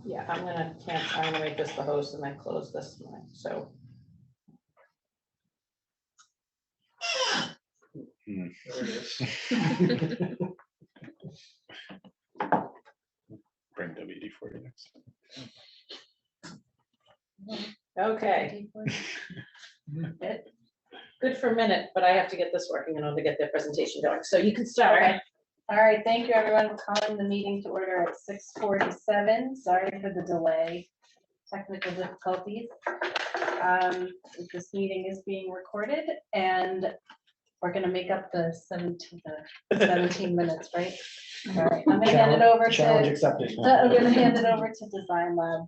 Yeah, I'm gonna make this the host and then close this one, so. There it is. Bring WD for you next time. Okay. Good for a minute, but I have to get this working in order to get the presentation going, so you can start. Okay. All right, thank you everyone for calling the meeting to order at 6:47. Sorry for the delay, technical difficulties. This meeting is being recorded and we're gonna make up the 17 minutes, right? All right, I'm gonna hand it over Challenge to, accepted. I'm gonna hand it over to Design Lab.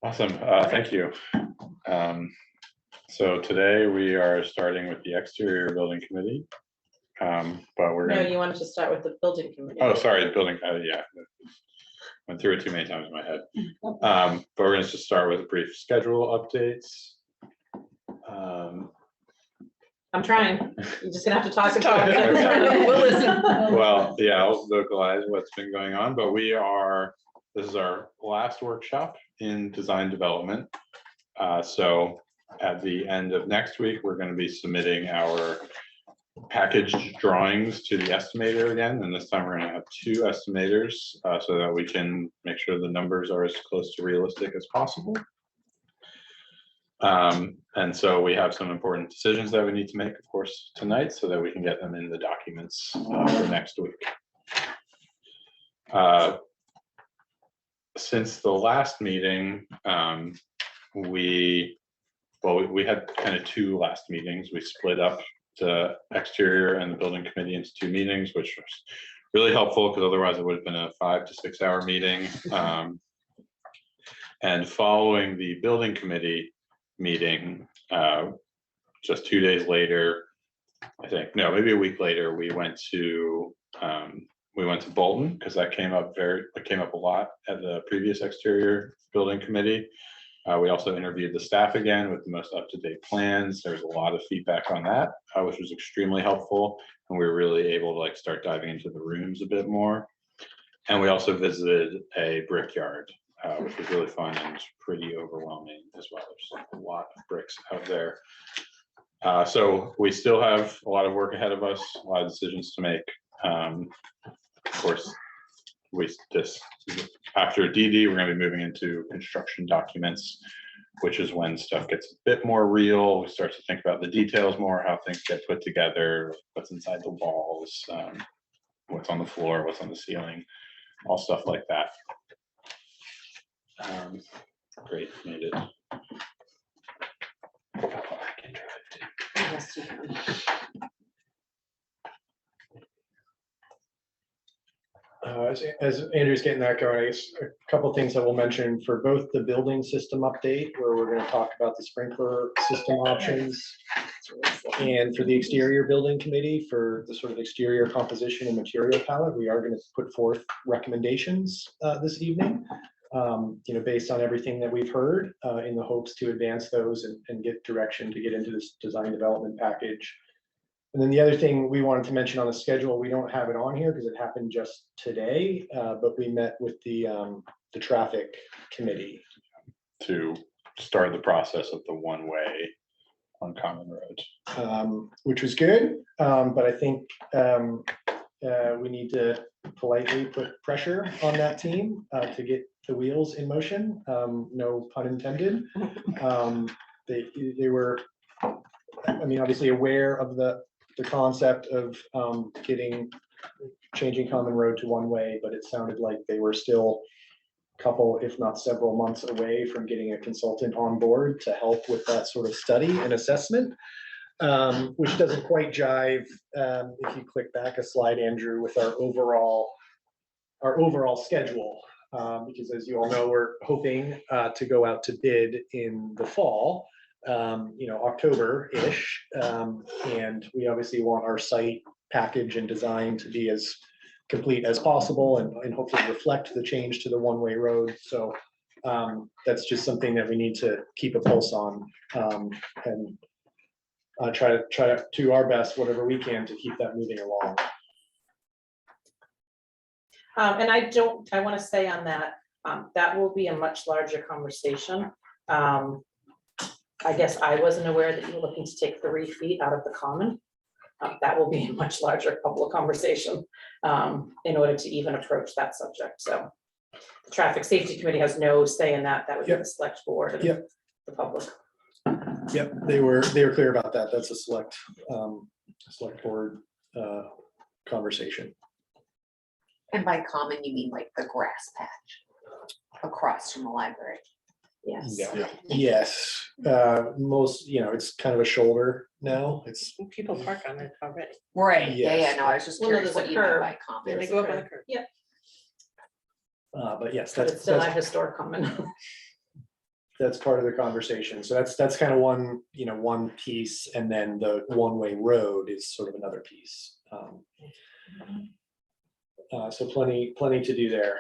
Awesome, thank you. So today we are starting with the exterior building committee. But we're No, gonna, you wanted to start with the building committee. oh, sorry, building, yeah. Went through it too many times in my head. But we're gonna just start with brief schedule updates. I'm trying. You're just gonna have to talk. Just talk. We'll listen. Well, yeah, I'll vocalize what's been going on, but this is our last workshop in design development. So at the end of next week, we're going to be submitting our package drawings to the estimator again, and this time we're going to have 2 estimators so that we can make sure the numbers are as close to realistic as possible. And so we have some important decisions that we need to make, of course, tonight, so that we can get them in the documents for next week. Since the last meeting, we had kind of 2 last meetings. We split up the exterior and the building committee into 2 meetings, which was really helpful because otherwise it would have been a 5 to 6 hour meeting. And following the building committee meeting, just 2 days later, I think, no, maybe a week later, we went to Bolton because that came up a lot at the previous exterior building committee. We also interviewed the staff again with the most up-to-date plans. There was a lot of feedback on that, which was extremely helpful, and we were really able to start diving into the rooms a bit more. And we also visited a brickyard, which was really fun and pretty overwhelming as well. There's a lot of bricks out there. So we still have a lot of work ahead of us, a lot of decisions to make. Of course, after DD, we're going to be moving into construction documents, which is when stuff gets a bit more real. We start to think about the details more, how things get put together, what's inside the walls, what's on the floor, what's on the ceiling, all stuff like that. Great, made it. Yes, you can. As Andrew's getting that going, I guess a couple things that we'll mention for both the building system update, where we're going to talk about the sprinkler system options, and for the exterior building committee, for the sort of exterior composition and material palette, we are going to put forth recommendations this evening, based on everything that we've heard, in the hopes to advance those and get direction to get into this design development package. And then the other thing we wanted to mention on the schedule, we don't have it on here because it happened just today, but we met with the traffic committee to Start the process of the one-way on common roads, which was good, but I think we need to politely put pressure on that team to get the wheels in motion. No pun intended. They were, I mean, obviously aware of the concept of changing common road to one way, but it sounded like they were still a couple, if not several months away from getting a consultant on board to help with that sort of study and assessment, which doesn't quite jive, if you click back a slide, Andrew, with our overall schedule, because as you all know, we're hoping to go out to bid in the fall. October-ish, and we obviously want our site package and design to be as complete as possible and hopefully reflect the change to the one-way road. So that's just something that we need to keep a pulse on, and try to do our best, whatever we can, to keep that moving along. And I want to say on that, that will be a much larger conversation. I guess I wasn't aware that you were looking to take 3 feet out of the common. That will be a much larger public conversation, in order to even approach that subject, so. The Traffic Safety Committee has no say in that, that would be Yep. the select board and Yep. the public. Yep, they were clear about that. That's a select board conversation. And by common, you mean like the grass patch across from the library? Yes. Yes, most, it's kind of a shoulder now. It's, People park on it already. Right, yeah, Yes. no, I was just Well, no, curious there's what a you meant curb. by common. They go up on the curb. but yes, But it's that's, still that's not historic common. that's part of the conversation. So that's kind of one, one piece, and then the one-way road is sort of another piece. So plenty to do there.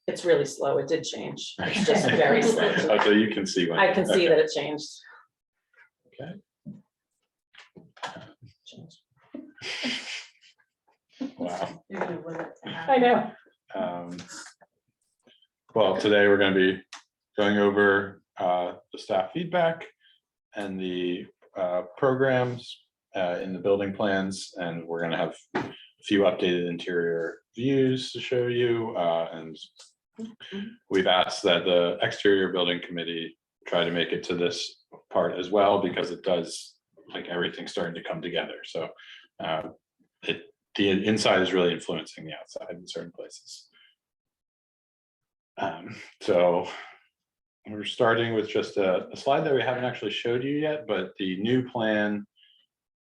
It's really slow. It did change. It's just very slow. Oh, so you can see when. I can see okay. that it changed. Wow. I know. Well, today we're going to be going over the staff feedback and the programs in the building plans, and we're going to have a few updated interior views to show you. And we've asked that the exterior building committee try to make it to this part as well, because it does, like, everything's starting to come together. So the inside is really influencing the outside in certain places. So we're starting with just a slide that we haven't actually showed you yet, but the new plan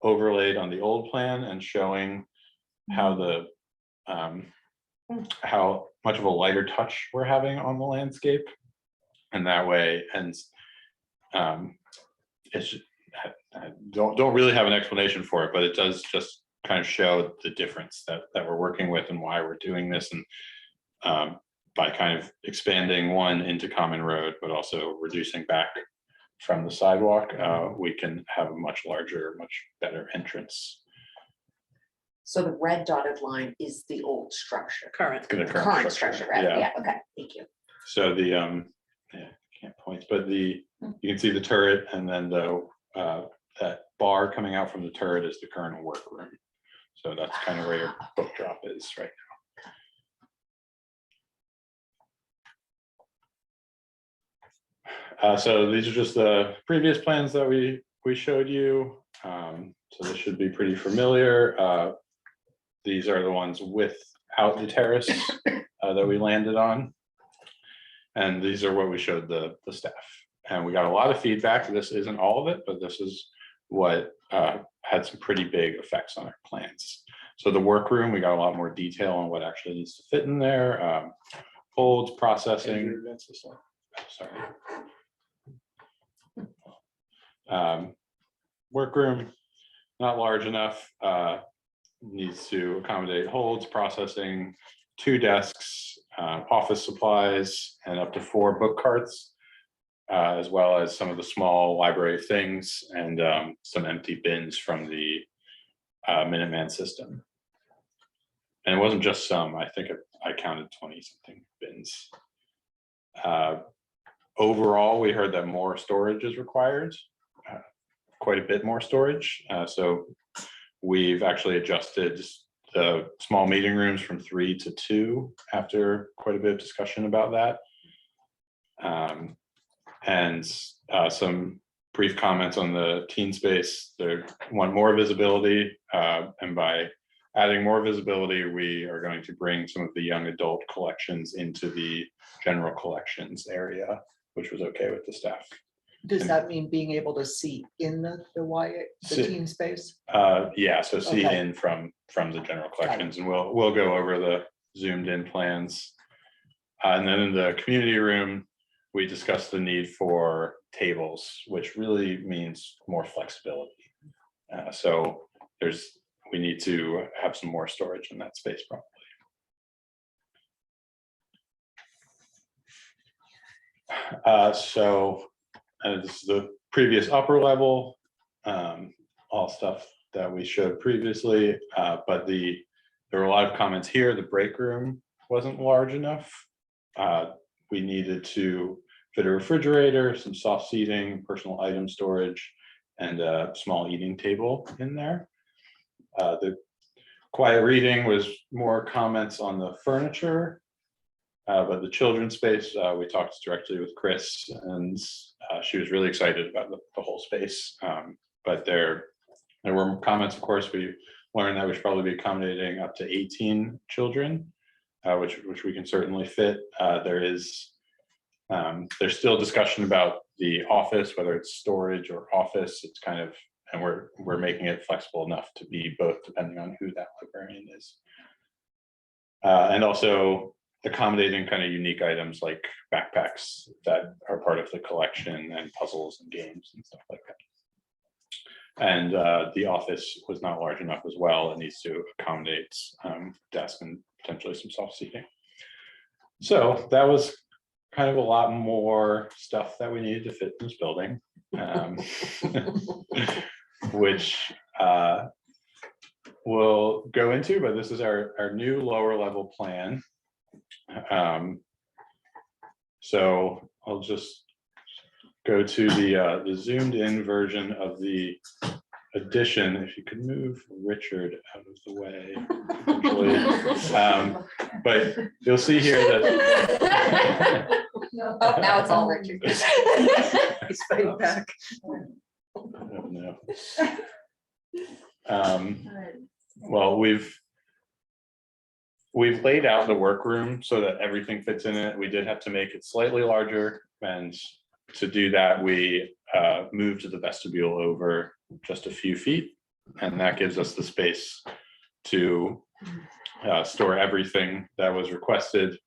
overlaid on the old plan and showing how how much of a lighter touch we're having on the landscape. And that way, and it's, I don't really have an explanation for it, but it does just kind of show the difference that we're working with and why we're doing this. And by kind of expanding one into common road, but also reducing back from the sidewalk, we can have a much larger, much better entrance. So the red dotted line is the old structure. Current. The Current structure, right? Yeah. Yeah, okay, thank you. So the, yeah, can't point, but you can see the turret, and then that bar coming out from the turret is the current workroom. So that's kind of where your book drop is right now. So these are just the previous plans that we showed you. So this should be pretty familiar. These are the ones without the terrace that we landed on. And these are what we showed the staff. And we got a lot of feedback. This isn't all of it, but this is what had some pretty big effects on our plans. So the workroom, we got a lot more detail on what actually needs to fit in there. Holds, processing. Sorry. Workroom, not large enough. Needs to accommodate holds, processing, 2 desks, office supplies, and up to 4 book carts, as well as some of the small library things and some empty bins from the Minuteman system. And it wasn't just some, I think I counted 20 something bins. Overall, we heard that more storage is required, quite a bit more storage. So we've actually adjusted the small meeting rooms from 3 to 2 after quite a bit of discussion about that. And some brief comments on the teen space. They want more visibility, and by adding more visibility, we are going to bring some of the young adult collections into the general collections area, which was okay with the staff. Does that mean being able to see in the See- teen space? Yeah, so see Okay. in from the general collections, and we'll go over the zoomed in plans. And then in the community room, we discussed the need for tables, which really means more flexibility. So we need to have some more storage in that space probably. So this is the previous upper level, all stuff that we showed previously, but there were a lot of comments here. The break room wasn't large enough. We needed to fit a refrigerator, some soft seating, personal item storage, and a small eating table in there. The quiet reading was more comments on the furniture. But the children's space, we talked directly with Chris, and she was really excited about the whole space. But there were comments, of course. We learned that we should probably be accommodating up to 18 children, which we can certainly fit. There's still discussion about the office, whether it's storage or office. It's kind of, and we're making it flexible enough to be both, depending on who that librarian is. And also accommodating kind of unique items like backpacks that are part of the collection, and puzzles and games and stuff like that. And the office was not large enough as well. It needs to accommodate desk and potentially some soft seating. So that was kind of a lot more stuff that we needed to fit in this building, which we'll go into, but this is our new lower level plan. So I'll just go to the zoomed in version of the addition. If you could move Richard out of the way, eventually. But you'll see here that Oh, now it's all Richard. He's fighting back. no. Well, we've laid out the workroom so that everything fits in it. We did have to make it slightly larger, and to do that, we moved the vestibule over just a few feet, and that gives us the space to store everything that was requested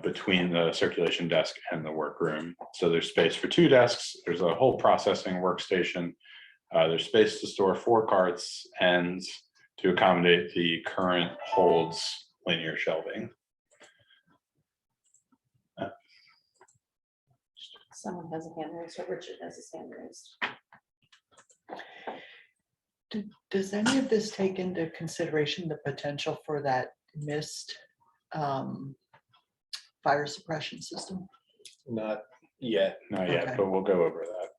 between the circulation desk and the workroom. So there's space for 2 desks. There's a whole processing workstation. There's space to store 4 carts and to accommodate the current holds linear shelving. Someone has a hand raised, so Richard has his hand raised. Does any of this take into consideration the potential for that mist fire suppression system? Not yet. Not yet, Okay. but we'll go over that.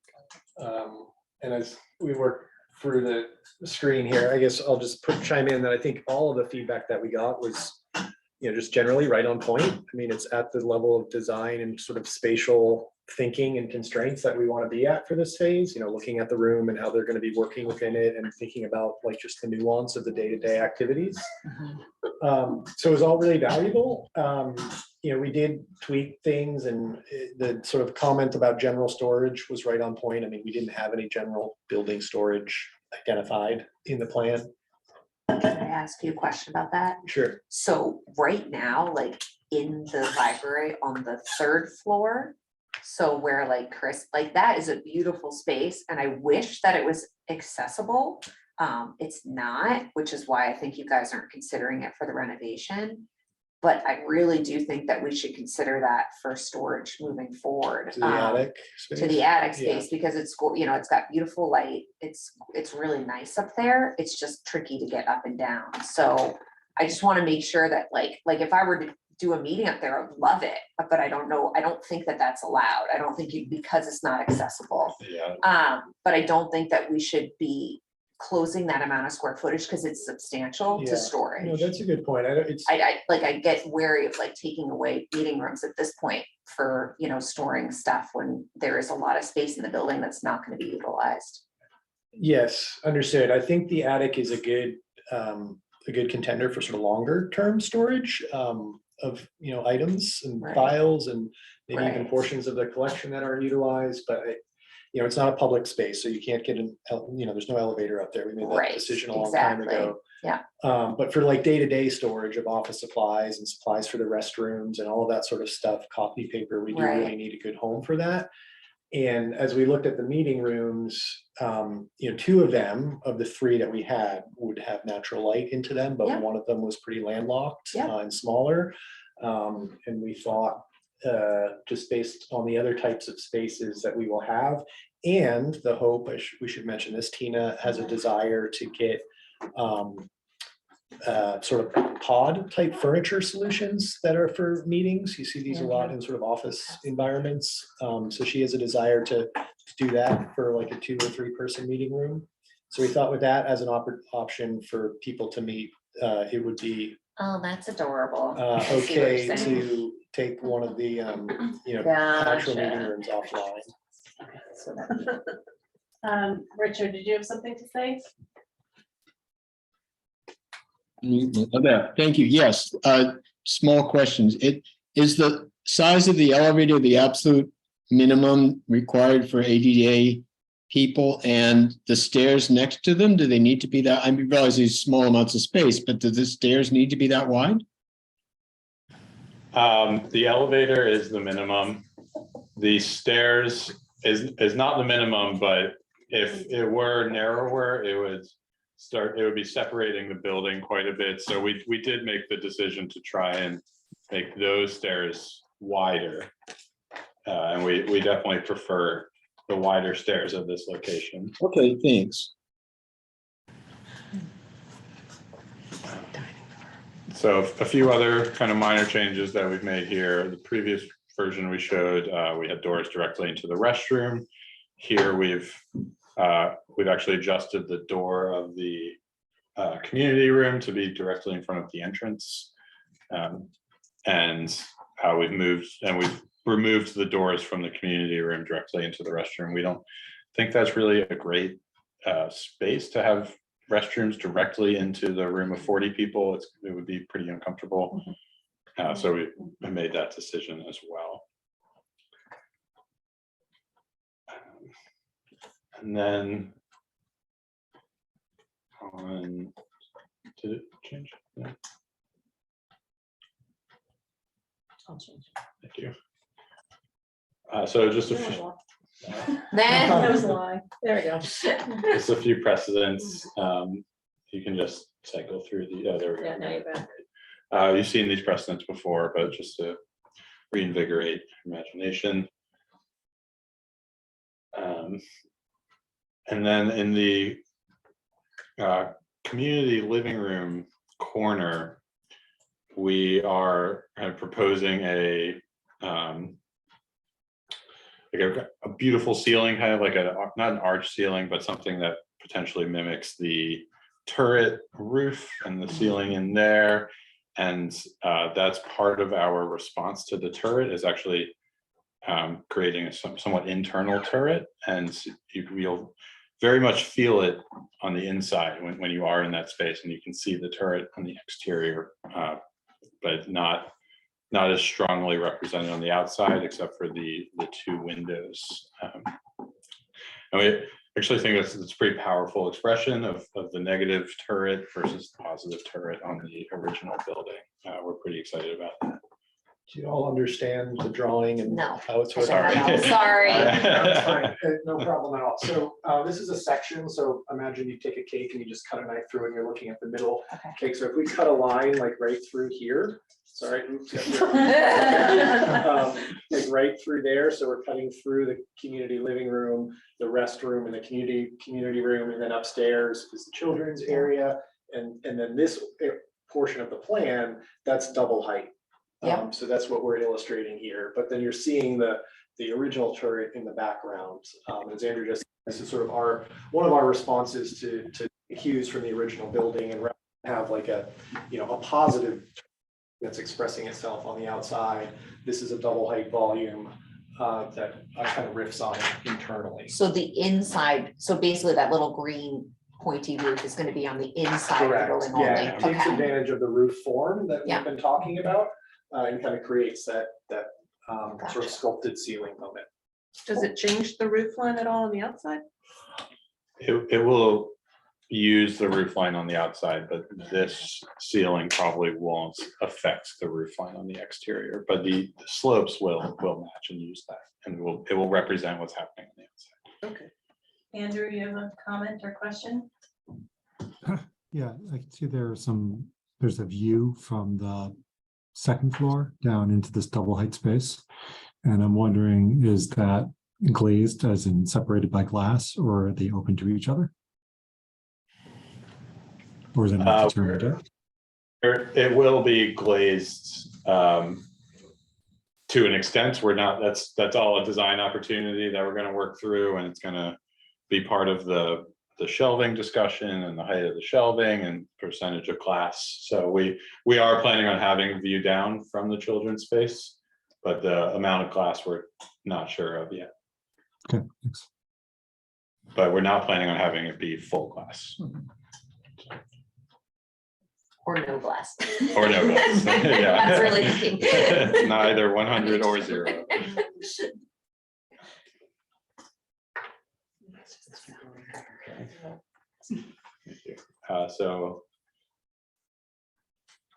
And as we work through the screen here, I guess I'll just chime in that I think all of the feedback that we got was, just generally right on point. I mean, it's at the level of design and sort of spatial thinking and constraints that we want to be at for this phase, looking at the room and how they're going to be working within it and thinking about like just the nuance of the day-to-day activities. So it was all really valuable. We did tweak things, and the sort of comment about general storage was right on point. I mean, we didn't have any general building storage identified in the plan. Can I ask you a question about that? Sure. So right now, like in the library on the 3rd floor, so where like Chris, like that is a beautiful space, and I wish that it was accessible. It's not, which is why I think you guys aren't considering it for the renovation. But I really do think that we should consider that for storage moving forward. To the attic To space? the attic Yeah. space, because it's, it's got beautiful light. It's really nice up there. It's just tricky to get up and down. So I just want to make sure that like if I were to do a meeting up there, I'd love it, but I don't know. I don't think that that's allowed. I don't think because it's not accessible. Yeah, But I don't think that we should be closing that amount of square footage because it's substantial Yeah. to storage. No, that's a good point. It's, I get wary of like taking away meeting rooms at this point for, storing stuff when there is a lot of space in the building that's not going to be utilized. yes, understood. I think the attic is a good contender for sort of longer term storage of, items and Right. files and maybe even Right. portions of the collection that aren't utilized, but it's not a public space, so you can't get there's no elevator up there. We made that Right, decision a long time exactly. ago. Yeah. But for like day-to-day storage of office supplies and supplies for the restrooms and all of that sort of stuff, copy paper, we do really Right. need a good home for that. And as we looked at the meeting rooms, 2 of them, of the 3 that we had, would have natural light into them, but Yeah. one of them was pretty landlocked Yeah. and smaller. And we thought, just based on the other types of spaces that we will have, And the hope, we should mention this, Tina has a desire to get sort of pod type furniture solutions that are for meetings. You see these a lot in sort of office environments. So she has a desire to do that for like a 2 or 3 person meeting room. So we thought with that as an option for people to meet, it would be Oh, that's adorable. I see what you're okay saying. to take one of the, actual meeting Gotcha. rooms offline. So that- Richard, did you have something to say? Thank you. Yes, small questions. Is the size of the elevator the absolute minimum required for ADA people, and the stairs next to them, do they need to be that? I realize these small amounts of space, but do the stairs need to be that wide? The elevator is the minimum. The stairs is not the minimum, but if it were narrower, it would be separating the building quite a bit. So we did make the decision to try and make those stairs wider. And we definitely prefer the wider stairs at this location. Okay, thanks. So a few other kind of minor changes that we've made here. The previous version we showed, we had doors directly into the restroom. Here we've actually adjusted the door of the community room to be directly in front of the entrance. And we've removed the doors from the community room directly into the restroom. We don't think that's really a great space to have restrooms directly into the room of 40 people. It would be pretty uncomfortable. So we made that decision as well. And then did it change? Yeah. I'll change. Thank you. So just a That was few, a lie. Then- That was a lie. There we go. just a few precedents. You can just cycle through the, there we go. Yeah, now you're back. You've seen these precedents before, but just to reinvigorate imagination. And then in the community living room corner, we are kind of proposing a beautiful ceiling, kind of like not an arch ceiling, but something that potentially mimics the turret roof and the ceiling in there. And that's part of our response to the turret, is actually creating a somewhat internal turret, and you'll very much feel it on the inside when you are in that space, and you can see the turret on the exterior, but not as strongly represented on the outside, except for the 2 windows. And we actually think it's a pretty powerful expression of the negative turret versus the positive turret on the original building. We're pretty excited about that. Do you all understand the drawing and No. how it's? I working? don't know. Sorry. That's fine. No problem at all. So this is a section. So imagine you take a cake and you just cut a knife through and you're looking at the middle Okay. cake. So if we cut a line like right through here, sorry, oops, like right through there. So we're cutting through the community living room, the restroom, and the community room, and then upstairs is the children's area, and then this portion of the plan, that's double height. Yep. So that's what we're illustrating here. But then you're seeing the original turret in the background. As Andrew just, this is sort of one of our responses to cues from the original building, and have like a positive that's expressing itself on the outside. This is a double height volume that kind of riffs on it internally. So the inside, so basically that little green pointy roof is gonna be on the inside of the Correct, building only. yeah, it takes Okay. advantage of the roof form that Yeah. we've been talking about, and kind of creates that sort Gotcha. of sculpted ceiling of it. Does it change the roof line at all on the outside? It will use the roof line on the outside, but this ceiling probably won't affect the roof line on the exterior, but the slopes will match and use that, and it will represent what's happening on the outside. Okay. Andrew, you have a comment or question? Yeah, I can see there's a view from the second floor down into this double height space. And I'm wondering, is that glazed as in separated by glass, or are they open to each other? Or is it not determined yet? It will be glazed to an extent. We're not, that's all a design opportunity that we're gonna work through, and it's gonna be part of the shelving discussion and the height of the shelving and percentage of glass. So we are planning on having a view down from the children's space, but the amount of glass we're not sure of yet. Okay, thanks. But we're not planning on having it be full glass. Or no glass. Or no glass. Yeah. That's really the key. Neither 100 or 0. So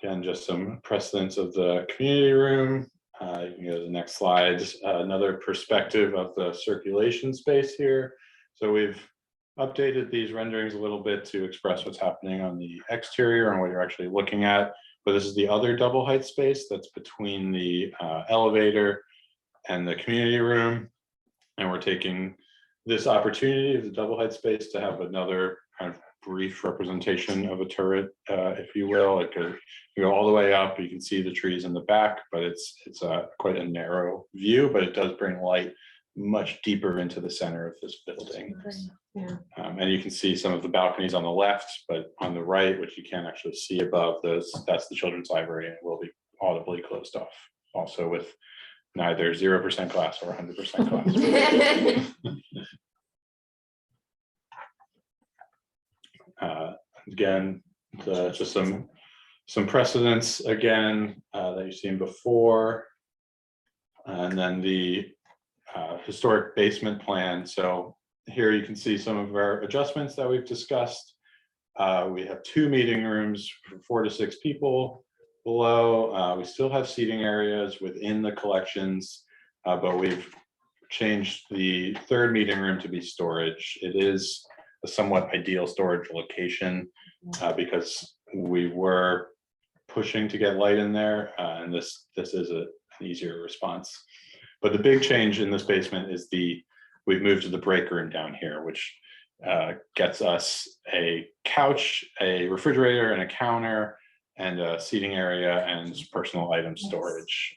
again, just some precedents of the community room. You can go to the next slide. Another perspective of the circulation space here. So we've updated these renderings a little bit to express what's happening on the exterior and what you're actually looking at. But this is the other double height space that's between the elevator and the community room. And we're taking this opportunity of the double height space to have another kind of brief representation of a turret, if you will. It could go all the way up. You can see the trees in the back, but it's quite a narrow view, but it does bring light much deeper into the center of this building. And you can see some of the balconies on the left, but on the right, which you can't actually see above those, that's the children's library, and it will be audibly closed off. Also with neither 0% glass or 100% glass. Again, just some precedents again that you've seen before. And then the historic basement plan. So here you can see some of our adjustments that we've discussed. We have 2 meeting rooms for 4 to 6 people below. We still have seating areas within the collections, but we've changed the 3rd meeting room to be storage. It is a somewhat ideal storage location because we were pushing to get light in there, and this is an easier response. But the big change in this basement is we've moved to the break room down here, which gets us a couch, a refrigerator, and a counter, and a seating area and personal item storage.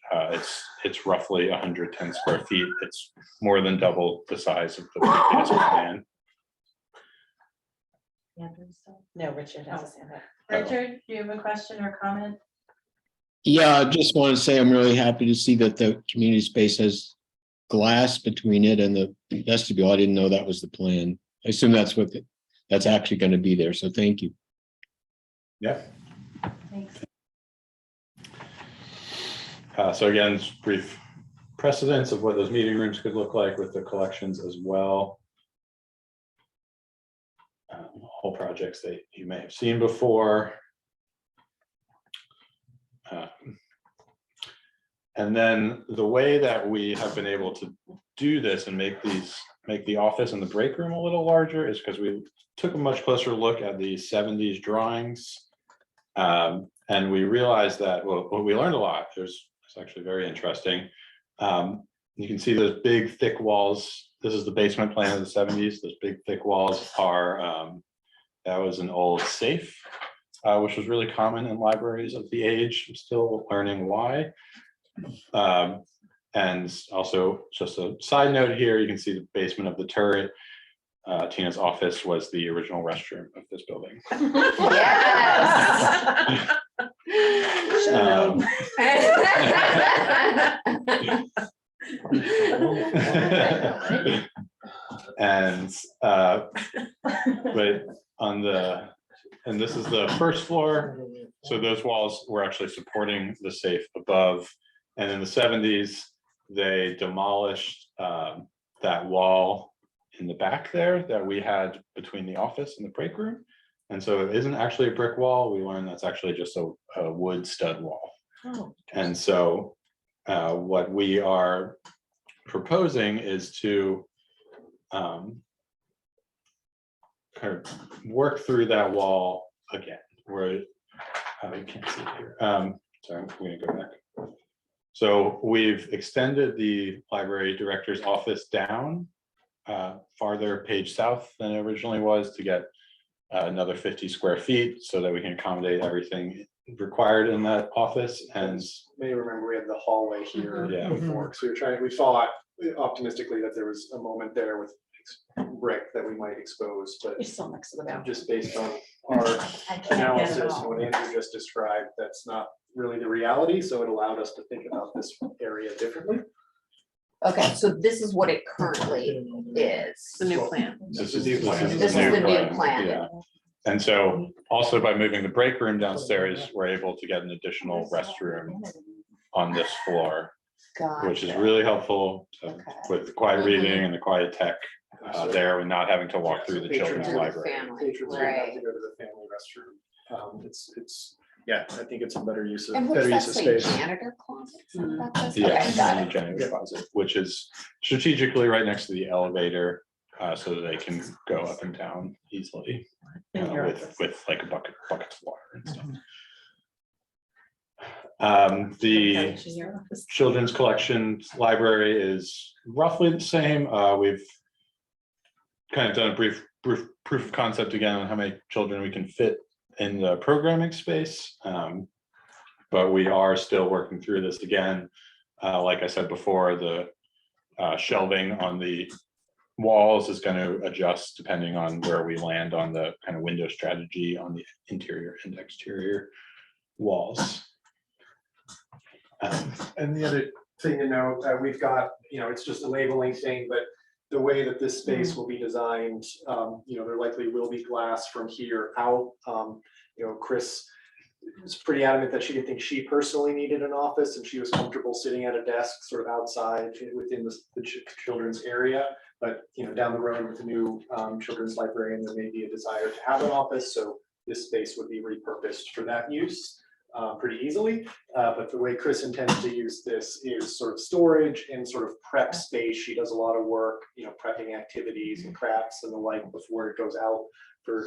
It's roughly 110 square feet. It's more than double the size of the previous plan. No, Richard has his hand up. Richard, do you have a question or comment? Yeah, I just want to say I'm really happy to see that the community space has glass between it and the vestibule. I didn't know that was the plan. I assume that's that's actually going to be there. So thank you. Yeah. Thanks. So again, just brief precedents of what those meeting rooms could look like with the collections as well. Whole projects that you may have seen before. And then the way that we have been able to do this and make the office and the break room a little larger is because we took a much closer look at the 70s drawings. And we realized that, well, we learned a lot. It's actually very interesting. You can see those big thick walls. This is the basement plan of the 70s. Those big thick walls are, that was an old safe, which was really common in libraries of the age. I'm still learning why. And also, just a side note here, you can see the basement of the turret. Tina's office was the original restroom of this building. Yes. And but on the, and this is the first floor, so those walls were actually supporting the safe above. And in the 70s, they demolished that wall in the back there that we had between the office and the break room. And so it isn't actually a brick wall. We learned that's actually just a wood stud wall. Oh. And so what we are proposing is to kind of work through that wall again, where you can't see it here. Sorry, I'm gonna go back. So we've extended the library director's office down farther page south than it originally was to get another 50 square feet so that we can accommodate everything required in that office. And May remember we had the hallway here Yeah. before, so we thought optimistically that there was a moment there with brick that we might expose, but You're still next to the bathroom. just based on our I can't get it analysis and all. what Andrew just described, that's not really the reality, so it allowed us to think about this area differently. Okay, so this is what it currently is. The new plan. this is the new plan. This is the new plan. Yeah. And so also by moving the break room downstairs, we're able to get an additional restroom on this floor, which is Gotcha. really helpful Okay. with the quiet reading and the quiet tech there and not having to walk through the children's Through the library. family, Patrons don't have right. to go to the family restroom. It's, yeah, I think it's a better use of, And what does better that use of say, space. janitor closet? Is that what that says? Yeah, Okay, got and it. the janitor closet, which is strategically right next to the elevator, so that they can go up and down easily In your with office. like a bucket of water and stuff. Mm-hmm. The Couch in your office. children's collection library is roughly the same. We've kind of done a brief proof of concept again on how many children we can fit in the programming space. But we are still working through this again. Like I said before, the shelving on the walls is going to adjust depending on where we land on the kind of window strategy on the interior and exterior walls. And the other thing to note, we've got, it's just a labeling thing, but the way that this space will be designed, there likely will be glass from here out. Chris was pretty adamant that she didn't think she personally needed an office and she was comfortable sitting at a desk sort of outside within the children's area. But, down the road with the new children's librarian, there may be a desire to have an office. So this space would be repurposed for that use pretty easily. But the way Chris intends to use this is sort of storage and sort of prep space. She does a lot of work, prepping activities and crafts and the like before it goes out for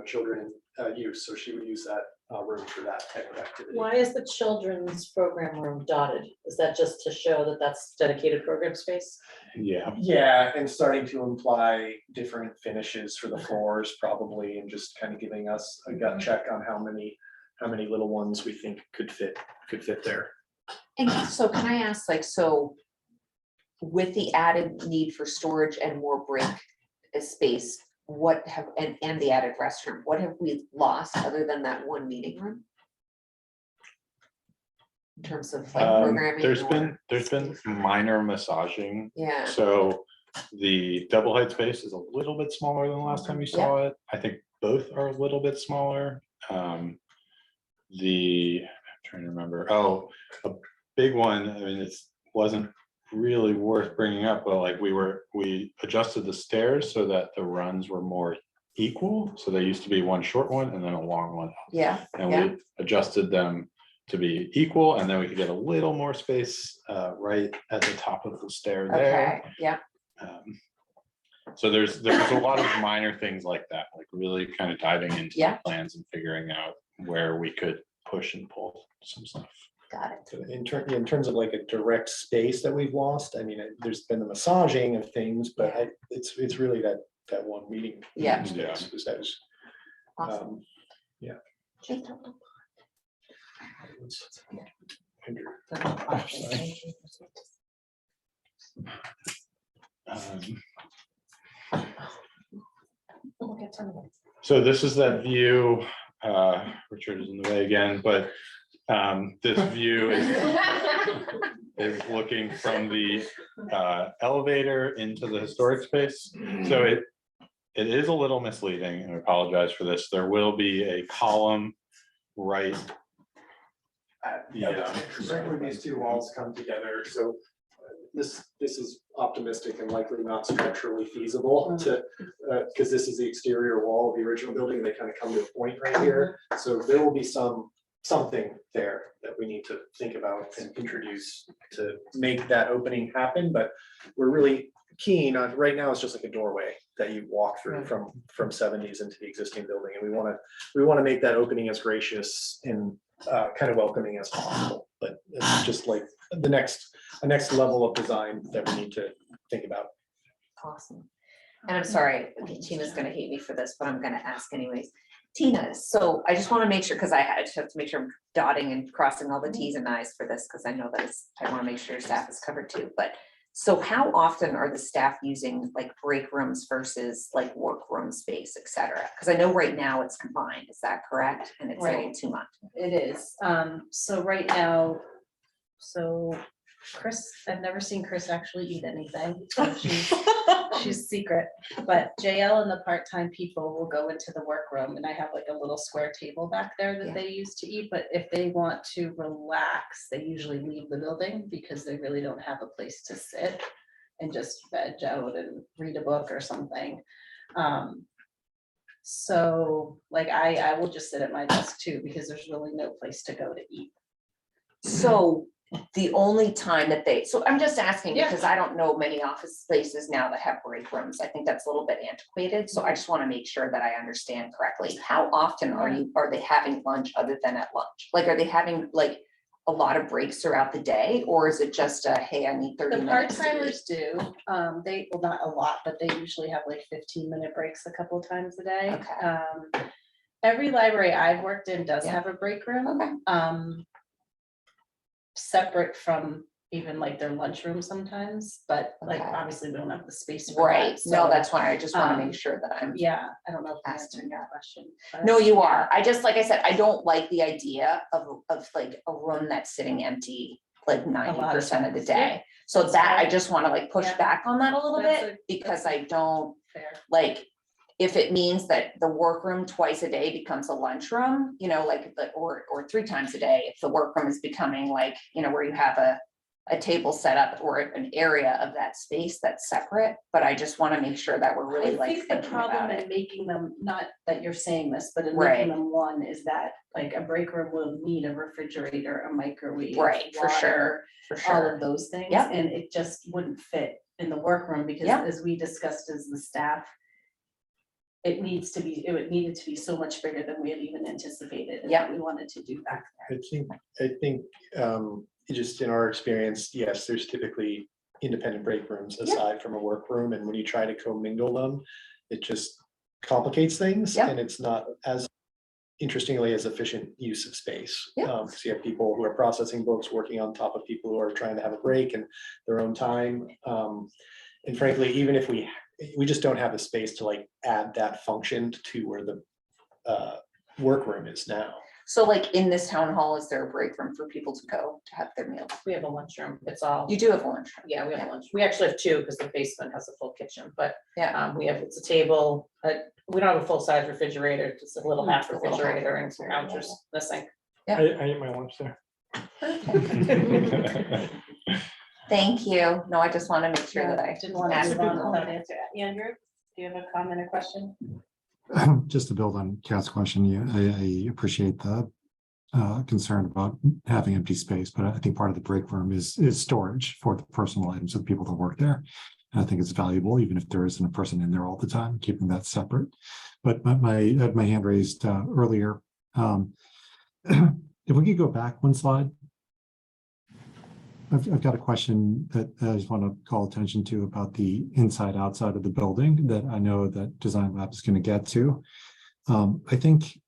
children use. So she would use that room for that type of activity. Why is the children's program room dotted? Is that just to show that that's dedicated program space? Yeah, Yeah, and starting to imply different finishes for the floors probably, and just kind of giving us a gut check on how many little ones we think could fit there. And so can I ask, like, so with the added need for storage and more break space, what have, and the added restroom, what have we lost other than that one meeting room? In terms of like programming? there's been minor massaging. Yeah, So the double height space is a little bit smaller than the last time you saw it. I think both are a little bit smaller. I'm trying to remember, a big one, I mean, wasn't really worth bringing up, but like we adjusted the stairs so that the runs were more equal. So they used to be one short one and then a long one. yeah, And yeah. we adjusted them to be equal, and then we could get a little more space right at the top of the stair there. Okay, yeah, So there's a lot of minor things like that, like really kind of diving into the Yeah. plans and figuring out where we could push and pull some stuff. got it. So in terms of like a direct space that we've lost, I mean, there's been the massaging of things, but it's really that one meeting. Yeah. space, because that was, Awesome. yeah. Jake, So this is that view, Richard is in the way again, but this view is looking from the elevator into the historic space. So it is a little misleading, and I apologize for this. There will be a column right at the Right where these two walls come together, so this is optimistic and likely not structurally feasible to, because this is the exterior wall of the original building, they kind of come to a point right here. So there will be something there that we need to think about and introduce to make that opening happen, but we're really keen on, right now it's just like a doorway that you walk through from 70s into the existing building, and we want to make that opening as gracious and kind of welcoming as possible. but it's just like a next level of design that we need to think about. Awesome. And I'm sorry, Tina's gonna hate me for this, but I'm gonna ask anyways. Tina, so I just want to make sure, because I have to make sure I'm dotting and crossing all the Ts and Is for this, because I know that I want to make sure your staff is covered too, but so how often are the staff using like break rooms versus like workroom space, et cetera? Because I know right now it's combined, is that correct? And it's getting too much. It is, so right now, so Chris, I've never seen Chris actually eat anything. So she's secret, but JL and the part-time people will go into the workroom, and I have like a little square table back there Yeah. that they use to eat, but if they want to relax, they usually leave the building because they really don't have a place to sit and just veg out and read a book or something. So like I will just sit at my desk too, because there's really no place to go to eat. So the only time that so I'm just asking Yeah. because I don't know many office spaces now that have break rooms. I think that's a little bit antiquated. So I just want to make sure that I understand correctly. How often are they having lunch other than at lunch? Like, are they having like a lot of breaks throughout the day, or is it just a, hey, I need 30 The minutes? to eat? part-timers do, well, not a lot, but they usually have like 15-minute breaks a couple times a day. Okay. Every library I've worked in does Yeah. have a break room. Okay. Separate from even like their lunchroom sometimes, but like Okay. obviously we don't have the space for Right. that. No, so, that's why I just want to make um, sure that I'm. Yeah, I don't know if I'm Asking answering your that. question. but- No, you are. I just, like I said, I don't like the idea of like a room that's sitting empty like 90% of the times, yeah. day. So That's that, I fair. just want to like push Yeah. back on that a little That's bit a- because that's I don't Fair. like, if it means that the workroom twice a day becomes a lunchroom, you know, like, or 3 times a day, if the workroom is becoming like, you know, where you have a table set up or an area of that space that's separate, but I just want to make sure that we're really I like think the thinking problem about in it. making them, not that you're saying this, but in Right. making them one is that like a break room will need a refrigerator, a microwave. Right, for sure, water, for all sure. of those things. Yep. And it just wouldn't fit in the workroom because Yep. as we discussed as the staff, it would needed to be so much bigger than we had even anticipated. and Yep. We wanted to do back there. I think, just in our experience, yes, there's typically independent break rooms aside from a workroom, and when you try to commingle them, it just complicates things, Yep. and it's not as interestingly as efficient use of space. Yep. Because you have people who are processing books, working on top of people who are trying to have a break and their own time. And frankly, even if we just don't have the space to like add that function to where the workroom is now. So like in this town hall, is there a break room for people to go to have their meals? We have a lunchroom. It's all, You do have a lunchroom. yeah, we have a lunch. We actually have 2 because the basement has a full kitchen, but Yeah. it's a table, we don't have a full-size refrigerator, just a little half A little half refrigerator and some refrigerator, counters missing. I eat my lunch there. Thank you. No, I just want to make sure that I Didn't want to ask move on people. without answer. Andrew, do you have a comment or question? Just to build on Kat's question, yeah, I appreciate the concern about having empty space, but I think part of the break room is storage for the personal items of the people that work there. And I think it's valuable, even if there isn't a person in there all the time, keeping that separate. But I had my hand raised earlier. If we could go back one slide. I've got a question that I just want to call attention to about the inside outside of the building that I know that Design Lab is going to get to. I think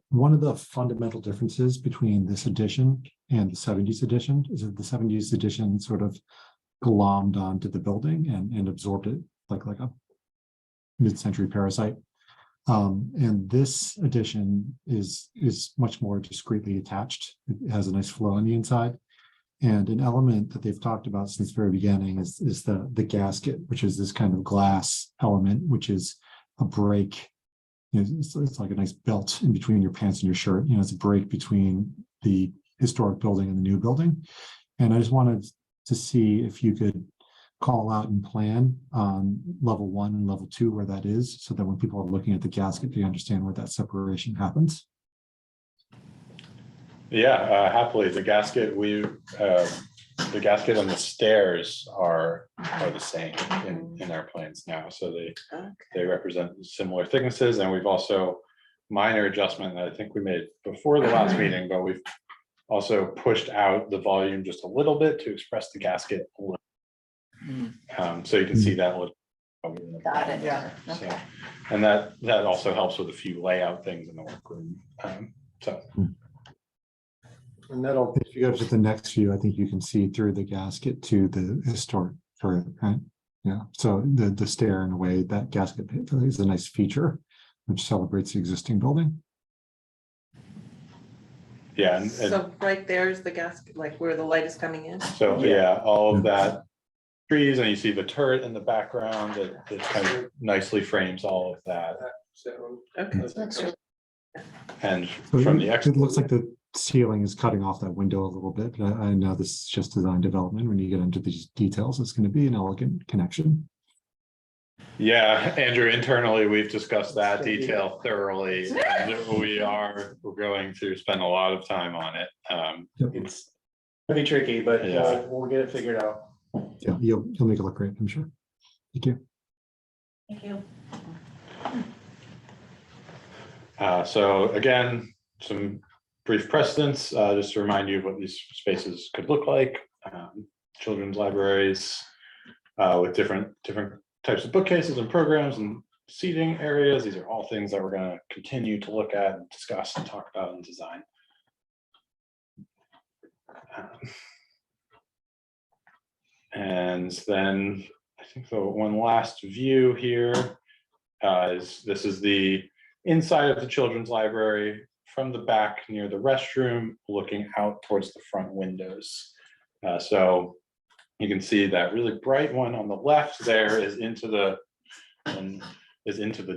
one of the fundamental differences between this edition and the 70s edition is that the 70s edition sort of glommed onto the building and absorbed it like a mid-century parasite. And this edition is much more discreetly attached. It has a nice flow on the inside. And an element that they've talked about since the very beginning is the gasket, which is this kind of glass element, which is a break. You know, it's like a nice belt in between your pants and your shirt. You know, it's a break between the historic building and the new building. And I just wanted to see if you could call out and plan on level 1 and level 2 where that is, so that when people are looking at the gasket, they understand where that separation happens. Yeah, happily, the gasket on the stairs are the same in our plans now, so they represent similar thicknesses, and we've also minor adjustment that I think we made before the last meeting, but we've also pushed out the volume just a little bit to express the gasket a little. So you can see that little. Got it. Yeah. So, Okay. and that also helps with a few layout things in the workroom. So And that'll, If you go to the next view, I think you can see through the gasket to the historic turret, right? Yeah, so the stair in a way, that gasket is a nice feature, which celebrates the existing building. yeah, and So right there is the gas, like where the light is coming in. so, yeah, all of that trees, and you see the turret in the background, it kind of nicely frames all of that. Okay. And So from the it looks like the ceiling is cutting off that window a little bit, but I know this is just design development. When you get into these details, it's going to be an elegant connection. Yeah, Andrew, internally, we've discussed that detail thoroughly, and we're going to spend a lot of time on it. it's gonna be tricky, but Yeah. we'll get it figured out. Yeah, you'll make it look great, I'm sure. Thank you. Thank you. So again, some brief precedents, just to remind you of what these spaces could look like. Children's libraries with different types of bookcases and programs and seating areas. These are all things that we're going to continue to look at and discuss and talk about in design. And then I think the one last view here is this is the inside of the children's library from the back near the restroom, looking out towards the front windows. So you can see that really bright one on the left there is into the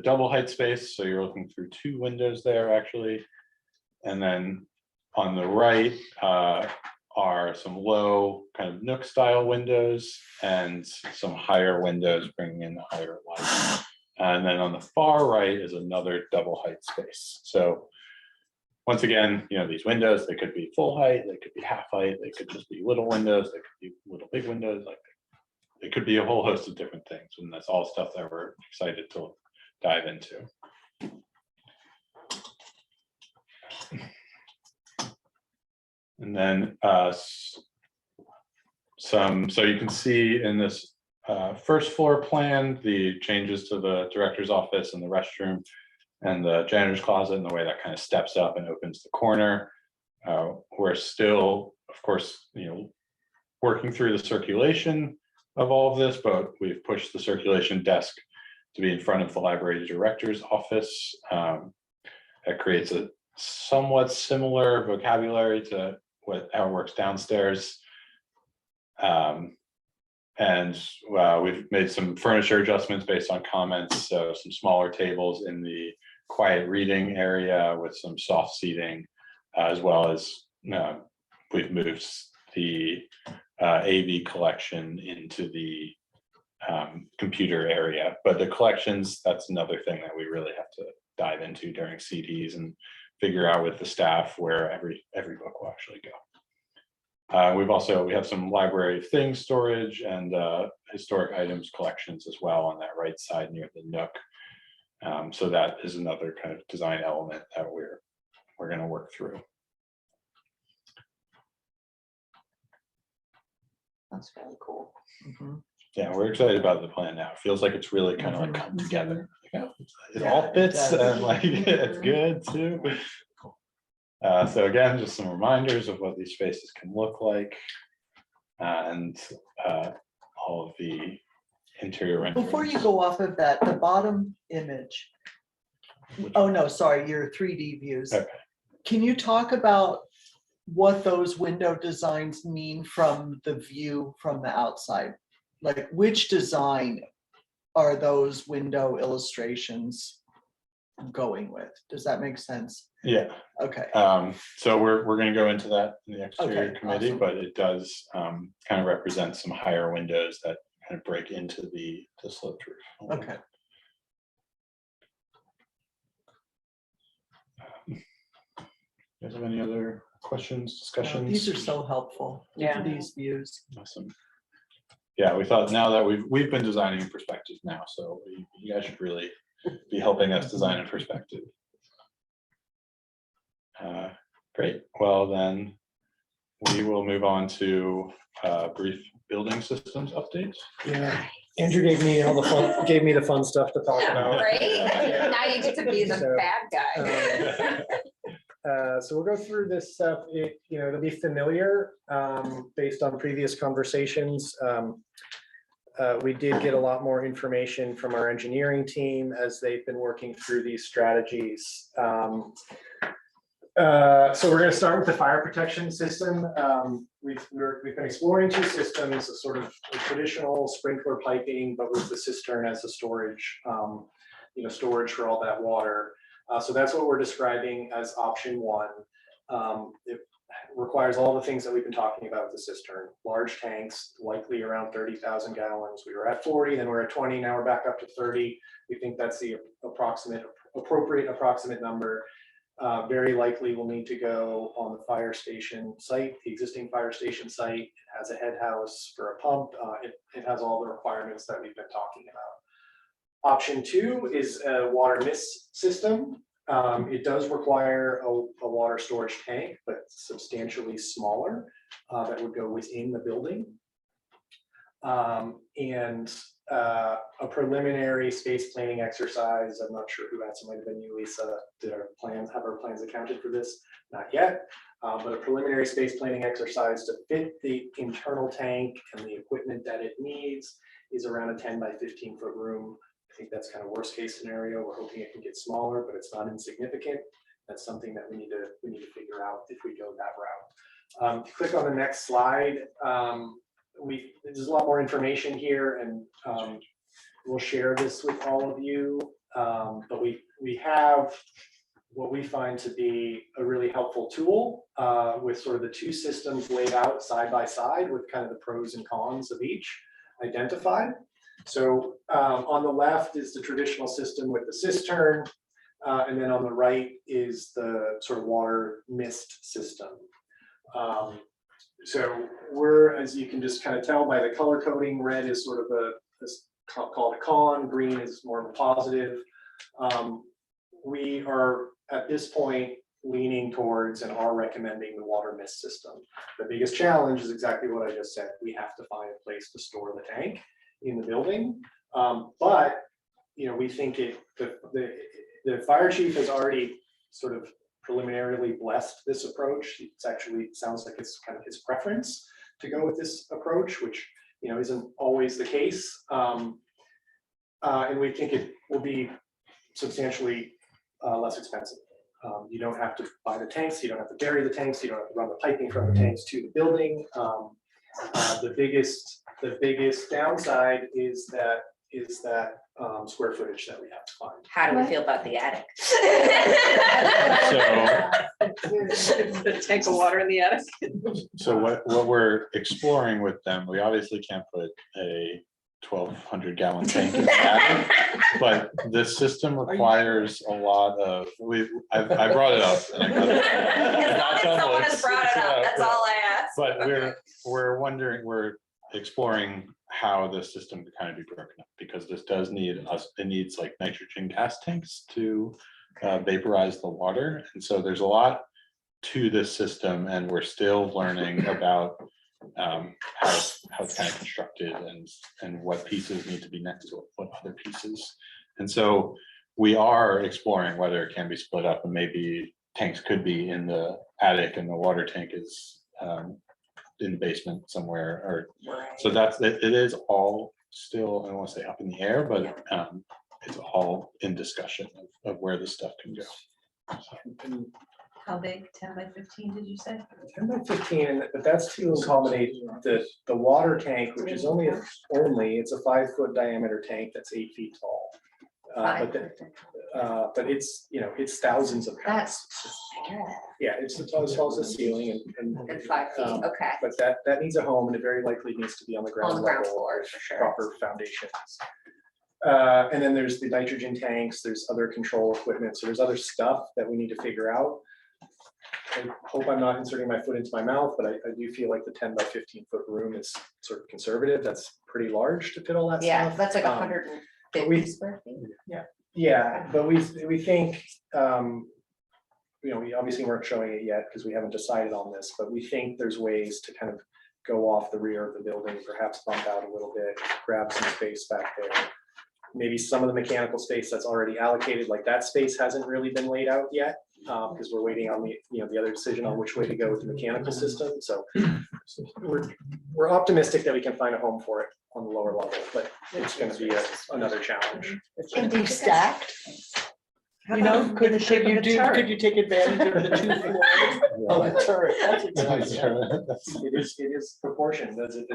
double height space. So you're looking through two windows there actually. And then on the right are some low kind of nook style windows and some higher windows bringing in the higher light. And then on the far right is another double height space. So once again, you know, these windows, they could be full height, they could be half height, they could just be little windows, they could be little big windows, like it could be a whole host of different things. And that's all stuff that we're excited to dive into. And then so you can see in this first floor plan, the changes to the director's office and the restroom and the janitor's closet and the way that kind of steps up and opens the corner. We're still, of course, you know, working through the circulation of all of this, but we've pushed the circulation desk to be in front of the library director's office. That creates a somewhat similar vocabulary to how it works downstairs. And we've made some furniture adjustments based on comments. So some smaller tables in the quiet reading area with some soft seating, as well as we've moved the AV collection into the computer area. But the collections, that's another thing that we really have to dive into during CDs and figure out with the staff where every book will actually go. We have some library of things storage and historic items collections as well on that right side near the nook. So that is another kind of design element that we're going to work through. That's really cool. Yeah, we're excited about the plan now. It feels like it's really kind of like come together. It Yeah, all it fits does. and like it's good too. So again, just some reminders of what these spaces can look like and all of the interior renderings. Before you go off of that, the bottom image. Oh, no, sorry, your 3D views. Okay. Can you talk about what those window designs mean from the view from the outside? Like which design are those window illustrations going with? Does that make sense? Yeah. Okay. So we're going to go into that in the exterior Okay, committee, awesome. but it does kind of represent some higher windows that kind of break into the sloped roof. Okay. You guys have any other questions, discussions? These are so helpful. Yeah. These views. Awesome. Yeah, we thought now that we've been designing in perspective now, so you guys should really be helping us design in perspective. Great. Well, then we will move on to brief building systems updates. Yeah, Andrew gave me the fun stuff to talk about. Right? Yeah. Now you get to be the So, bad guy. So we'll go through this stuff, it'll be familiar, based on previous conversations. We did get a lot more information from our engineering team as they've been working through these strategies. So we're gonna start with the fire protection system. We've been exploring two systems, a sort of a traditional sprinkler piping, but with the cistern as a storage, storage for all that water. So that's what we're describing as option one. It requires all the things that we've been talking about with the cistern, large tanks, likely around 30,000 gallons. We were at 40, then we're at 20, now we're back up to 30. We think that's the appropriate approximate number. Very likely we'll need to go on the fire station site, the existing fire station site. It has a head house for a pump. It has all the requirements that we've been talking about. Option two is a water mist system. It does require a water storage tank, but substantially smaller, that would go within the building. And a preliminary space planning exercise. I'm not sure who asked, it might have been you, Lisa. Have our plans accounted for this? Not yet, but a preliminary space planning exercise to fit the internal tank and the equipment that it needs is around a 10 by 15 foot room. I think that's kind of worst case scenario. We're hoping it can get smaller, but it's not insignificant. That's something that we need to figure out if we go that route. If you click on the next slide, there's a lot more information here, and we'll share this with all of you. But we have what we find to be a really helpful tool with sort of the two systems laid out side by side with kind of the pros and cons of each identified. So on the left is the traditional system with the cistern, and then on the right is the sort of water mist system. So as you can just kind of tell by the color coding, red is sort of called a con, green is more of a positive. We are at this point leaning towards and are recommending the water mist system. The biggest challenge is exactly what I just said. We have to find a place to store the tank in the building. But we think the fire chief has already sort of preliminarily blessed this approach. It sounds like it's kind of his preference to go with this approach, which isn't always the case. And we think it will be substantially less expensive. You don't have to buy the tanks, you don't have to bury the tanks, you don't have to run the piping from the tanks to the building. The biggest downside is that square footage that we have to find. How do we feel about the attic? The tank of water in the attic. So what we're exploring with them, we obviously can't put a 1,200 gallon tank in the attic, but this system requires a lot of, I brought it up. And I got it. As long as someone has brought it up, that's all I ask. But we're exploring how the system can kind of be broken up, because this does it needs like nitrogen gas tanks to vaporize the water. And so there's a lot to this system, and we're still learning about how it's kind of constructed and what pieces need to be next to what other pieces. And so we are exploring whether it can be split up, and maybe tanks could be in the attic and the water tank is in the basement somewhere, or so it is all still, I don't want to say up in the air, but it's all in discussion of where this stuff can go. How big, 10 by 15, did you say? 10 by 15, but that's to accommodate the water tank, which is only it's a 5-foot diameter tank that's 8 feet tall. But it's thousands of pounds. Yeah, it's as tall as the ceiling and And 5 feet, okay. but that needs a home, and it very likely needs to be on the ground On the ground level floor, with for sure. proper foundations. And then there's the nitrogen tanks, there's other control equipment, so there's other stuff that we need to figure out. I hope I'm not inserting my foot into my mouth, but I do feel like the 10 by 15 foot room is sort of conservative. That's pretty large to fit all that stuff. Yeah, that's like Um, 150 square feet. Yeah, but we think we obviously weren't showing it yet because we haven't decided on this, but we think there's ways to kind of go off the rear of the building, perhaps bump out a little bit, grab some space back there. Maybe some of the mechanical space that's already allocated, like that space hasn't really been laid out yet, because we're waiting on the other decision on which way to go with the mechanical system. So we're optimistic that we can find a home for it on the lower level, but it's gonna be another challenge. Can be stacked, you know, could you take advantage of the 2 floors of the turret? That's a good idea. It is proportioned, does it?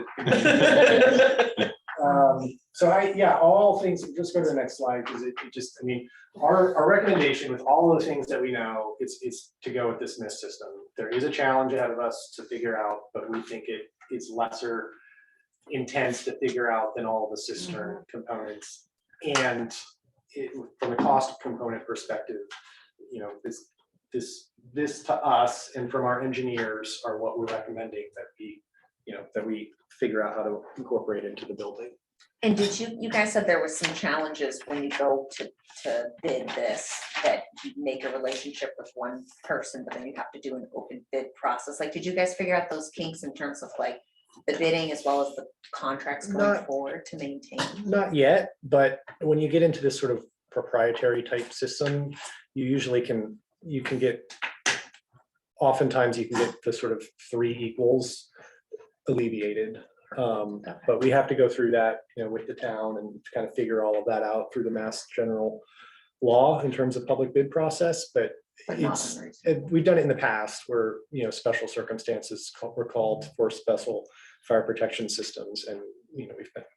So all things, just go to the next slide, because it just, I mean, our recommendation with all of the things that we know, is to go with this mist system. There is a challenge ahead of us to figure out, but we think it's lesser intense to figure out than all of the cistern components. And from a cost component perspective, this to us and from our engineers are what we're recommending that we figure out how to incorporate into the building. And did you guys said there was some challenges when you go to bid this, that you make a relationship with one person, but then you have to do an open bid process. Like, did you guys figure out those kinks in terms of like the bidding as well as the contracts going forward to maintain? Not yet, but when you get into this sort of proprietary type system, you can get, oftentimes you can get the sort of 3 equals alleviated. But we have to go through that, with the town and kind of figure all of that out through the Mass General law in terms of public bid process, but we've done it in the past where, special circumstances were called for special fire protection systems, and, we've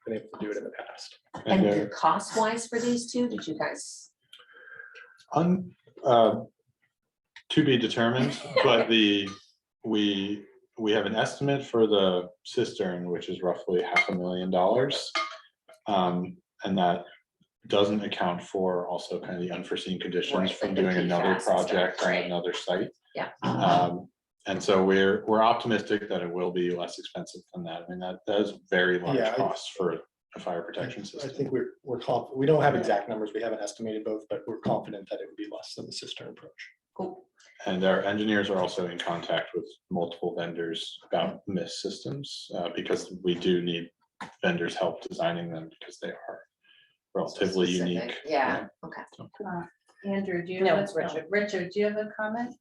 been able to do it in the past. And cost wise for these two, did you guys? To be determined, but we have an estimate for the cistern, which is roughly $500,000. And that doesn't account for also kind of the unforeseen conditions Right, from like the doing another PFAS and stuff, project on right. another site. Yeah. And so we're optimistic that it will be less expensive than that. I mean, that is very large Yeah, cost for a fire protection I system. think we're confident, we don't have exact numbers, we haven't estimated both, but we're confident that it would be less than the cistern approach. Cool. And our engineers are also in contact with multiple vendors about mist systems, because we do need vendors' help designing them because they are relatively Specific, unique. yeah, okay. Andrew, do you? No, have it's a- Richard. Richard, do you have a comment?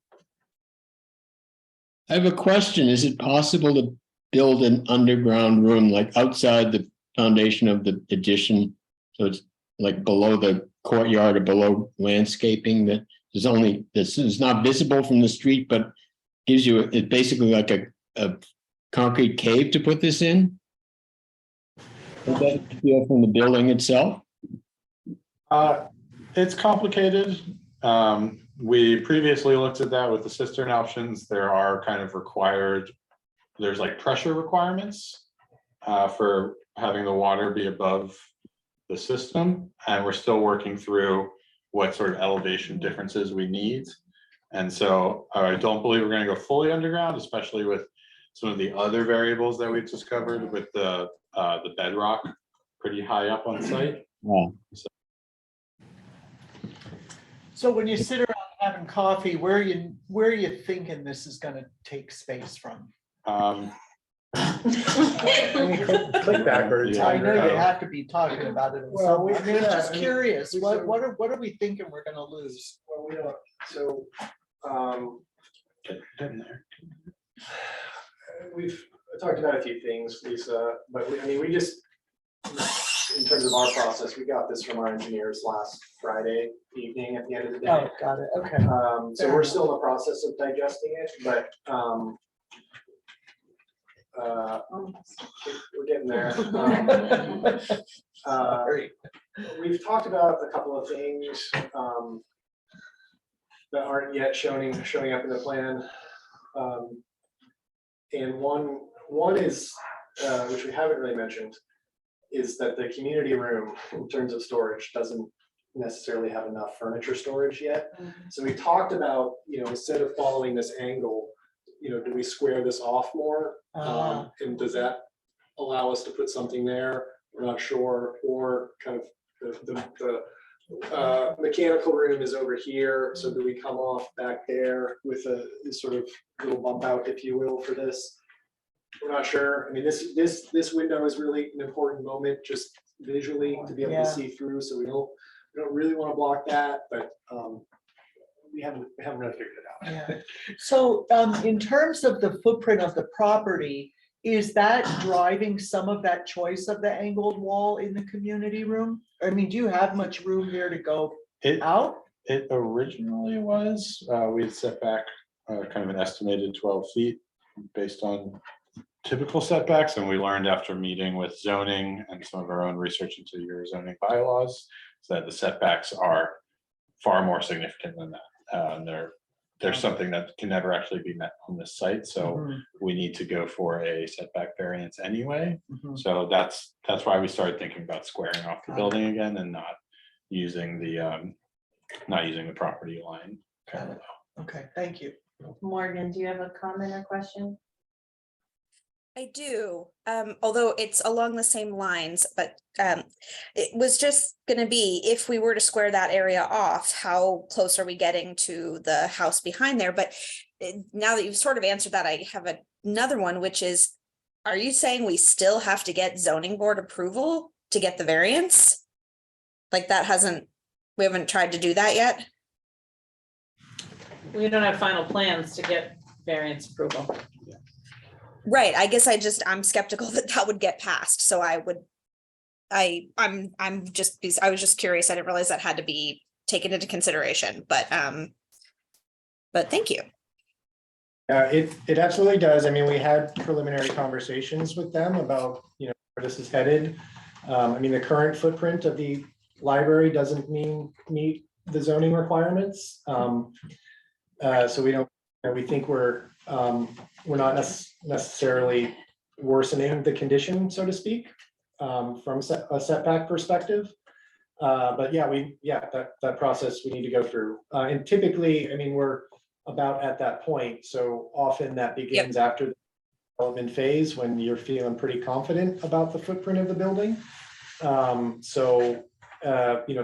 I have a question. Is it possible to build an underground room like outside the foundation of the addition? So it's like below the courtyard or below landscaping that there's only, this is not visible from the street, but gives you, it basically like a concrete cave to put this in? Would that feel from the building itself? It's complicated. We previously looked at that with the cistern options. There are kind of required, there's like pressure requirements for having the water be above the system. And we're still working through what sort of elevation differences we need. And so I don't believe we're going to go fully underground, especially with some of the other variables that we've discovered with the bedrock pretty high up on site. Wow. So when you sit around having coffee, where are you thinking this is gonna take space from? Click backwards. Yeah. I know you have to be talking about it. in Well, some- we- I mean, I'm yeah, just I mean, curious, we what sort are we thinking we're gonna lose? Well, we don't, so, Getting there. we've talked about a few things, Lisa, but we just, in terms of our process, we got this from our engineers last Friday evening at the end of the day. Oh, got it, okay. So we're still in the process of digesting it, but we're getting there. Sorry. We've talked about a couple of things that aren't yet showing up in the plan. And one is, which we haven't really mentioned, is that the community room, in terms of storage, doesn't necessarily have enough furniture storage yet. So we talked about, instead of following this angle, do we square this off more? And does that allow us to put something there? We're not sure, or kind of the Mechanical room is over here, so do we come off back there with a sort of little bump out, if you will, for this? We're not sure. I mean, this window is really an important moment, just visually to be able Yeah. to see through, so we don't really want to block that, but we haven't really figured it out. Yeah. So in terms of the footprint of the property, is that driving some of that choice of the angled wall in the community room? I mean, do you have much room there to go It, out? it originally was, we had set back kind of an estimated 12 feet based on typical setbacks, and we learned after meeting with zoning and some of our own research into your zoning bylaws, that the setbacks are far more significant than that. And there's something that can never actually be met on this site, so Mhm, we need to go for a setback variance anyway. mhm. So that's why we started thinking about squaring off the Got it. building again and not using the property line. Got it. Okay, thank you. Morgan, do you have a comment or question? I do, although it's along the same lines, but it was just gonna be, if we were to square that area off, how close are we getting to the house behind there? But now that you've sort of answered that, I have another one, which is, are you saying we still have to get zoning board approval to get the variance? Like we haven't tried to do that yet? We don't have final plans to get variance approval. Right, I guess I'm skeptical that would get passed, so I was just curious, I didn't realize that had to be taken into consideration, but thank you. It absolutely does. I mean, we had preliminary conversations with them about, where this is headed. I mean, the current footprint of the library doesn't meet the zoning requirements. So we think we're not necessarily worsening the condition, so to speak, from a setback perspective. But yeah, that process we need to go through. And typically, I mean, we're about at that point. So often that begins after the development phase when you're feeling pretty confident about the footprint of the building.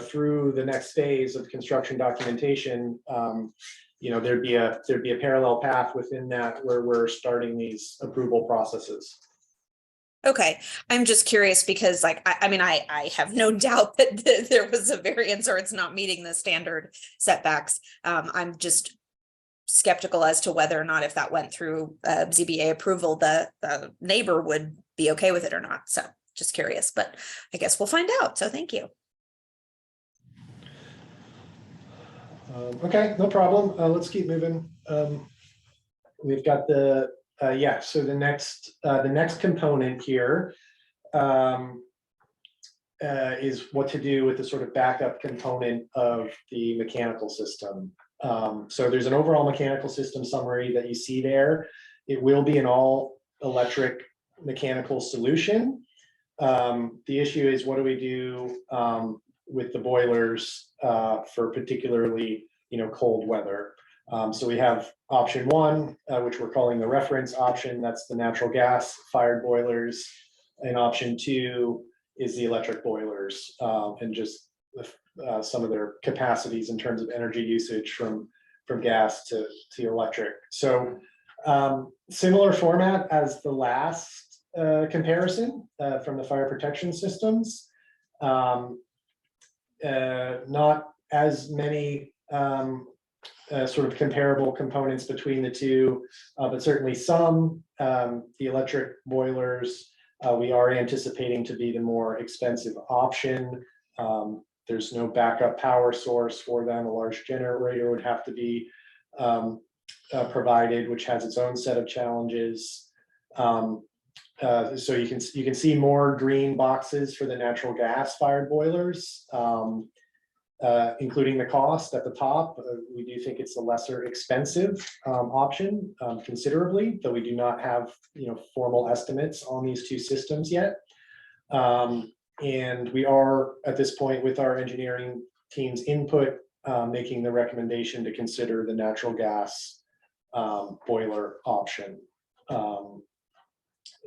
Through the next phase of construction documentation, there'd be a parallel path within that where we're starting these approval processes. Okay, I'm just curious because I have no doubt that there was a variance or it's not meeting the standard setbacks. I'm just skeptical as to whether or not if that went through ZBA approval, the neighbor would be okay with it or not. So just curious, but I guess we'll find out. So thank you. Okay, no problem. Let's keep moving. We've got so the next component here is what to do with the sort of backup component of the mechanical system. So there's an overall mechanical system summary that you see there. It will be an all electric mechanical solution. The issue is, what do we do with the boilers for particularly cold weather? So we have option one, which we're calling the reference option. That's the natural gas fired boilers. And option two is the electric boilers, and just some of their capacities in terms of energy usage from gas to electric. So similar format as the last comparison from the fire protection systems. Not as many sort of comparable components between the two, but certainly some. The electric boilers, we are anticipating to be the more expensive option. There's no backup power source for them. A large generator would have to be provided, which has its own set of challenges. So you can see more green boxes for the natural gas fired boilers, including the cost at the top. We do think it's a lesser expensive option considerably, though we do not have formal estimates on these two systems yet. And we are at this point, with our engineering team's input, making the recommendation to consider the natural gas boiler option.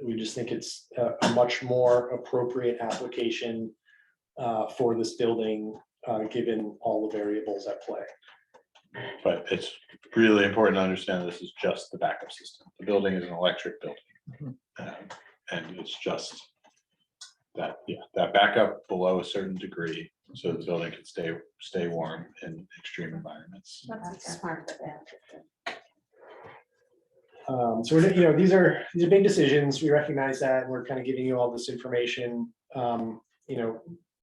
We just think it's a much more appropriate application for this building given all the variables at play. But it's really important to understand this is just the backup system. The building is an electric building. And it's just that, yeah, that backup below a certain degree, so the building can stay warm in extreme environments. That's smart. So we're, these are big decisions. We recognize that, and we're kind of giving you all this information,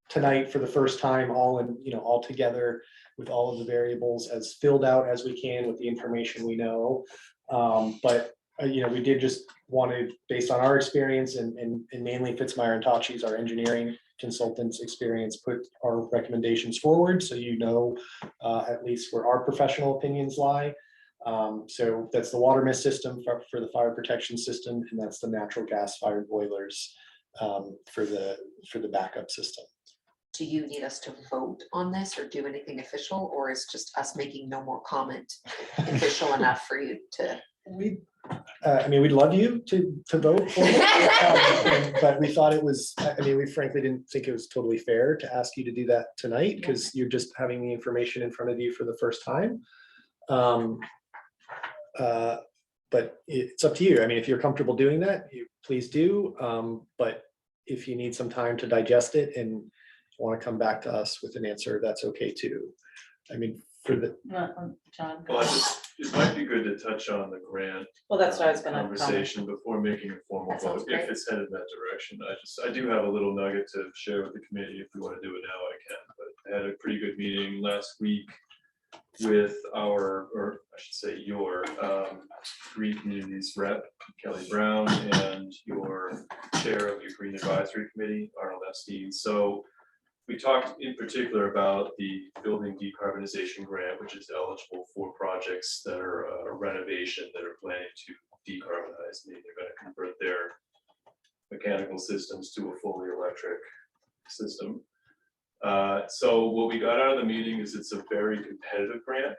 tonight for the first time, all together with all of the variables as filled out as we can with the information we know. But we did just wanted, based on our experience and mainly Fitzmyer and Tachi's, our engineering consultants' experience, put our recommendations forward, so at least where our professional opinions lie. So that's the water mist system for the fire protection system, and that's the natural gas fired boilers for the backup system. Do you need us to vote on this or do anything official, or is just us making no more comment official enough for you to? We'd love you to vote for it, but we thought it was, we frankly didn't think it was totally fair to ask you to do that tonight, because you're just having the information in front of you for the first time. But it's up to you. If you're comfortable doing that, please do. But if you need some time to digest it and want to come back to us with an answer, that's okay too. John. Well, it might be good to touch on the grant. Well, that's what I was gonna Conversation before making a formal That sounds vote, if great. it's headed that direction. I do have a little nugget to share with the committee. If we want to do it now, I can, but I had a pretty good meeting last week with or I should say your Green Communities rep, Kelly Brown, and your chair of your Green Advisory Committee, Arnold Epstein. So we talked in particular about the building decarbonization grant, which is eligible for projects that are a renovation that are planning to decarbonize. They're going to convert their mechanical systems to a fully electric system. So what we got out of the meeting is it's a very competitive grant.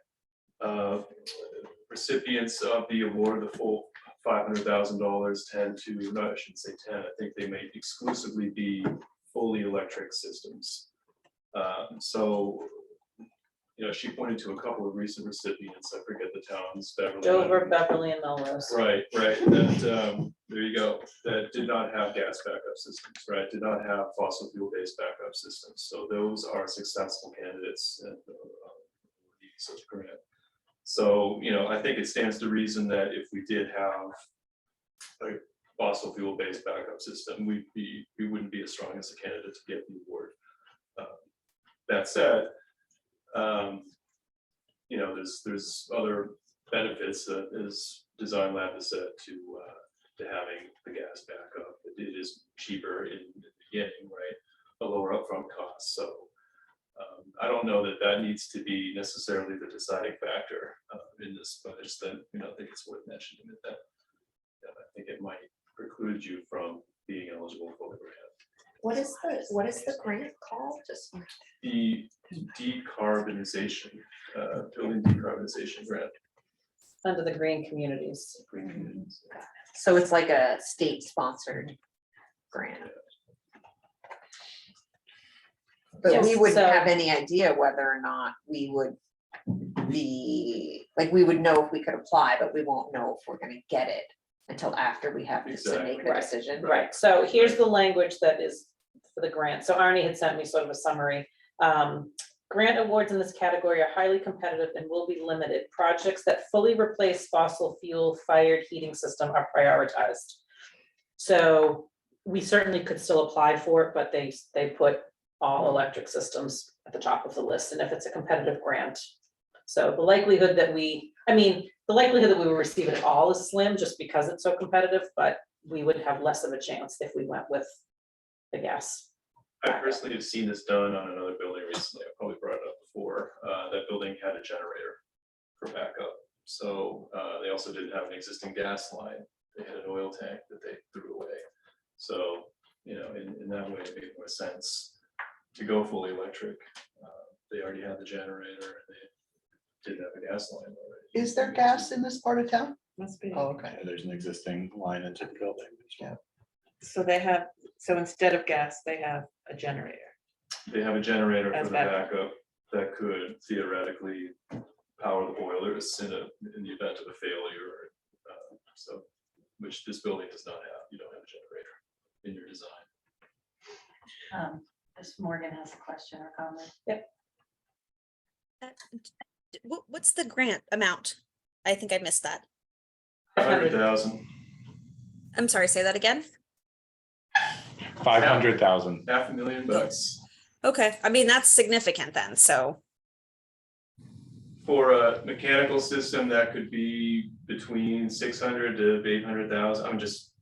Recipients of the award, the full $500,000 tend to, no, I shouldn't say 10, I think they may exclusively be fully electric systems. So, she pointed to a couple of recent recipients, I forget the towns, Beverly. Dover, Beverly, and Melrose. Right, that, there you go, that did not have gas backup systems, right, did not have fossil fuel-based backup systems. So those are successful candidates and such grant. So, I think it stands to reason that if we did have a fossil fuel-based backup system, we wouldn't be as strong as a candidate to get the award. That said, there's other benefits that is Design Lab has said to having the gas backup. It is cheaper in the beginning, right? A lower upfront cost. So I don't know that needs to be necessarily the deciding factor in this, but I just think it's worth mentioning that I think it might preclude you from being eligible for the grant. What is the grant called? Just The decarbonization, building decarbonization grant. Under the green communities. Green communities. so it's like a state-sponsored grant. But we Yes, wouldn't so- have any idea whether or not we would be, like, we would know if we could apply, but we won't know if we're gonna get it until after we have this to make the Right, decision. Right, so here's the language that is for the grant. So Arnie had sent me sort of a summary. Grant awards in this category are highly competitive and will be limited. Projects that fully replace fossil fuel fired heating system are prioritized. So we certainly could still apply for it, but they put all electric systems at the top of the list, and if it's a competitive grant. So the likelihood that we will receive it at all is slim, just because it's so competitive, but we would have less of a chance if we went with the gas. I personally have seen this done on another building recently. I probably brought it up before. That building had a generator for backup. So they also didn't have an existing gas line. They had an oil tank that they threw away. So, in that way, it made more sense to go fully electric. They already had the generator and they didn't have a gas line already. Is there gas in this part of town? Must be. Oh, okay. There's an existing line into the building. So instead of gas, they have a generator. they have a generator As for the backup. backup that could theoretically power the boilers in the event of a failure. So, which this building does not have. You don't have a generator in your design. If Morgan has a question or comment. What's the grant amount? I think I missed that. 500,000, I'm sorry, say that again? 500,000. $500,000. Okay, I mean, that's significant then, so, For a mechanical system, that could be between 600 to 800,000. I'm just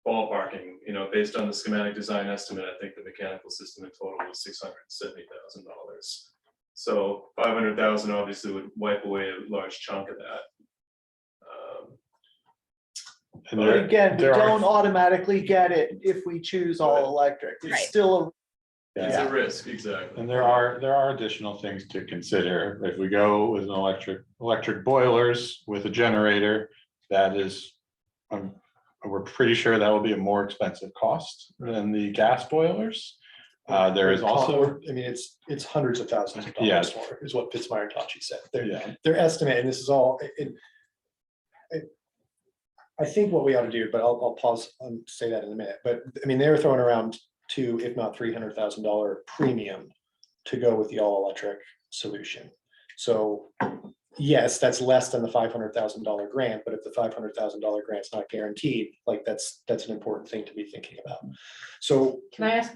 ballparking, based on the schematic design estimate, I think the mechanical system in total was $670,000. So 500,000 obviously would wipe away a large chunk of that. And But there- again, we there are- don't automatically get it if we choose all electric. Right. It's still It's Yeah. a risk, exactly. And there are additional things to consider. If we go with an electric boilers with a generator, that is, we're pretty sure that will be a more expensive cost than the gas boilers. There is also, I mean, it's hundreds of thousands of Yeah. dollars more, is what Fitzmyer Tachi said. yeah, Their estimate, and this is all, I think what we ought to do, but I'll pause and say that in a minute, but I mean, they were throwing around $200,000, if not $300,000 premium to go with the all-electric solution. So yes, that's less than the $500,000 grant, but if the $500,000 grant's not guaranteed, like that's an important thing to be thinking about. So Can I ask,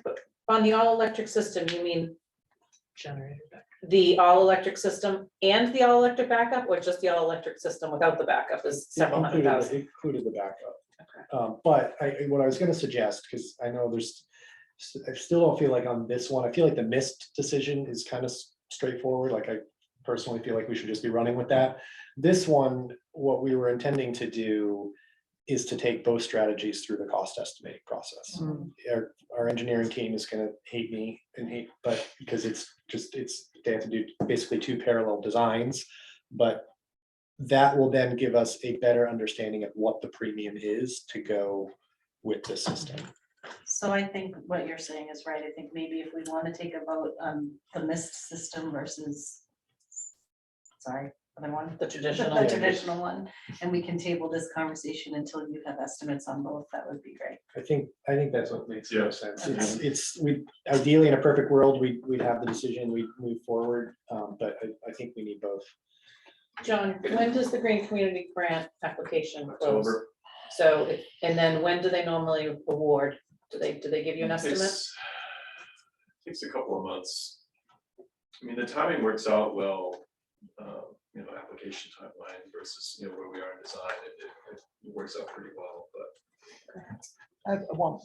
on the all-electric system, you mean generator, the all-electric system and the all-electric backup, or just the all-electric system without the backup is several hundred thousand? Included the backup. Okay. But what I was gonna suggest, because I know I still don't feel like on this one, I feel like the missed decision is kind of straightforward, like I personally feel like we should just be running with that. This one, what we were intending to do is to take both strategies through the cost estimating process. Our engineering team is gonna hate me but because they have to do basically two parallel designs, but that will then give us a better understanding of what the premium is to go with the system. So I think what you're saying is right. I think maybe if we want to take a vote on the mist system versus, sorry, other one, The traditional. the traditional one, and we can table this conversation until you have estimates on both, that would be great. I think that's what makes Yeah. most sense. We ideally, in a perfect world, we'd have the decision, we'd move forward, but I think we need both. John, when does the Green Community Grant application close? October. So, and then when do they normally award? Do they give you an estimate? Takes a couple of months. I mean, the timing works out well, application timeline versus, where we are in design, it works out pretty well, but.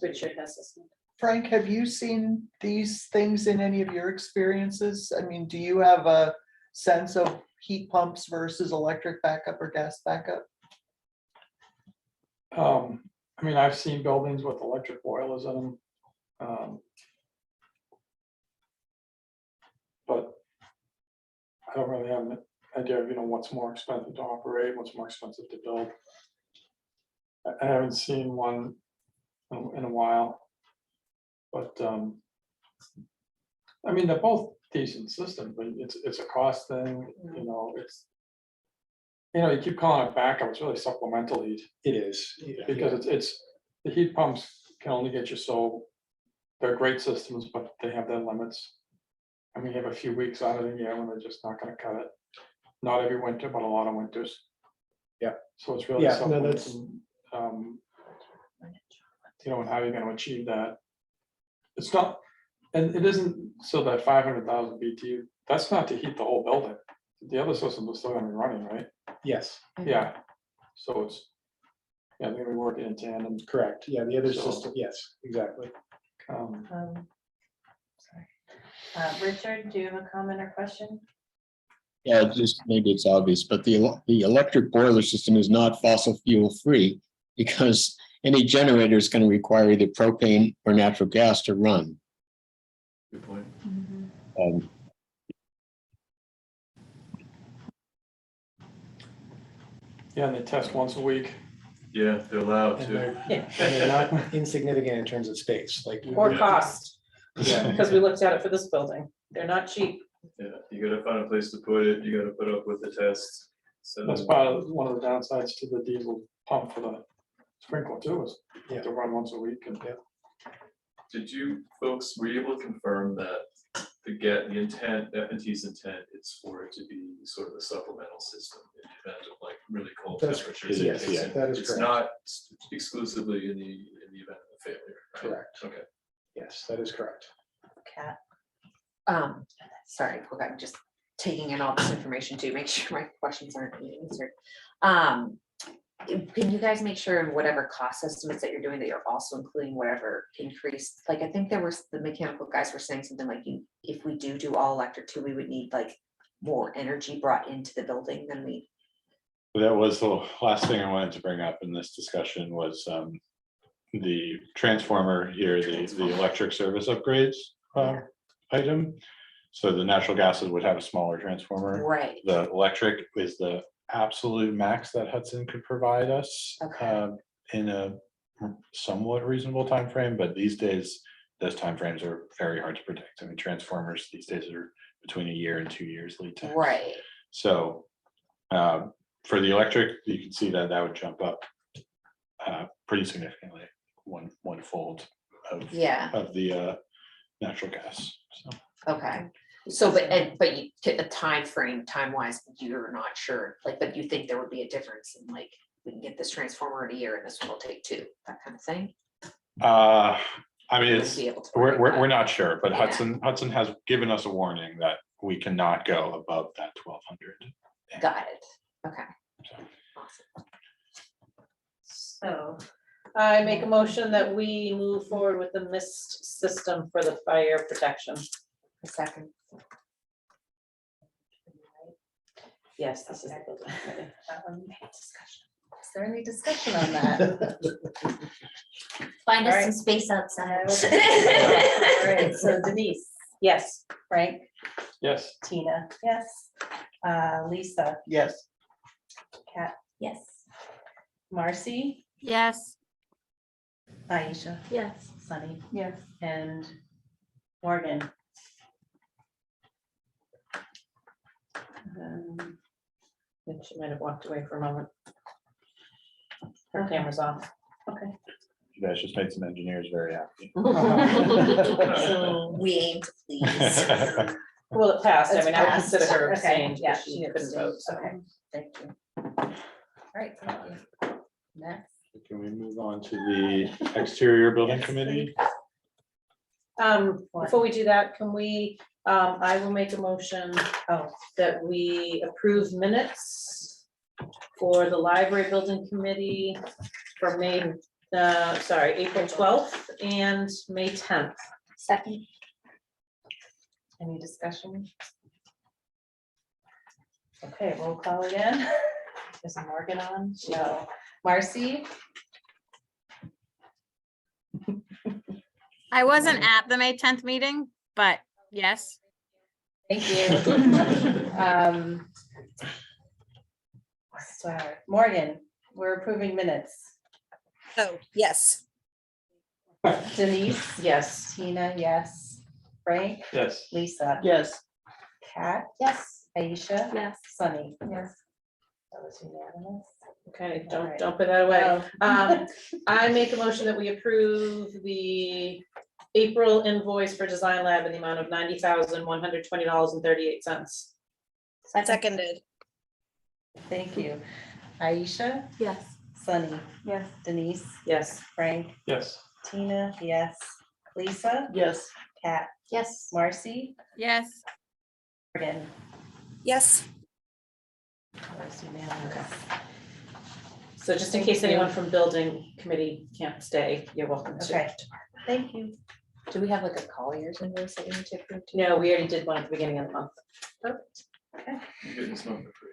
Richard has this. Frank, have you seen these things in any of your experiences? I mean, do you have a sense of heat pumps versus electric backup or gas backup? I mean, I've seen buildings with electric boilers in them. But I don't really have an idea of, what's more expensive to operate, what's more expensive to build. I haven't seen one in a while. But, I mean, they're both decent systems, but it's a cost thing, you keep calling it backup, it's really supplemental heat. It is. Because it's, the heat pumps can only get you so, they're great systems, but they have their limits. And we have a few weeks out of the year when they're just not gonna cut it. Not every winter, but a lot of winters. Yeah. So it's really Yeah, no, that's- supplementing, and how you're gonna achieve that. It's not, and it isn't so that 500,000 BTU, that's not to heat the whole building. The other systems are still gonna be running, right? Yes, Yeah. So it's, they're gonna be working in tandem. correct. Yeah, the other So- system, yes, exactly. Sorry. Richard, do you have a comment or question? Yeah, just maybe it's obvious, but the electric boiler system is not fossil fuel free because any generator is going to require either propane or natural gas to run. Good point. Yeah, and they test once a week. Yeah, they're allowed And to. they're not insignificant in terms of space, like. Or cost. Yeah. because we looked at it for this building. They're not cheap. Yeah, you gotta find a place to put it, you gotta put up with the tests. So That's part of one of the downsides to the diesel pump for the sprinkler too, is you have to run once a week and. did you folks, were you able to confirm that the intent, F&T's intent is for it to be sort of a supplemental system in the event of like really cold That's- temperatures? yes, It's- yeah, that is It's correct. not exclusively in the event of a failure. right? Correct. Okay. Yes, that is correct. Cat. Sorry, hold on, just taking in all this information to make sure my questions aren't being answered. Can you guys make sure in whatever cost estimates that you're doing, that you're also including whatever increase, like, I think there was, the mechanical guys were saying something like, you, if we do all electric too, we would need like more energy brought into the building than we. That was the last thing I wanted to bring up in this discussion was the transformer here, the electric service upgrades item. So the natural gases would have a smaller transformer. Right. The electric is the absolute max that Hudson could provide us Okay. in a somewhat reasonable time frame. But these days, those timeframes are very hard to predict. I mean, transformers these days are between a year and 2 years lead time. Right. So for the electric, you can see that would jump up pretty significantly, one fold of Yeah. the natural gas. So Okay. So, but you, to the time wise, you're not sure, like, but you think there would be a difference in like, we can get this transformer in a year and this one will take 2, that kind of thing? I mean, Wouldn't it's be able to we're predict that. we're not sure, but Yeah. Hudson has given us a warning that we cannot go above that 1,200. Got it. Okay. So, Awesome. So I make a motion that we move forward with the mist system for the fire protection. A second. Yes, this is the building. Is there any discussion on that? Find All us right. some space outside. All right, so Denise, Yes, Frank, Yes, Tina, yes. Lisa, Yes. Kat, Yes. Marcy, Yes. Aisha, Yes. Sunny. Yes. And Morgan. I think she might have walked away for a moment. Her camera's off. Okay. you guys just made some engineers very happy. We aim to please. Well, it passed. I It's mean, I would passed. consider her Okay, abstained yeah, because she she couldn't vote. abstained. So. Okay, thank you. All right, thank you. Next. Can we move on to the exterior building committee? Before we do that, can we, I will make a motion that we approve minutes for the library building committee for April 12th and May 10th. Second. Any discussion? Okay, roll call again. Is Morgan on? No. Marcy? I wasn't at the May 10th meeting, but yes. Thank you. Sorry, Morgan, we're approving minutes. Oh, yes. Denise? Yes. Tina, yes. Frank? yes. Lisa? Yes. Kat? Yes. Aisha? Yes. Sunny? Yes. That was unanimous. Okay, All right. don't put that away. Oh. I make a motion that we approve the April invoice for Design Lab in the amount of $90,120.38. Seconded. Thank you. Aisha? Yes. Sunny? Yes. Denise? Yes. Frank? Yes, Tina? Yes. Lisa? Yes. Kat? Yes. Marcy? Yes. Morgan? Yes. That was unanimous. So just in case anyone from building committee can't stay, you're welcome to. Okay. Thank you. Do we have like a Collier's invoice that we need to approve? too? No, we already did one at the beginning of the month. You get this one for free.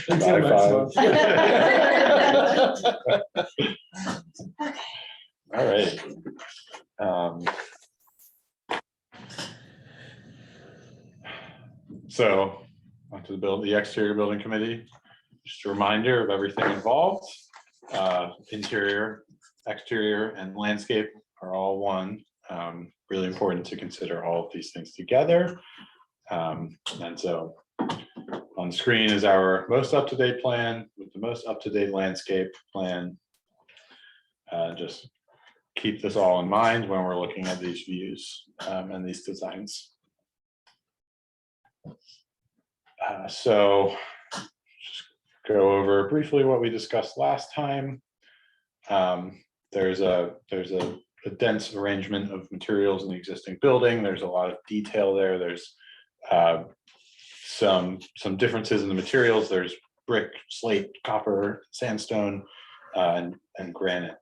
Until next All right. So onto the exterior building committee. Just a reminder of everything involved. Interior, exterior, and landscape are all one. Really important to consider all of these things together. And so on the screen is our most up-to-date plan with the most up-to-date landscape plan. Just keep this all in mind when we're looking at these views and these designs. So just go over briefly what we discussed last time. There's a dense arrangement of materials in the existing building. There's a lot of detail there. There's some differences in the materials. There's brick, slate, copper, sandstone, and granite.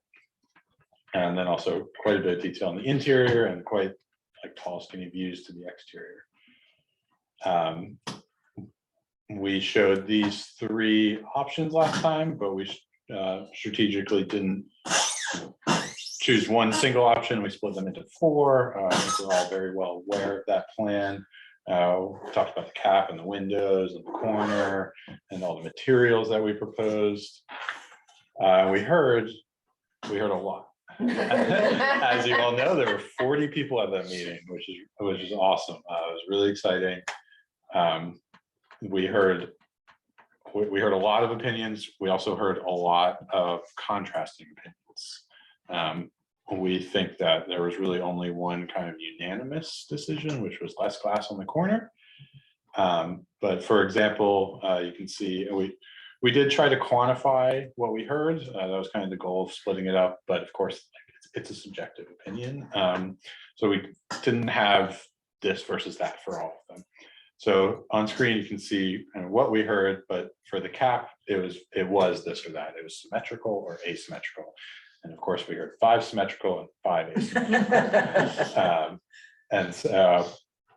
And then also quite a bit of detail in the interior and quite like tall, skinny views to the exterior. We showed these 3 options last time, but we strategically didn't choose one single option. We split them into 4. I think we're all very well aware of that plan. We talked about the cap and the windows and the corner and all the materials that we proposed. We heard a lot. As you all know, there were 40 people at that meeting, which is awesome. It was really exciting. We heard a lot of opinions. We also heard a lot of contrasting opinions. We think that there was really only one kind of unanimous decision, which was less glass on the corner. But for example, you can see we did try to quantify what we heard. That was kind of the goal of splitting it up, but of course it's a subjective opinion. So we didn't have this versus that for all of them. So on screen, you can see kind of what we heard, but for the cap, it was this or that. It was symmetrical or asymmetrical. And of course, we heard 5 symmetrical and 5 asymmetrical.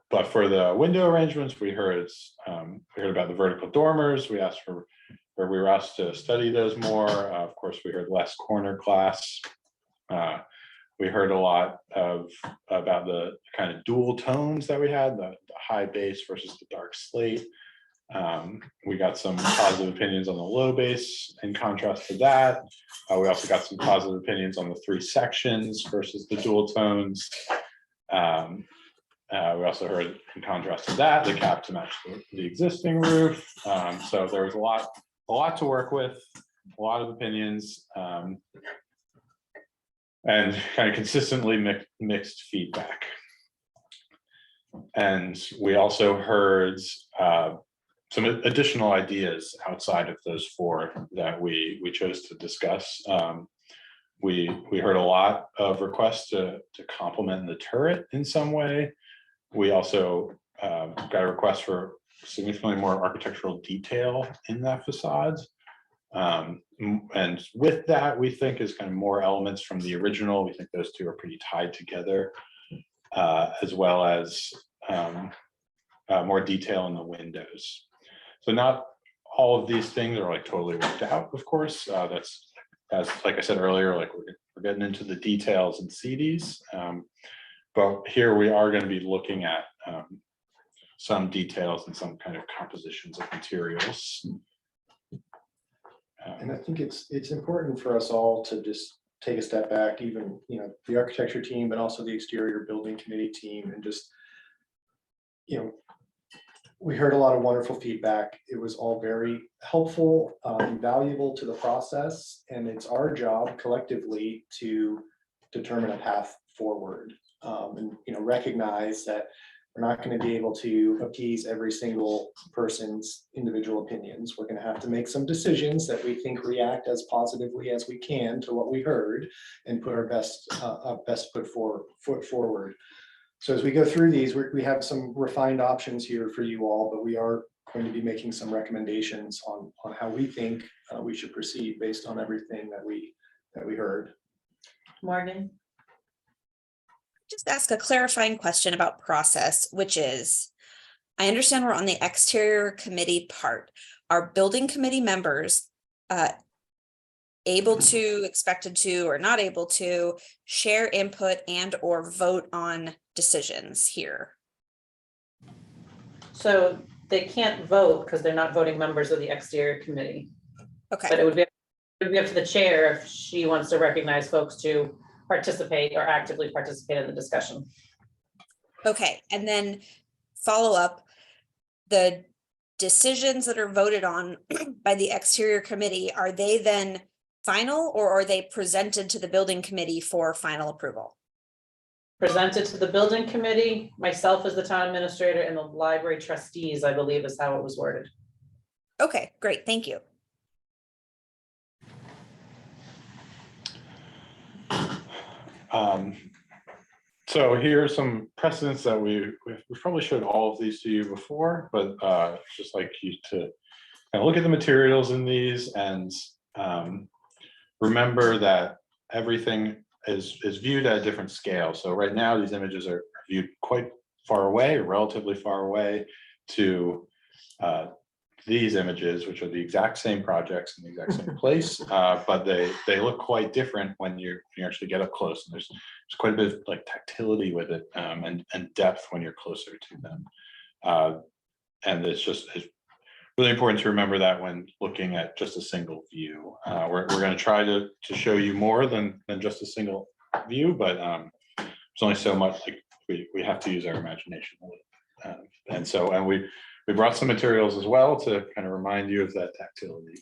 But for the window arrangements, we heard about the vertical dormers. We were asked to study those more. Of course, we heard less corner glass. We heard a lot about the kind of dual tones that we had, the high base versus the dark slate. We got some positive opinions on the low base in contrast to that. We also got some positive opinions on the 3 sections versus the dual tones. We also heard, in contrast to that, the cap to match the existing roof. So there was a lot to work with, a lot of opinions. And kind of consistently mixed feedback. And we also heard some additional ideas outside of those 4 that we chose to discuss. We heard a lot of requests to complement the turret in some way. We also got a request for significantly more architectural detail in that facade. And with that, we think is kind of more elements from the original. We think those 2 are pretty tied together, as well as more detail in the windows. So not all of these things are like totally worked out, of course. That's, as like I said earlier, like we're getting into the details and CDs. But here we are going to be looking at some details and some kind of compositions of materials. And I think it's important for us all to just take a step back, even, the architecture team, but also the exterior building committee team, and just, we heard a lot of wonderful feedback. It was all very helpful and valuable to the process, and it's our job collectively to determine a path forward. And recognize that we're not going to be able to appease every single person's individual opinions. We're going to have to make some decisions that we think react as positively as we can to what we heard and put our best foot forward. So as we go through these, we have some refined options here for you all, but we are going to be making some recommendations on how we think we should proceed based on everything that we heard. Morgan? Just ask a clarifying question about process, which is, I understand we're on the exterior committee part. Are building committee members able to, expected to, or not able to share input and or vote on decisions here? So they can't vote because they're not voting members of the exterior committee. But Okay, it would be up to the chair if she wants to recognize folks to participate or actively participate in the discussion. Okay, and then follow up, the decisions that are voted on by the exterior committee, are they then final or are they presented to the building committee for final approval? Presented to the building committee, myself as the town administrator, and the library trustees, I believe is how it was worded. Okay, great, thank you. So here are some precedents that we probably showed all of these to you before, but just like you to kind of look at the materials in these and remember that everything is viewed at a different scale. So right now, these images are viewed quite far away, relatively far away to these images, which are the exact same projects in the exact same place, but they look quite different when you actually get up close. And there's quite a bit of like tactility with it, and depth when you're closer to them. And it's really important to remember that when looking at just a single view. We're going to try to show you more than just a single view, but there's only so much, like we have to use our imagination a little. And we brought some materials as well to kind of remind you of that tactility.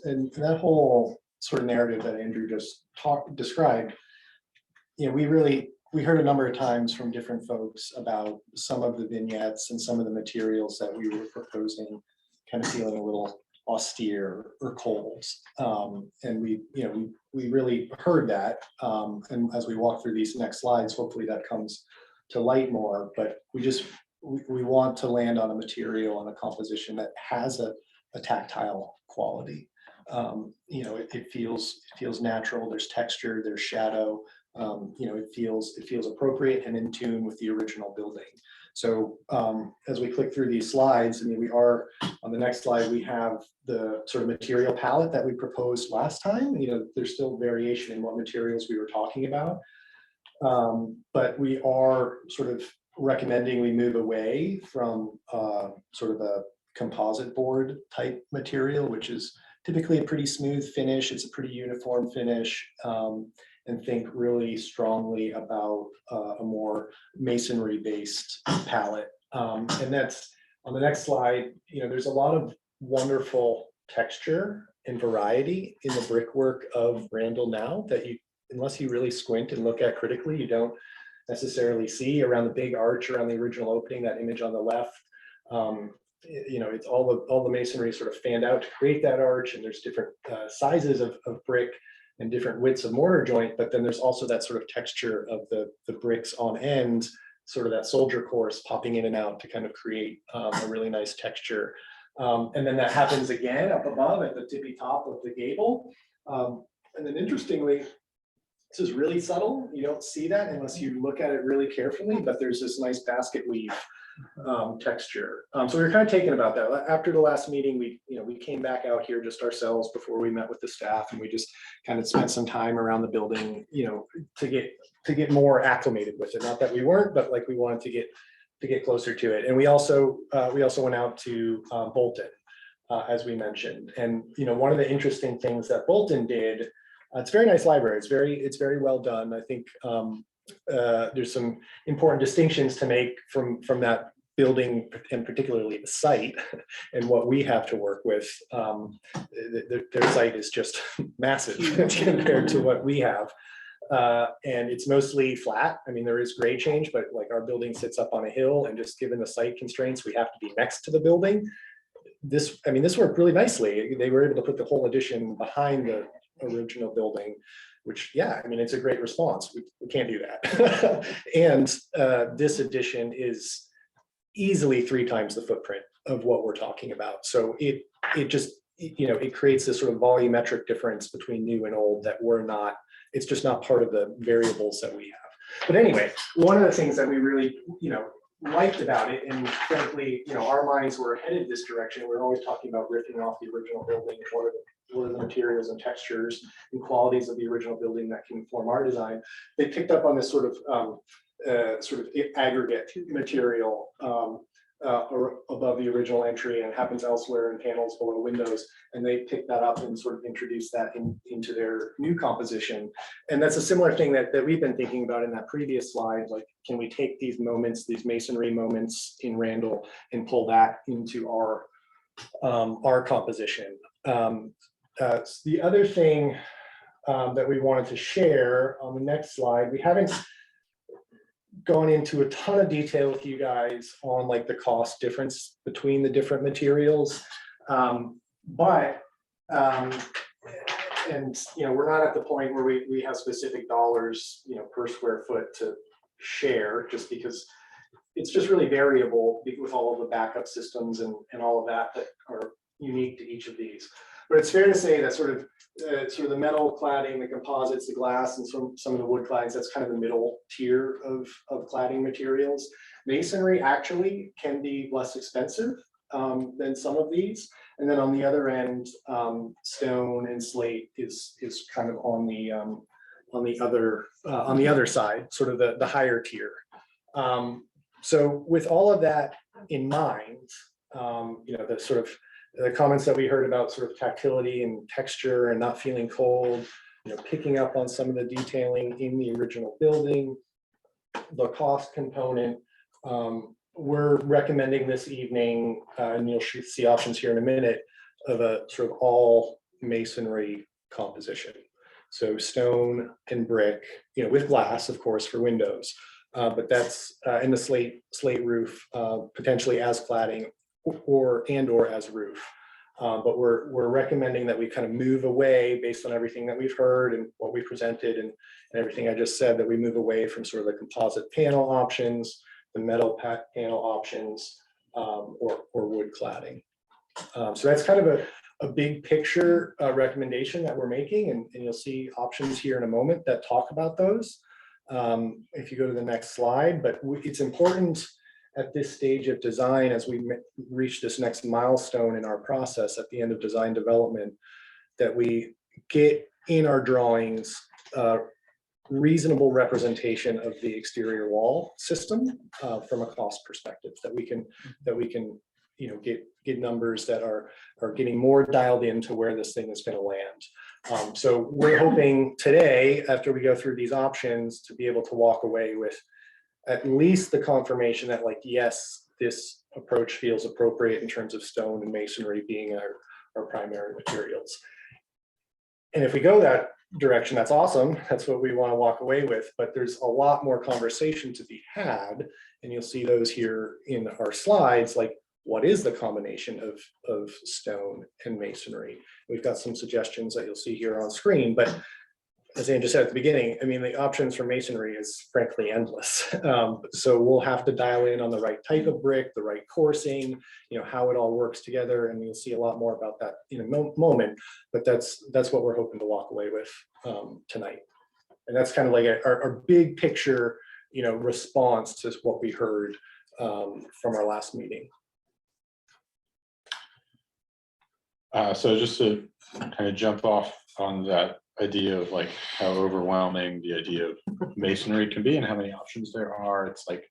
And that whole sort of narrative that Andrew just described, you know, we heard a number of times from different folks about some of the vignettes and some of the materials that we were proposing kind of feeling a little austere or cold. And we really heard that. And as we walk through these next slides, hopefully that comes to light more, but we want to land on a material and a composition that has a tactile quality. It feels natural. There's texture, there's shadow. It feels appropriate and in tune with the original building. So as we click through these slides, I mean, we are on the next slide, we have the sort of material palette that we proposed last time. There's still variation in what materials we were talking about. But we are sort of recommending we move away from sort of a composite board type material, which is typically a pretty smooth finish. It's a pretty uniform finish, and think really strongly about a more masonry based palette. And that's on the next slide. There's a lot of wonderful texture and variety in the brickwork of Randall now that unless you really squint and look at critically, you don't necessarily see around the big arch around the original opening, that image on the left. It's all the masonry sort of fanned out to create that arch, and there's different sizes of brick and different widths of mortar joint, but then there's also that sort of texture of the bricks on end, sort of that soldier course popping in and out to kind of create a really nice texture. And then that happens again up above at the tippy top of the gable. And then interestingly, this is really subtle. You don't see that unless you look at it really carefully, but there's this nice basket weave texture. So we were kind of taken about that. After the last meeting, we came back out here just ourselves before we met with the staff, and we just kind of spent some time around the building, to get more acclimated with it. Not that we weren't, but like we wanted to get closer to it. And we also went out to Bolton, as we mentioned. And one of the interesting things that Bolton did. It's a very nice library. It's very well done. I think there's some important distinctions to make from that building, and particularly the site and what we have to work with. Their site is just massive compared to what we have. And it's mostly flat. I mean, there is grade change, but like our building sits up on a hill, and just given the site constraints, we have to be next to the building. This worked really nicely. They were able to put the whole addition behind the original building, which, yeah, I mean, it's a great response. We can't do that. And this addition is easily 3 times the footprint of what we're talking about. So it creates this sort of volumetric difference between new and old that it's just not part of the variables that we have. But anyway, one of the things that we really, liked about it, and frankly, our minds were headed this direction. We're always talking about ripping off the original building. What are the materials and textures and qualities of the original building that can inform our design? They picked up on this sort of aggregate material above above the original entry and happens elsewhere in panels below windows. And they pick that up and sort of introduce that into their new composition. And that's a similar thing that we've been thinking about in that previous slide, like, can we take these moments, these masonry moments in Randall and pull that into our composition. The other thing that we wanted to share on the next slide, we haven't gone into a ton of detail with you guys on like the cost difference between the different materials. And we're not at the point where we have specific dollars, per square foot to share, just because it's just really variable with all of the backup systems and all of that are unique to each of these. But it's fair to say that sort of the metal cladding, the composites, the glass, and some of the wood claddings, that's kind of the middle tier of cladding materials. Masonry actually can be less expensive than some of these. And then on the other end, stone and slate is kind of on the other side, sort of the higher tier. So with all of that in mind, the sort of the comments that we heard about sort of tactility and texture and not feeling cold, picking up on some of the detailing in the original building, the cost component, we're recommending this evening, and you'll see options here in a minute, of a sort of all masonry composition. So stone and brick, with glass, of course, for windows, but that's in the slate roof, potentially as cladding or as roof. But we're recommending that we kind of move away, based on everything that we've heard and what we presented and everything I just said, that we move away from sort of the composite panel options, the metal panel options, or wood cladding. So that's kind of a big picture recommendation that we're making, and you'll see options here in a moment that talk about those. If you go to the next slide, but it's important at this stage of design, as we reach this next milestone in our process at the end of design development, that we get in our drawings reasonable representation of the exterior wall system from a cost perspective, that we can get numbers that are getting more dialed into where this thing is going to land. So we're hoping today, after we go through these options, to be able to walk away with at least the confirmation that, like, yes, this approach feels appropriate in terms of stone and masonry being our primary materials. And if we go that direction, that's awesome. That's what we want to walk away with. But there's a lot more conversation to be had, and you'll see those here in our slides, like, what is the combination of stone and masonry? We've got some suggestions that you'll see here on screen, but as Andrew said at the beginning, I mean, the options for masonry is frankly endless. So we'll have to dial in on the right type of brick, the right coursing, how it all works together, and you'll see a lot more about that in a moment. But that's what we're hoping to walk away with tonight. And that's kind of like our big picture, response to what we heard from our last meeting. So just to kind of jump off on that idea of like how overwhelming the idea of masonry can be and how many options there are, it's like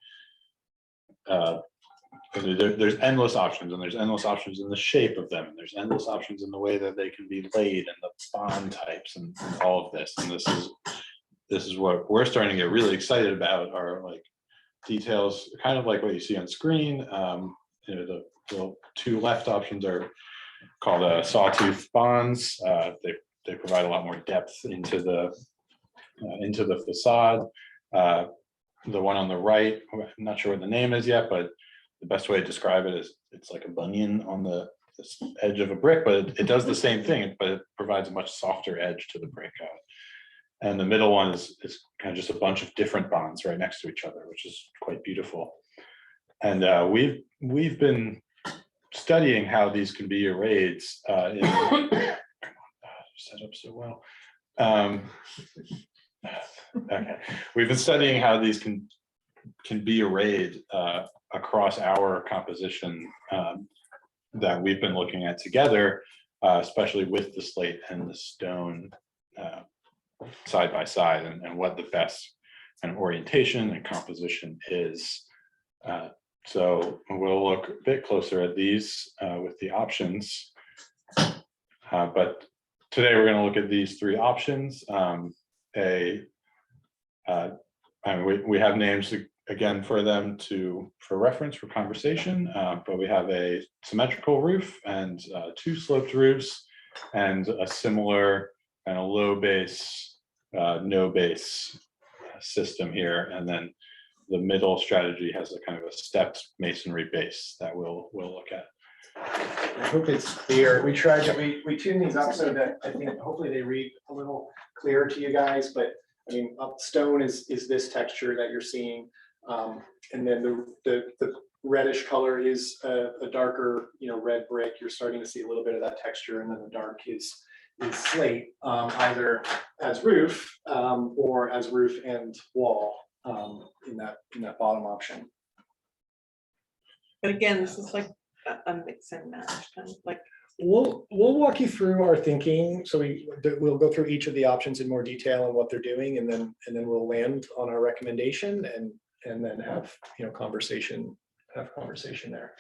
there's endless options, and there's endless options in the shape of them, and there's endless options in the way that they can be laid and the bond types and all of this. And this is what we're starting to get really excited about, are like details, kind of like what you see on screen. The two left options are called sawtooth bonds. They provide a lot more depth into the facade. The one on the right, I'm not sure what the name is yet, but the best way to describe it is it's like a bunion on the edge of a brick, but it does the same thing, but it provides a much softer edge to the brick. And the middle one is kind of just a bunch of different bonds right next to each other, which is quite beautiful. And we've been studying how these can be arrayed set up so well. Okay, we've been studying how these can be arrayed across our composition that we've been looking at together, especially with the slate and the stone side by side, and what the best kind of orientation and composition is So we'll look a bit closer at these with the options. But today we're going to look at these three options. We have names again for them for reference for conversation, but we have a symmetrical roof and two sloped roofs and a similar kind of low base, no base system here. And then the middle strategy has a kind of a stepped masonry base that we'll look at. I hope it's clear. We tried to, we tuned these up so that I think hopefully they read a little clearer to you guys, but I mean, stone is this texture that you're seeing. And then the reddish color is a darker, red brick. You're starting to see a little bit of that texture, and then the dark is slate, either as roof or as roof and wall in that bottom option. But again, this is like a mix and match, kind of like. We'll walk you through our thinking. So we'll go through each of the options in more detail and what they're doing, and then we'll land on our recommendation and then have conversation there.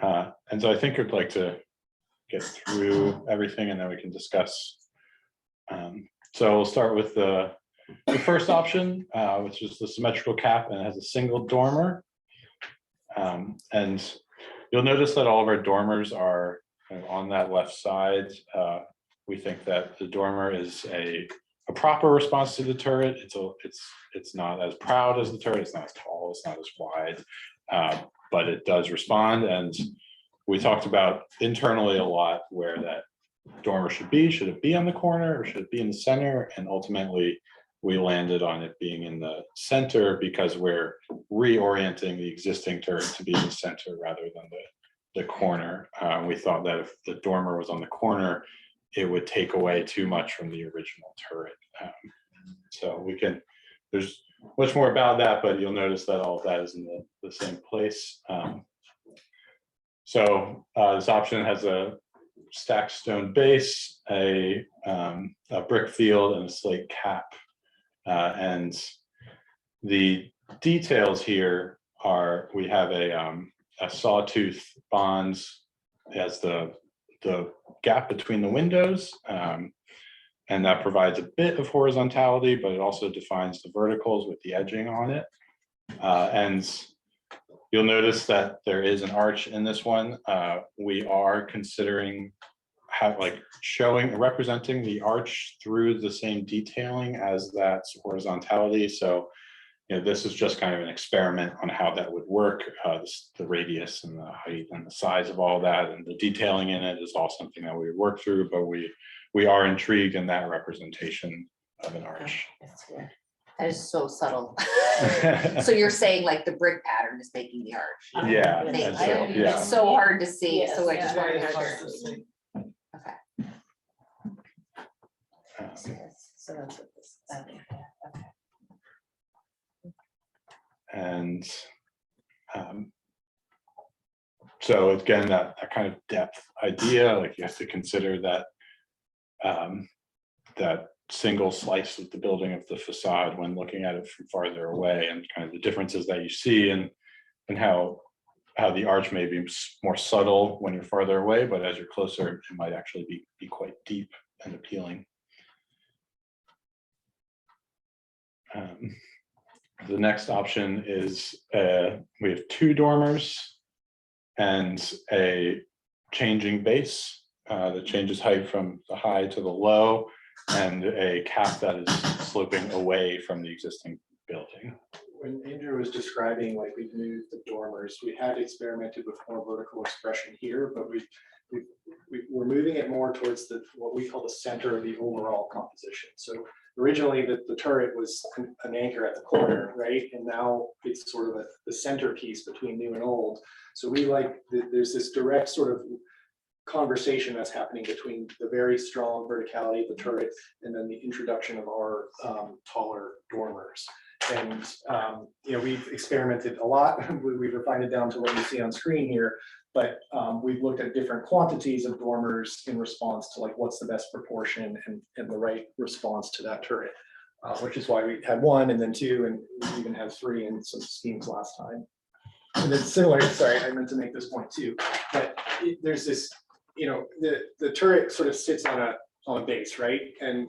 And so I think I'd like to get through everything and then we can discuss. So we'll start with the first option, which is the symmetrical cap, and it has a single dormer. And you'll notice that all of our dormers are on that left side. We think that the dormer is a proper response to the turret. It's not as proud as the turret, it's not as tall, it's not as wide, but it does respond. And we talked about internally a lot where that dormer should be. Should it be on the corner or should it be in the center? And ultimately we landed on it being in the center because we're reorienting the existing turret to be in the center rather than the corner. We thought that if the dormer was on the corner, it would take away too much from the original turret. So there's much more about that, but you'll notice that all of that is in the same place. So this option has a stacked stone base, a brick field, and a slate cap. And the details here are, we have a sawtooth bonds as the gap between the windows, and that provides a bit of horizontality, but it also defines the verticals with the edging on it. And you'll notice that there is an arch in this one. We are considering representing the arch through the same detailing as that horizontality. So this is just kind of an experiment on how that would work. The radius and the height and the size of all that and the detailing in it is all something that we would work through, but we are intrigued in that representation of an arch. That is so subtle. So you're saying like the brick pattern is making the arch? Yeah. Thank you. Yeah. It's so hard to see, so I just wanted to Very make hard sure. to see. So that's what this, okay. And so again, that kind of depth idea, like you have to consider that that single slice of the building of the facade when looking at it from farther away, and kind of the differences that you see and how the arch may be more subtle when you're farther away, but as you're closer, it might actually be quite deep and appealing. The next option is we have two dormers and a changing base that changes height from the high to the low, and a cap that is sloping away from the existing building. When Andrew was describing, like we've moved the dormers, we had experimented with more vertical expression here, but we're moving it more towards what we call the center of the overall composition. So originally the turret was an anchor at the corner, right? And now it's sort of the centerpiece between new and old. So we there's this direct sort of conversation that's happening between the very strong verticality of the turret and then the introduction of our taller dormers. And we've experimented a lot. We've refined it down to what you see on screen here, but we've looked at different quantities of dormers in response to what's the best proportion and the right response to that turret, which is why we had one and then two, and we even had three in some schemes last time. and it's similar, sorry, I meant to make this point too, but there's this, the turret sort of sits on a base, right? And,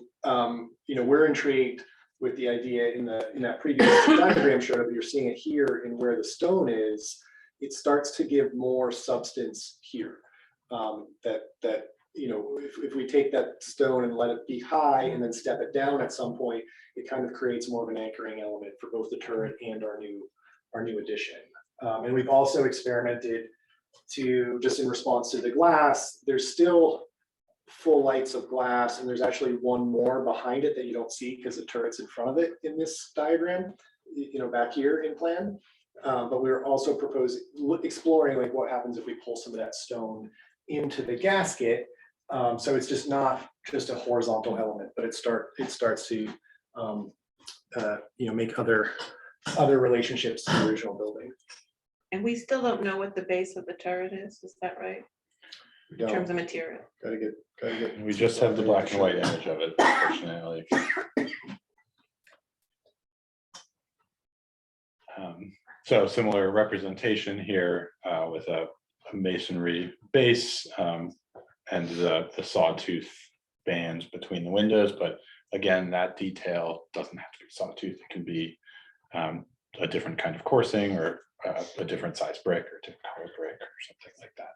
we're intrigued with the idea in that previous diagram showed up, you're seeing it here in where the stone is, it starts to give more substance here. If we take that stone and let it be high and then step it down at some point, it kind of creates more of an anchoring element for both the turret and our new addition. And we've also experimented to, just in response to the glass, there's still full lights of glass, and there's actually one more behind it that you don't see because the turret's in front of it in this diagram, back here in plan. But we're also exploring like what happens if we pull some of that stone into the gasket. So it's just not just a horizontal element, but it starts to make other relationships to the original building. And we still don't know what the base of the turret is that right? In terms of material? Gotta get. We just have the black and white image of it, unfortunately. So similar representation here with a masonry base and the sawtooth bands between the windows. But again, that detail doesn't have to be sawtooth. It can be a different kind of coursing or a different size brick or different color brick or something like that.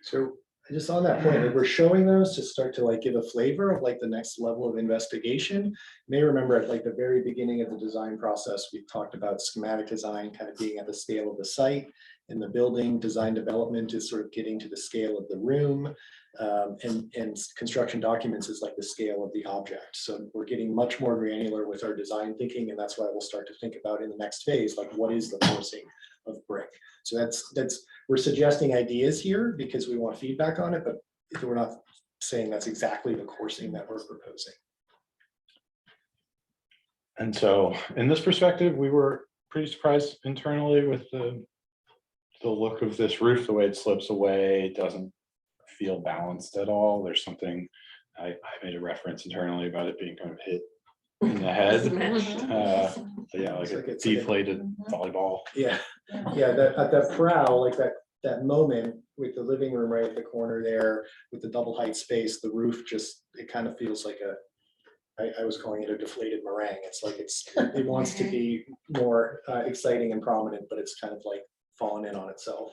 So just on that point, like we're showing those to start to like give a flavor of like the next level of investigation. You may remember at like the very beginning of the design process, we talked about schematic design kind of being at the scale of the site, and the building design development is sort of getting to the scale of the room, and construction documents is like the scale of the object. So we're getting much more granular with our design thinking, and that's why we'll start to think about in the next phase, like what is the coursing of brick. So that's we're suggesting ideas here because we want feedback on it, but we're not saying that's exactly the coursing that we're proposing. And so in this perspective, we were pretty surprised internally with the look of this roof, the way it slopes away. It doesn't feel balanced at all. There's something, I made a reference internally about it being kind of hit in the head. Yeah, like a deflated volleyball. Yeah, that at that prow, like that moment with the living room right at the corner there, with the double height space, the roof just, it kind of feels like I was calling it a deflated meringue. It's like it wants to be more exciting and prominent, but it's kind of like fallen in on itself.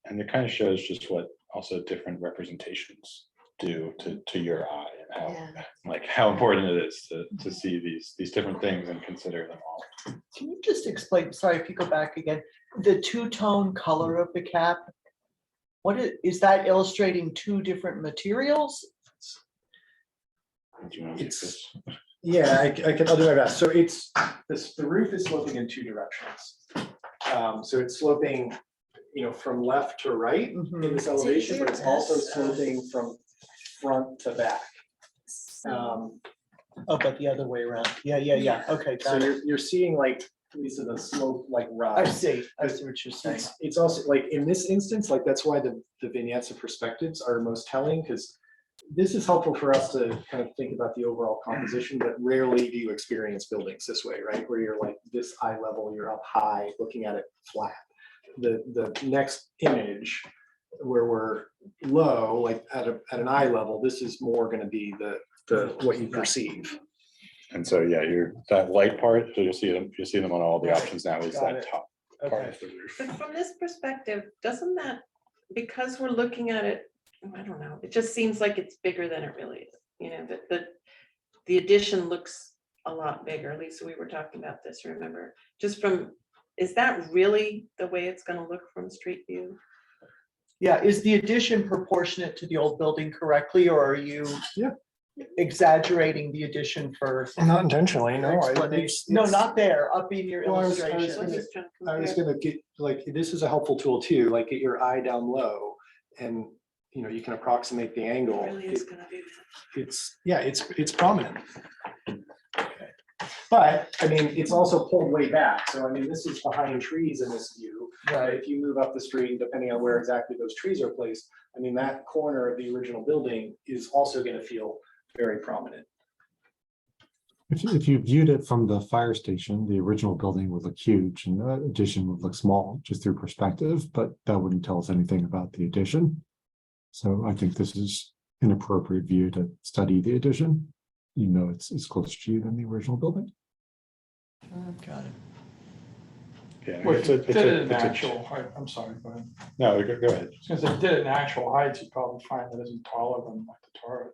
And it kind of shows just what also different representations do to your eye, and how important it is to see these different things and consider them all. Can you just explain, sorry, if you go back again, the two-tone color of the cap? What is that illustrating two different materials? Do you want to take this? Yeah, I'll do my best. So the roof is sloping in two directions. So it's sloping, from left to right in this elevation, but it's also sloping from front to back. But the other way around. Yeah. Okay, So got it. you're seeing like, these are the slope like I rise. see what you're saying. It's also like in this instance, like that's why the vignettes and perspectives are most telling, because this is helpful for us to kind of think about the overall composition, but rarely do you experience buildings this way, right? Where you're like this eye level, you're up high, looking at it flat. The next image where we're low, like at an eye level, this is more going to be the what you perceive. And so, yeah, that light part, so you'll see them on all the options now, is Got that it. top part of the roof. But from this perspective, doesn't that, because we're looking at it, I don't know, it just seems like it's bigger than it really is. The addition looks a lot bigger. Lisa, we were talking about this, remember? Is that really the way it's gonna look from street view? Yeah, is the addition proportionate to the old building correctly, or are you Yeah. exaggerating the addition for Not intentionally, explanation? No, not there, up in your Well, I was illustration. Just trying to I was compare. gonna get, like, this is a helpful tool too, like get your eye down low and, you can approximate the angle. It really is gonna be that. It's prominent. But, I mean, it's also pulled way back. So, I mean, this is behind trees in this view. Right. If you move up the street, depending on where exactly those trees are placed, I mean, that corner of the original building is also gonna feel very prominent. if you viewed it from the fire station, the original building would look huge and the addition would look small, just through perspective, but that wouldn't tell us anything about the addition. So I think this is an appropriate view to study the addition. You know, it's closer to you than the original building. Got it. Yeah, Well, it's if a, you it's did it a, in it's a, actual height, I'm sorry, go ahead. no, go ahead. Because if you did it in actual height, you'd probably find that isn't taller than like the turret.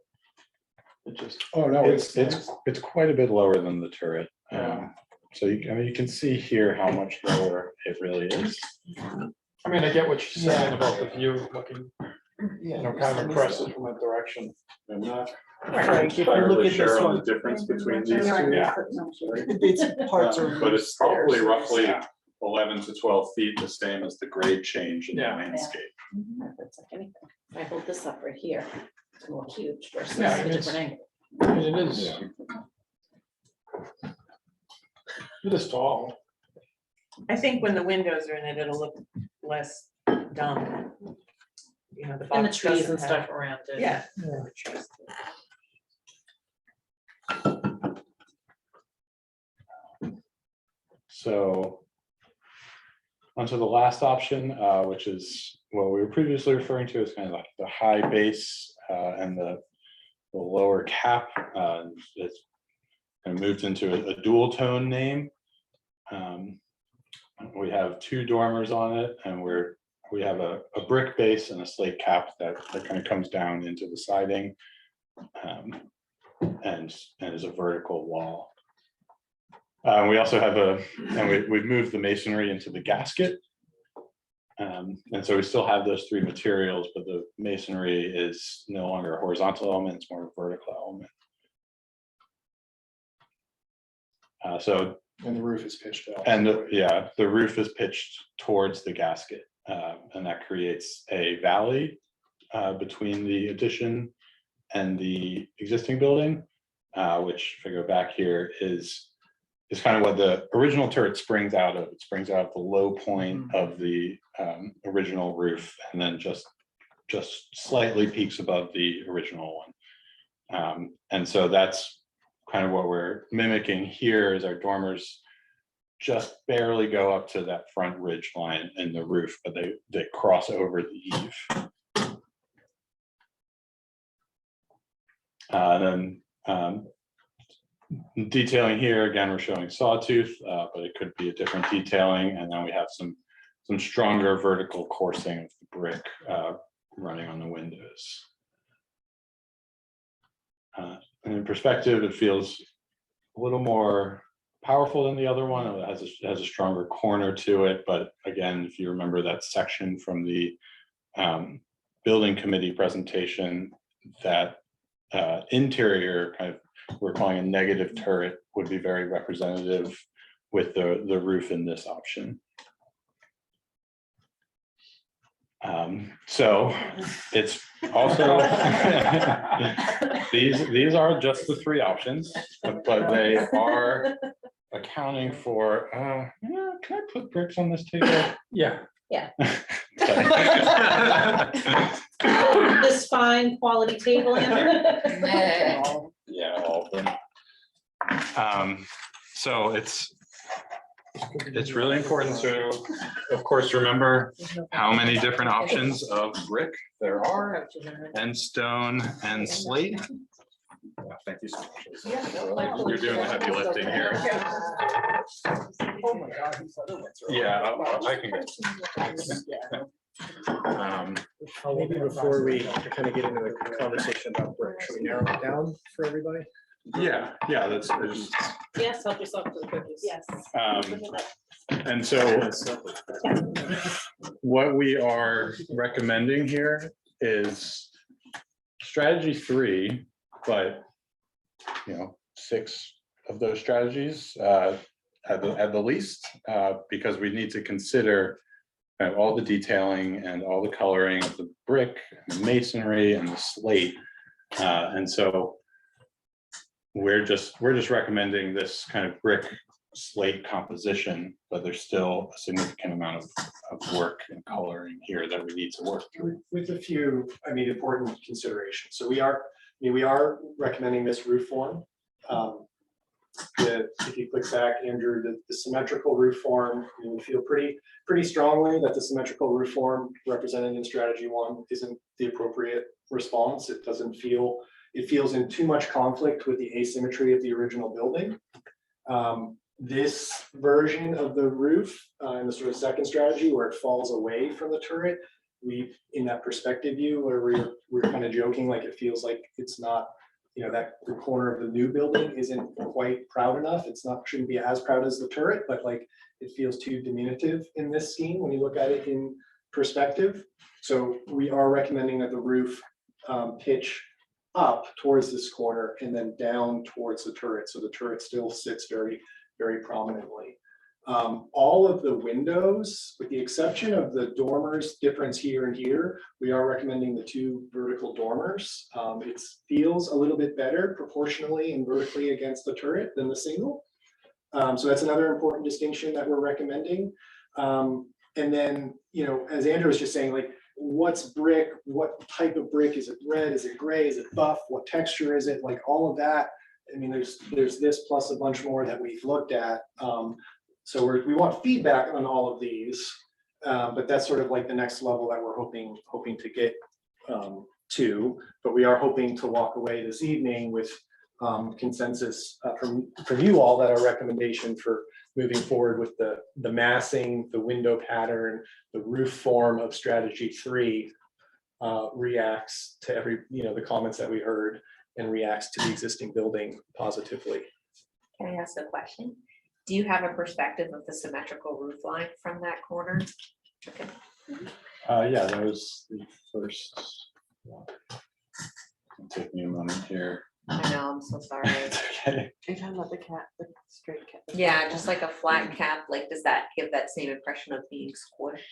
It just, Oh, no, it's quite a bit lower than the turret. Yeah. So you, I mean, you can see here how much lower it really is. I mean, I get what you're saying about the view looking, Yeah. you know, kind of impressive from that direction. I'm not Right, if you entirely look at sure this on one, the difference between these two. Yeah. it's parts are. But it's probably roughly Yeah. 11 to 12 feet, the same as the grade change in the Yeah. landscape. It's like anything. I hold this up right here, it's more huge versus Yeah, I a mean, different angle. I mean, it is. Yeah. It is tall. I think when the windows are in it, it'll look less dumb. You know, the And the box trees doesn't and have- stuff around it. Yeah. So onto the last option, which is what we were previously referring to as kind of like the high base and the lower cap. It's kind of moved into a dual tone name. We have two dormers on it, and we have a brick base and a slate cap that kind of comes down into the siding and is a vertical wall. We also have we've moved the masonry into the gasket. And so we still have those three materials, but the masonry is no longer a horizontal element, it's more a vertical element. So, And the roof is pitched out. and the roof is pitched towards the gasket, and that creates a valley between the addition and the existing building, which if I go back here is kind of what the original turret springs out of. It springs out of the low point of the original roof and then just slightly peaks above the original one. And so that's kind of what we're mimicking here is our dormers just barely go up to that front ridge line in the roof, but they cross over the eave. Then detailing here, again, we're showing sawtooth, but it could be a different detailing. And then we have some stronger vertical coursing of the brick running on the windows. And in perspective, it feels a little more powerful than the other one. It has a stronger corner to it. But again, if you remember that section from the building committee presentation, that interior kind of, we're calling a negative turret, would be very representative with the roof in this option. So it's also, these are just the three options, but they are accounting for, can I put bricks on this table? Yeah. This fine quality table, Andrew. Yeah, all of them. So it's really important to, of course, remember how many different options of brick there are, and stone and slate. Yeah, thank you so much. You're doing the heavy lifting here. Oh my God, these other ones are. Yeah, I can go. Maybe before we kind of get into the conversation about brick, should we narrow it down for everybody? Yeah, that's. Yes, help yourself to the cookies. Yes. And so what we are recommending here is strategy 3, but 6 of those strategies at the least, because we need to consider all the detailing and all the coloring of the brick, and the masonry, and the slate. And so we're just recommending this kind of brick slate composition, but there's still a significant amount of work and coloring here that we need to work through. With a few, important considerations. So we are recommending this roof form. if you click back, Andrew, the symmetrical roof form, we feel pretty strongly that the symmetrical roof form represented in strategy 1 isn't the appropriate response. It doesn't feel, it feels in too much conflict with the asymmetry of the original building. This version of the roof in the sort of second strategy where it falls away from the turret, in that perspective view where we're kind of joking, like it feels like it's not, that the corner of the new building isn't quite proud enough. It's not, shouldn't be as proud as the turret, but like it feels too diminutive in this scheme when you look at it in perspective. So we are recommending that the roof pitch up towards this corner and then down towards the turret. So the turret still sits very, very prominently. All of the windows, with the exception of the dormers difference here and here, we are recommending the 2 vertical dormers. It feels a little bit better proportionally and vertically against the turret than the single. So that's another important distinction that we're recommending. And then, as Andrew was just saying, like, what's brick? What type of brick? Is it red? Is it gray? Is it buff? What texture is it? Like all of that. I mean, there's this plus a bunch more that we've looked at. So we want feedback on all of these, but that's sort of like the next level that we're hoping to get to. But we are hoping to walk away this evening with consensus from you all that our recommendation for moving forward with the massing, the window pattern, the roof form of strategy 3 reacts to the comments that we heard and reacts to the existing building positively. Can I ask a question? Do you have a perspective of the symmetrical roof line from that corner? Okay. Yeah, that was the first one. It'll take me a moment here. I know, I'm so sorry. It's okay. You're talking about the straight cap. Yeah, just like a flat cap, like, does that give that same impression of being squished?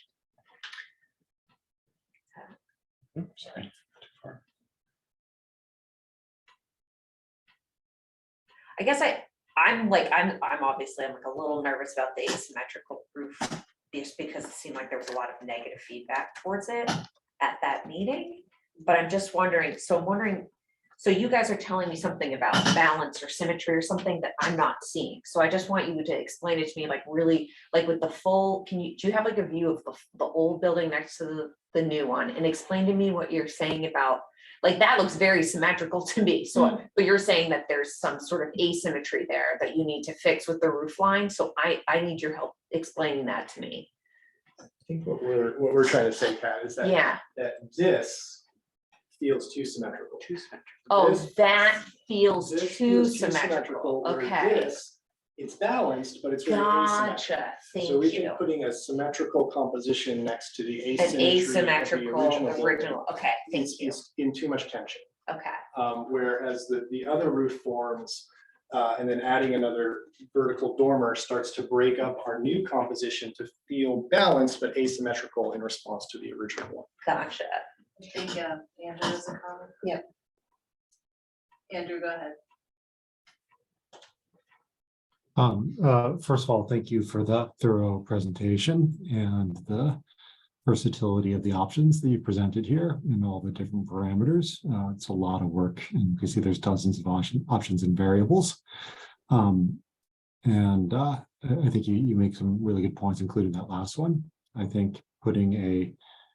Oops, sorry, too far. I guess I'm obviously like a little nervous about the asymmetrical roof just because it seemed like there was a lot of negative feedback towards it at that meeting. But I'm just wondering, so you guys are telling me something about balance or symmetry or something that I'm not seeing. So I just want you to explain it to me, like really, like with the full, do you have like a view of the old building next to the new one, and explain to me what you're saying about, like, that looks very symmetrical to me. So, but you're saying that there's some sort of asymmetry there that you need to fix with the roof line. So I need your help explaining that to me. I think what we're trying to say, Pat, is that Yeah. that this feels too symmetrical. Oh, This- that feels this too feels symmetrical. where Okay. this, it's balanced, but it's very asymmetrical. Gotcha. So we Thank think you. putting a symmetrical composition next to the An asymmetry of the asymmetrical original original. Okay, thank is you. in too much tension. Okay. Whereas the other roof forms, and then adding another vertical dormer starts to break up our new composition to feel balanced but asymmetrical in response to the original one. Gotcha. I think Andrew has a comment. Yep. Andrew, go ahead. First of all, thank you for the thorough presentation and the versatility of the options that you presented here and all the different parameters. It's a lot of work, and you can see there's dozens of options and variables. I think you make some really good points, including that last one. I think putting a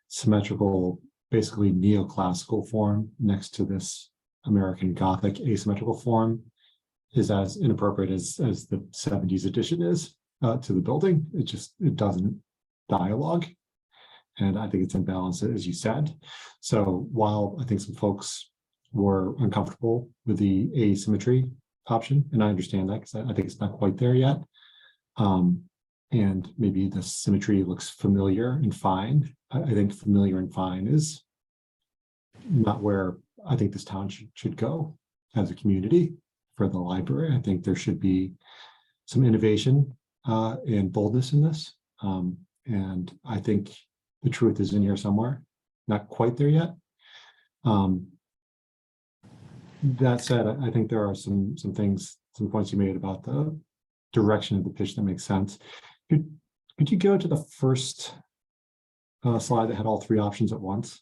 symmetrical, basically neoclassical form next to this American Gothic asymmetrical form is as inappropriate as the 70s edition is to the building. It doesn't dialogue. And I think it's imbalanced, as you said. So while I think some folks were uncomfortable with the asymmetry option, and I understand that because I think it's not quite there yet. And maybe the symmetry looks familiar and fine. I think familiar and fine is not where I think this town should go as a community for the library. I think there should be some innovation and boldness in this. And I think the truth is in here somewhere, not quite there yet. That said, I think there are some things, some points you made about the direction of the pitch that makes sense. Could you go to the first slide that had all three options at once?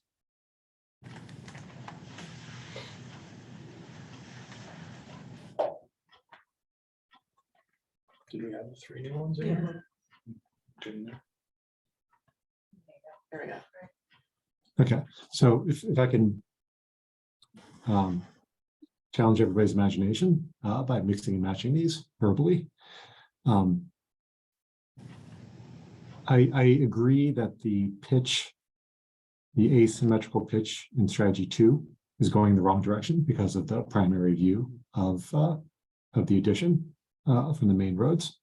Did we have the 3 new ones? in there? Didn't there? There we go. Okay, so if I can challenge everybody's imagination by mixing and matching these verbally. I agree that the pitch, the asymmetrical pitch in strategy 2 is going the wrong direction because of the primary view of the addition from the main roads.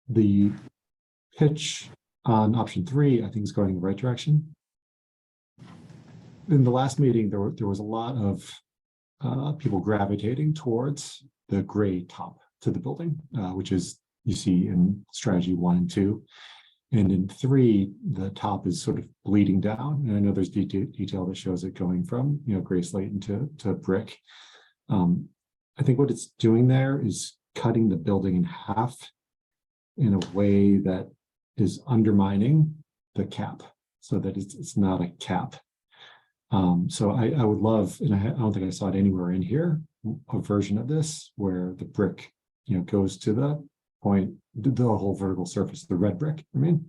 The pitch on option 3, I think, is going in the right direction. In the last meeting, there was a lot of people gravitating towards the gray top to the building, which is you see in strategy 1 and 2. And in 3, the top is sort of bleeding down. And I know there's detail that shows it going from, gray slate to brick. I think what it's doing there is cutting the building in half in a way that is undermining the cap so that it's not a cap. So I would love, and I don't think I saw it anywhere in here, a version of this where the brick, goes to the point, the whole vertical surface, the red brick, and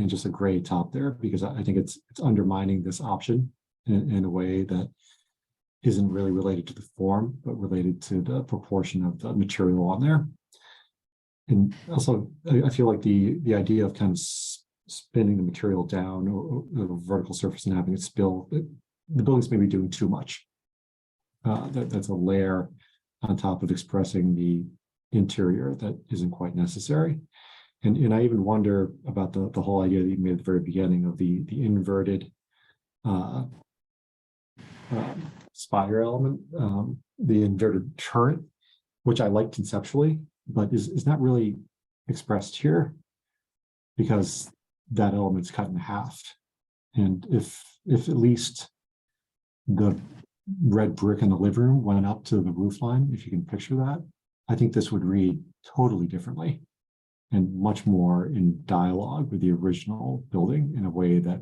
just a gray top there, because I think it's undermining this option in a way that isn't really related to the form, but related to the proportion of the material on there. And also, I feel like the idea of kind of spinning the material down or the vertical surface and having it spill, the building's maybe doing too much. That's a layer on top of expressing the interior that isn't quite necessary. And I even wonder about the whole idea that you made at the very beginning of the inverted spire element, the inverted turret, which I like conceptually, but is not really expressed here because that element's cut in half. And if at least the red brick in the living room went up to the roof line, if you can picture that, I think this would read totally differently and much more in dialogue with the original building in a way that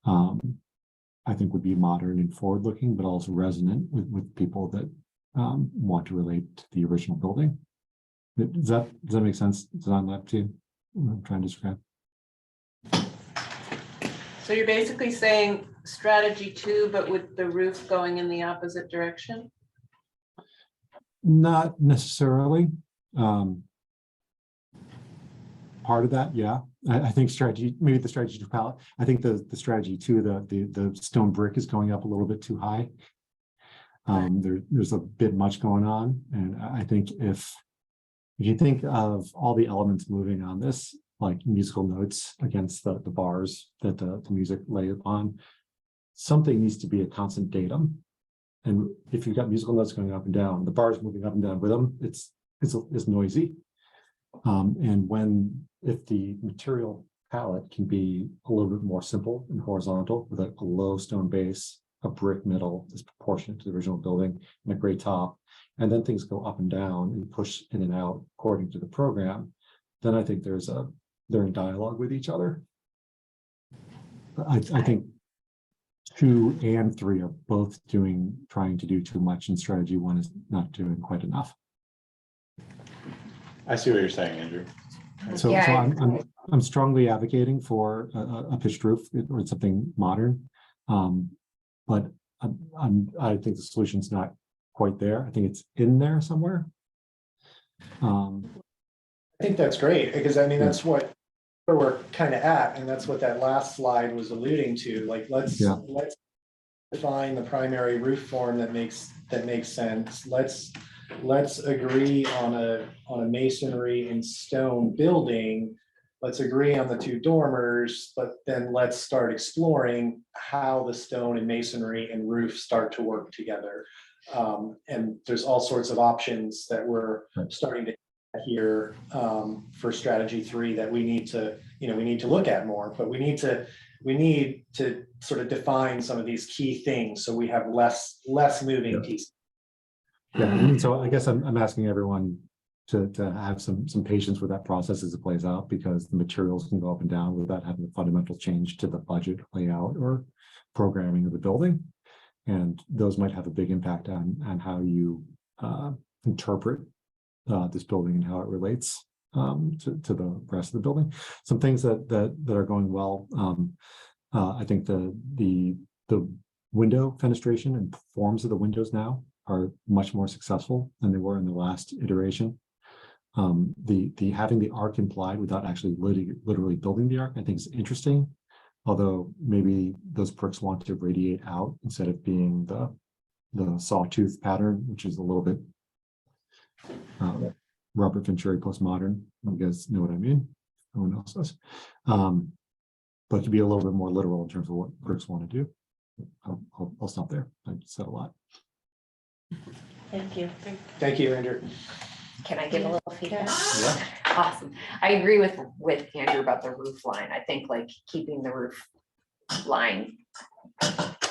I think would be modern and forward-looking, but also resonant with people that want to relate to the original building. Does that make sense? Design Lab team, what I'm trying to describe. So you're basically saying strategy 2, but with the roof going in the opposite direction? Not necessarily. Part of that, yeah. I think strategy, maybe the strategy 2 palette. I think the strategy 2, the stone brick is going up a little bit too high. There's a bit much going on, and I think if you think of all the elements moving on this, like musical notes against the bars that the music lay on, something needs to be a constant datum. And if you've got musical notes going up and down, the bars moving up and down with them, it's noisy. And if the material palette can be a little bit more simple and horizontal with a low stone base, a brick middle is proportionate to the original building, and a gray top, and then things go up and down and push in and out according to the program, then I think they're in dialogue with each other. I think 2 and 3 are both trying to do too much, and strategy 1 is not doing quite enough. I see what you're saying, Andrew. So I'm strongly advocating for a pitched roof or something modern. But I think the solution's not quite there. I think it's in there somewhere. I think that's great, because I mean, that's where we're kind of at, and that's what that last slide was alluding to. Like, let's define the primary roof form that makes sense. Let's agree on a masonry and stone building. Let's agree on the 2 dormers, but then let's start exploring how the stone and masonry and roof start to work together. And there's all sorts of options that we're starting to hear for strategy 3 that we need to look at more, but we need to sort of define some of these key things so we have less moving pieces. Yeah, and so I guess I'm asking everyone to have some patience with that process as it plays out, because the materials can go up and down without having a fundamental change to the budget layout or programming of the building. And those might have a big impact on how you interpret this building and how it relates to the rest of the building. Some things that are going well. I think the window fenestration and forms of the windows now are much more successful than they were in the last iteration. The having the arc implied without actually literally building the arc, I think is interesting. Although maybe those bricks want to radiate out instead of being the sawtooth pattern, which is a little bit Robert Venturi postmodern. You guys know what I mean? No one else does. But to be a little bit more literal in terms of what bricks want to do. I'll stop there. I said a lot. Thank you. Thank you, Andrew. Can I give a little feedback? Yeah. Awesome. I agree with Andrew about the roof line. I think like keeping the roof line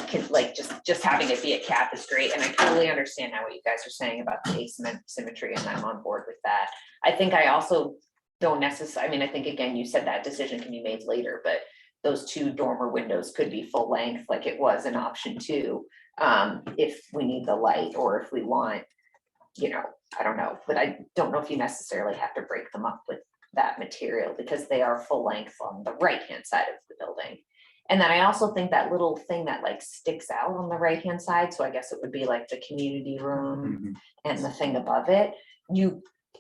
can like just having it be a cap is great. And I totally understand now what you guys are saying about the asymmetry, and I'm on board with that. I think I also don't necessarily, I mean, I think again, you said that decision can be made later, but those two dormer windows could be full length like it was in option 2. If we need the light or if we want, you know, I don't know, but I don't know if you necessarily have to break them up with that material because they are full length on the right-hand side of the building. And then I also think that little thing that like sticks out on the right-hand side, so I guess it would be like the community room and the thing above it,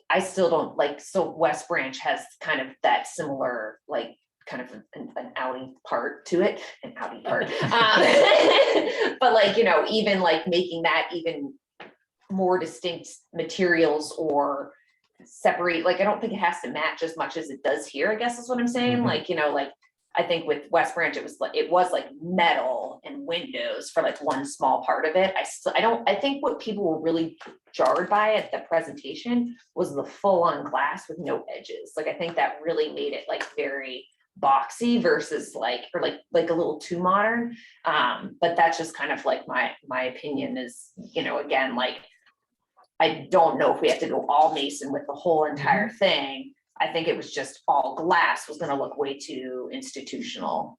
I still don't like, so West Branch has kind of that similar, like kind of an outy part to it, an outy part. But like, you know, even like making that even more distinct materials or separate, like, I don't think it has to match as much as it does here, I guess is what I'm saying. Like, you know, like, I think with West Branch, it was like metal and windows for like one small part of it. I think what people were really jarred by at the presentation was the full on glass with no edges. Like, I think that really made it like very boxy versus like, or like a little too modern. But that's just kind of like my opinion is, you know, again, like, I don't know if we have to go all mason with the whole entire thing. I think it was just all glass was going to look way too institutional,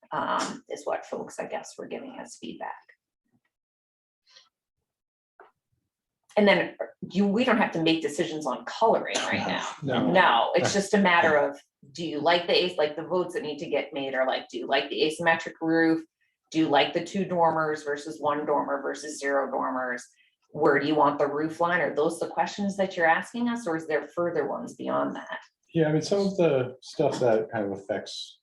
is what folks, I guess, were giving us feedback. And then we don't have to make decisions on coloring right now. No, it's just a matter of, do you like the votes that need to get made are like, do you like the asymmetric roof? Do you like the 2 dormers versus 1 dormer versus 0 dormers? Where do you want the roof line? Are those the questions that you're asking us, or is there further ones beyond that? Yeah, I mean, some of the stuff that kind of affects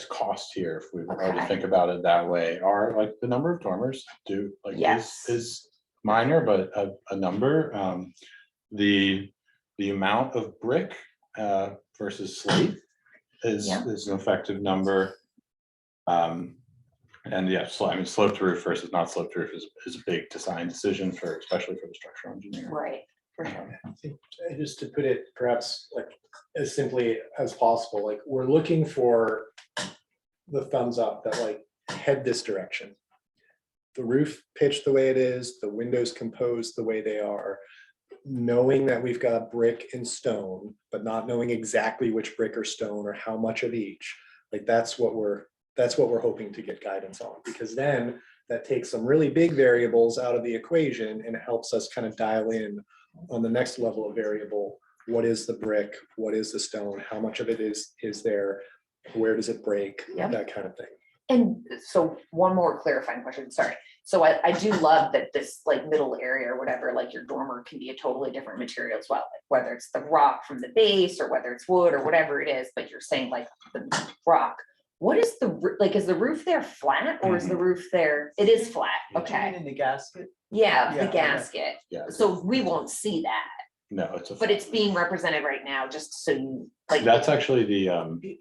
cost here, if we were to Okay. think about it that way, are like the number of dormers do like Yes. is minor, but a number. The amount of brick versus slate is Yeah. an effective number. And yeah, so I mean, sloped roof versus not sloped roof is a big design decision especially for the structural engineer. Right. For sure. I think, just to put it perhaps like as simply as possible, like we're looking for the thumbs up that like head this direction. The roof pitched the way it is, the windows composed the way they are, knowing that we've got brick and stone, but not knowing exactly which brick or stone or how much of each. Like that's what we're hoping to get guidance on, because then that takes some really big variables out of the equation and helps us kind of dial in on the next level of variable. What is the brick? What is the stone? How much of it is there? Where does it break? Yep. That kind of thing. And so one more clarifying question, sorry. So I do love that this like middle area or whatever, like your dormer can be a totally different material as well, like whether it's the rock from the base or whether it's wood or whatever it is, but you're saying like the rock. What is is the roof there flat or is the roof there? It is flat, okay. In the gasket. Yeah, Yeah, the gasket. Yeah. So we won't see that, No, it's but it's being represented right now, just so you like. that's actually the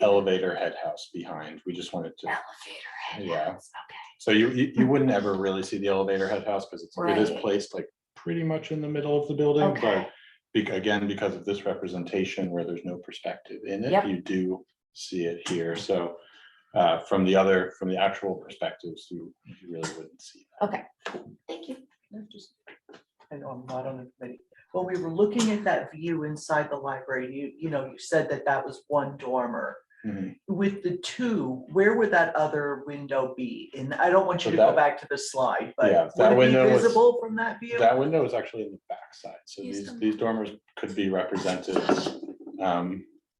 elevator head house behind. We just wanted to. Elevator head Yeah. house, okay. So you wouldn't ever really see the elevator head house because it is Right. placed like pretty much in the middle of the building, Okay. but again, because of this representation where there's no perspective in it, Yep. you do see it here. So from the actual perspectives, you really wouldn't see that. Okay, thank you. I know I'm not on the committee. When we were looking at that view inside the library, you said that was 1 dormer. Mhm. with the two, where would that other window be? And I don't want you So to go that- back to the slide, Yeah, but that would it window be was- visible from that view? That window is actually in the backside, so Use these dormers could be represented.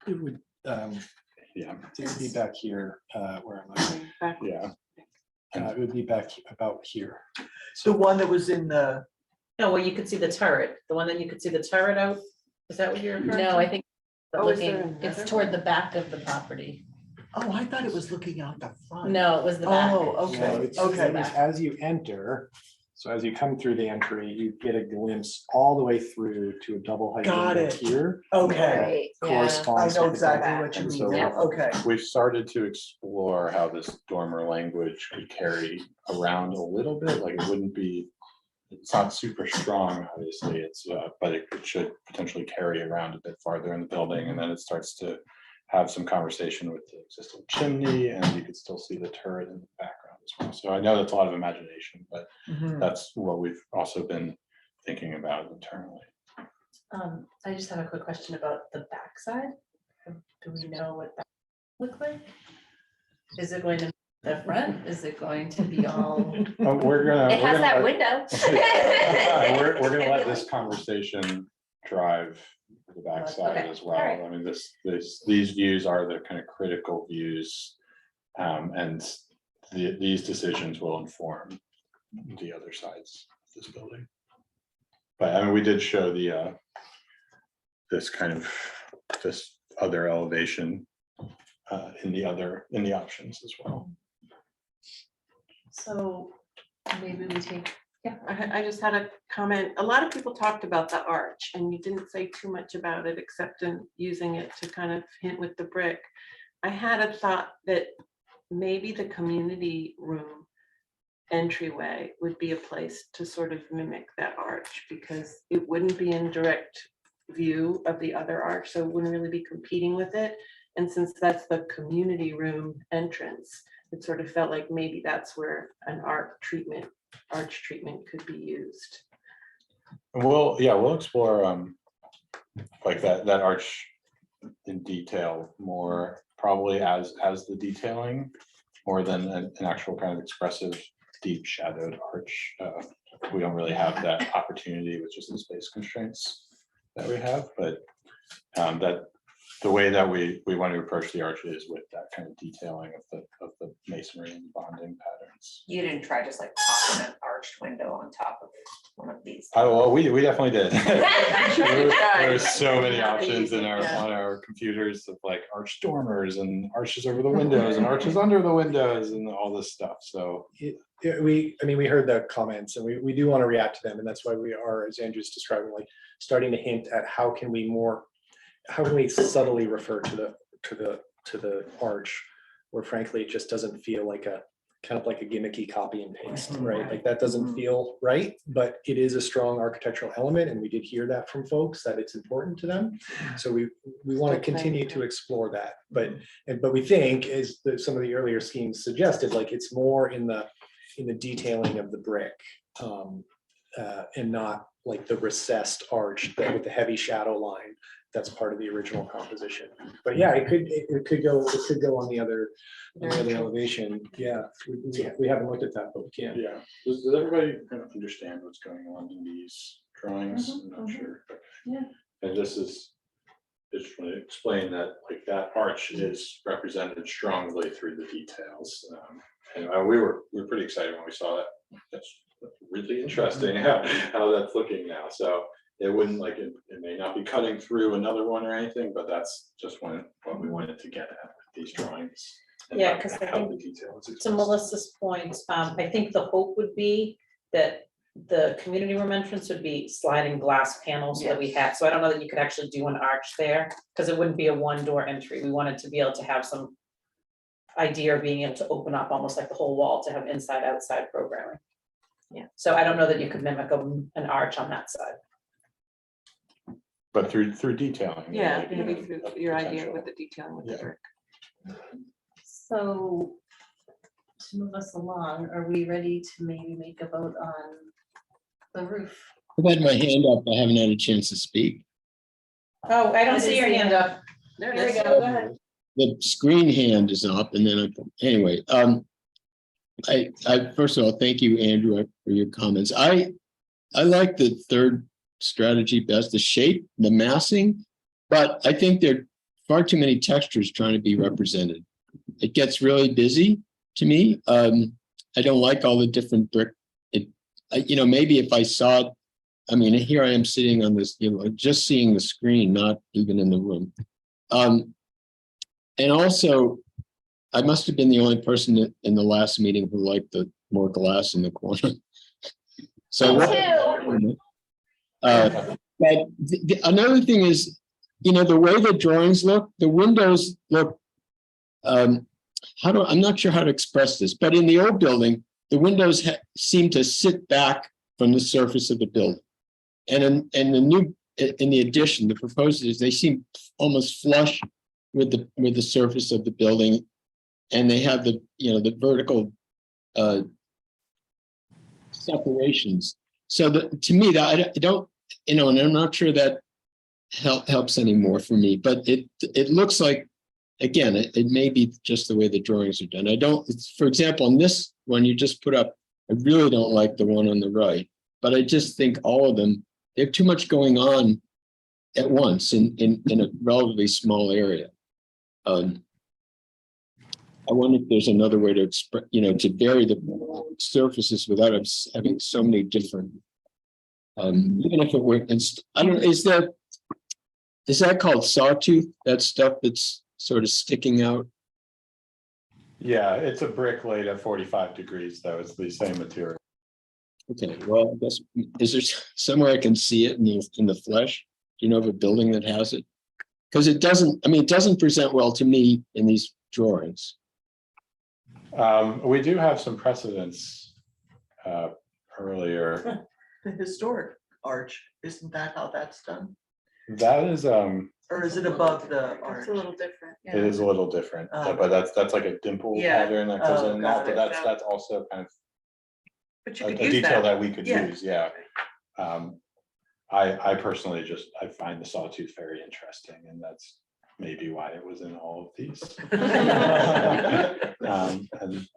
It would, Yeah, it would be back here, where am I? Backwards. yeah. It would be back about here. The one that was in the, No, well, you could see the turret, the one that you could see the turret out, is that what you're referring to? No, I think Oh, is there looking, it's another toward the back of the property. oh, I thought it was looking out the front. No, it was the back. Oh, No, okay, it's- okay. it's as you enter, so as you come through the entry, you get a glimpse all the way through to a double height Got window it. here. Okay, Yeah. I Corresponds. know with the exactly back. what you And mean so now, okay. We've started to explore how this dormer language could carry around a little bit, like it wouldn't be, it's not super strong, obviously, it's, but it should potentially carry around a bit farther in the building, and then it starts to have some conversation with the existing chimney, and you could still see the turret in the background as well. So I know that's a lot of imagination, but Mhm. that's what we've also been thinking about internally. I just have a quick question about the backside. Do we know what that look like? Is it going to The front, is it going to be all? We're gonna. It we're has gonna that let- window. We're gonna let this conversation drive the backside Okay, as well. alright. I mean, these views are the kind of critical views. And these decisions will inform the other sides of this building. But I mean, we did show the this kind of, this other elevation in the options as well. So maybe we take, Yeah, I just had a comment. A lot of people talked about the arch and you didn't say too much about it except in using it to kind of hint with the brick. I had a thought that maybe the community room entryway would be a place to sort of mimic that arch because it wouldn't be in direct view of the other arch, so it wouldn't really be competing with it. And since that's the community room entrance, it sort of felt like maybe that's where an arch treatment could be used. We'll explore like that arch in detail more, probably as the detailing, more than an actual kind of expressive, deep shadowed arch. We don't really have that opportunity with just the space constraints that we have, but that the way that we want to approach the arch is with that kind of detailing of the masonry and bonding patterns. You didn't try just like popping an arched window on top of one of these. Oh, well, we definitely did. sure you tried. There's so many Not options in easy, our, yeah. on our computers of like arch dormers and arches over the windows and arches under the windows and all this stuff, so. Yeah, we heard the comments and we do want to react to them, and that's why we are, as Andrew's describing, like starting to hint at how can we subtly refer to the arch, where frankly, it just doesn't feel like a kind of like a gimmicky copy and paste, right? Like that doesn't feel right, but it is a strong architectural element, and we did hear that from folks that it's important to them. So we want to continue to explore that, but we think, as some of the earlier schemes suggested, like it's more in the detailing of the brick, and not like the recessed arch with the heavy shadow line that's part of the original composition. But yeah, it could go on the other elevation. Yeah, we haven't looked at that, but we can. Yeah, does everybody kind of understand what's going on in these drawings? I'm not sure. Yeah. And this is, just want to explain that, like, that arch is represented strongly through the details. And we were pretty excited when we saw that. That's really interesting how that's looking now. So it wouldn't, like, it may not be cutting through another one or anything, but that's just what we wanted to get at with these drawings. and Yeah, how- 'cause I how think the detail is to expressed. Melissa's point, I think the hope would be that the community room entrance would be sliding glass panels that we had. So I don't know that you could actually do an arch there, because it wouldn't be a one door entry. We wanted to be able to have some idea of being able to open up almost like the whole wall to have inside outside programming. Yeah. So I don't know that you could mimic an arch on that side. But through detailing. there Yeah, might be maybe a through your idea potential. with the detailing with the Yeah. brick. so to move us along, are we ready to maybe make a vote on the roof? I've had my hand up. I haven't had a chance to speak. Oh, I don't see your hand up. There Here we it is. go, go ahead. the screen hand is up and then anyway, I first of all, thank you, Andrew, for your comments. I like the third strategy best, the shape, the massing, but I think there are far too many textures trying to be represented. It gets really busy to me. I don't like all the different brick. Maybe if I saw it, I mean, here I am sitting on this, just seeing the screen, not even in the room. And also, I must have been the only person in the last meeting who liked the more glass in the corner. So, but another thing is, the way the drawings look, the windows look, I'm not sure how to express this, but in the old building, the windows seem to sit back from the surface of the building. And in the addition, the proposed is they seem almost flush with the surface of the building. And they have the vertical separations. So to me, that I don't, and I'm not sure that helps anymore for me, but it looks like, again, it may be just the way the drawings are done. For example, on this one you just put up, I really don't like the one on the right, but I just think all of them, they have too much going on at once in a relatively small area. I wonder if there's another way to express, to vary the surfaces without having so many different. Even if it were, I don't know, is that called sawtooth? That stuff that's sort of sticking out? Yeah, it's a brick laid at 45 degrees, though. It's the same material. Okay, well, I guess, is there somewhere I can see it in the flesh? Do you know of a building that has it? Because it doesn't present well to me in these drawings. We do have some precedents earlier. The historic arch, isn't that how that's done? That is, Or is it above the arch? It's a little different. it is a little different, but that's like a dimple Yeah. pattern that goes Oh, in got that, but it. that's also kind of But you a could use detail that. that we could Yeah. use, yeah. I personally I find the sawtooth very interesting, and that's maybe why it was in all of these. And,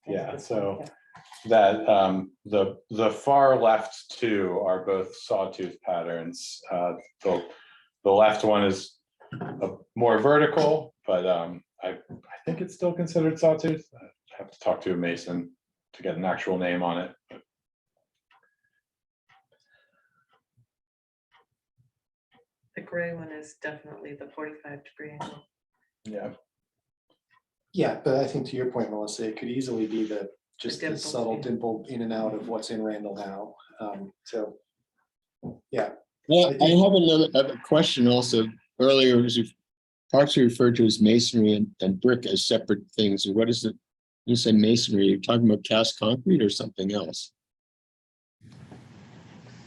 yeah, so that the far left two are both sawtooth patterns. The left one is more vertical, but I think it's still considered sawtooth. I have to talk to a mason to get an actual name on it. The gray one is definitely the 45-degree angle. Yeah. Yeah, but I think to your point, Melissa, it could easily be just the dimple, subtle yeah. dimple in and out of what's in Randall now. So, yeah. Well, I have a question also. Earlier, partially referred to as masonry and brick as separate things. What is it? You say masonry, you're talking about cast concrete or something else?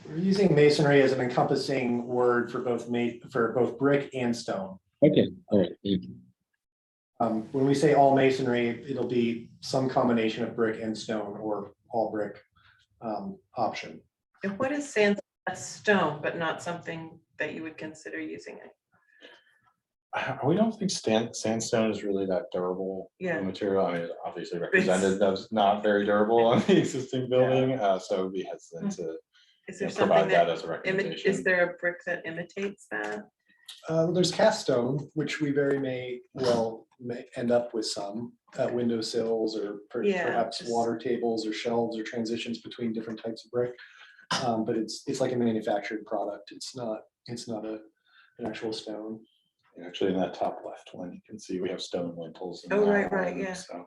We're using masonry as an encompassing word for both brick and stone. Okay, all right, thank you. When we say all masonry, it'll be some combination of brick and stone or all brick option. And what is sandstone? That's stone, but not something that you would consider using it. We don't think sandstone is really that durable Yeah. material. I mean, it's obviously represented as not very durable on the existing building, so we'd be hesitant to Is there provide something that that, as a recommendation. is there a brick that imitates that? There's cast stone, which we very may end up with some windowsills or Yeah, perhaps just- water tables or shelves or transitions between different types of brick. But it's like a manufactured product. It's not an actual stone. Actually, in that top left one, you can see we have stone lintels. in Oh, that right, one, yeah. So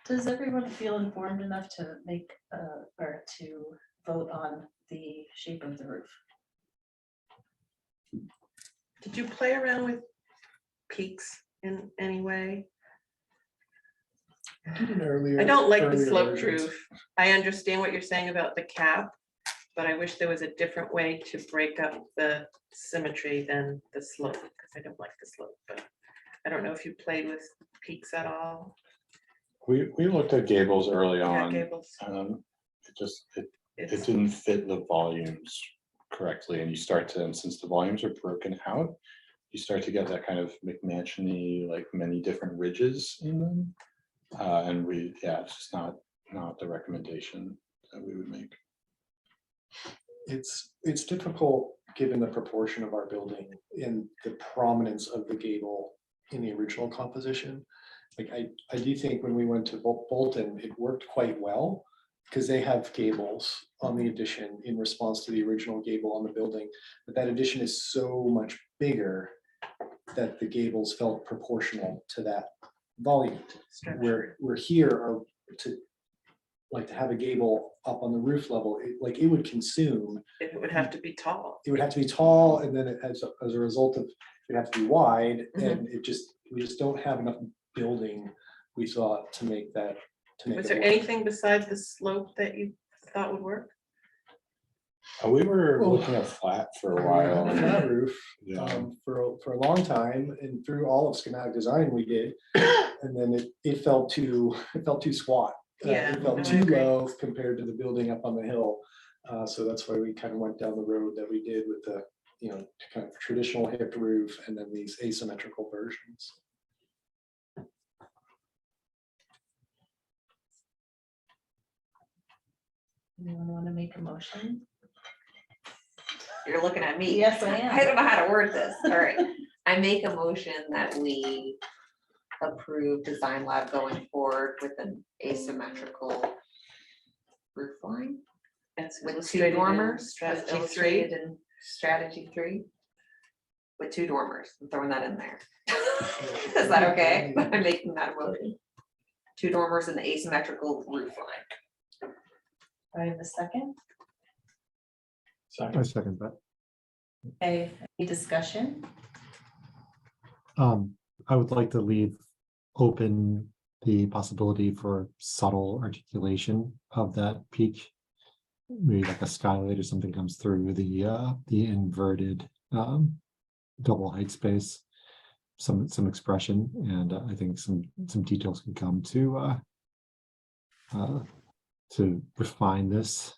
Does everyone feel informed enough to make, or to vote on the shape of the roof? Did you play around with peaks in any way? I don't like the earlier sloped versions. roof. I understand what you're saying about the cap, but I wish there was a different way to break up the symmetry than the slope, because I don't like the slope, but I don't know if you played with peaks at all. We looked at gables early Yeah, on. gables. It It's- didn't fit the volumes correctly, and you start to, and since the volumes are broken out, you start to get that kind of McMansion-y, like many different ridges in them. And it's just not the recommendation that we would make. It's difficult, given the proportion of our building and the prominence of the gable in the original composition. Like, I do think when we went to Bolton, it worked quite well, because they have gables on the addition in response to the original gable on the building. But that addition is so much bigger that the gables felt proportional to that volume. Where we're here are to have a gable up on the roof level, it would consume. It would have to be tall. It would have to be tall, and then as a result of, it have to be wide, Mhm. and we just don't have enough building, we thought, to make that, to make Was it there work. anything besides the slope that you thought would work? We were Well, looking at flat for a while. On that roof, Yeah. for a long time, and through all of schematic design we did, and then it felt too squat. Yeah, It felt no, I too agree. low compared to the building up on the hill. So that's why we kind of went down the road that we did with the, kind of traditional hip roof and then these asymmetrical versions. Anyone want to make a motion? You're looking at me. Yes, I am. I don't know how to word this. All right. I make a motion that we approve Design Lab going forward with an asymmetrical roof line That's with two illustrated in dormers, as strategy 3. illustrated in strategy 3. With 2 dormers, I'm throwing that in there. Is that okay? I'm making that a motion. 2 dormers and the asymmetrical roof line. I have a second. I second that. Okay, any discussion? I would like to leave open the possibility for subtle articulation of that peak. Maybe like a skylight or something comes through the inverted double height space. Some expression, and I think some details can come to refine this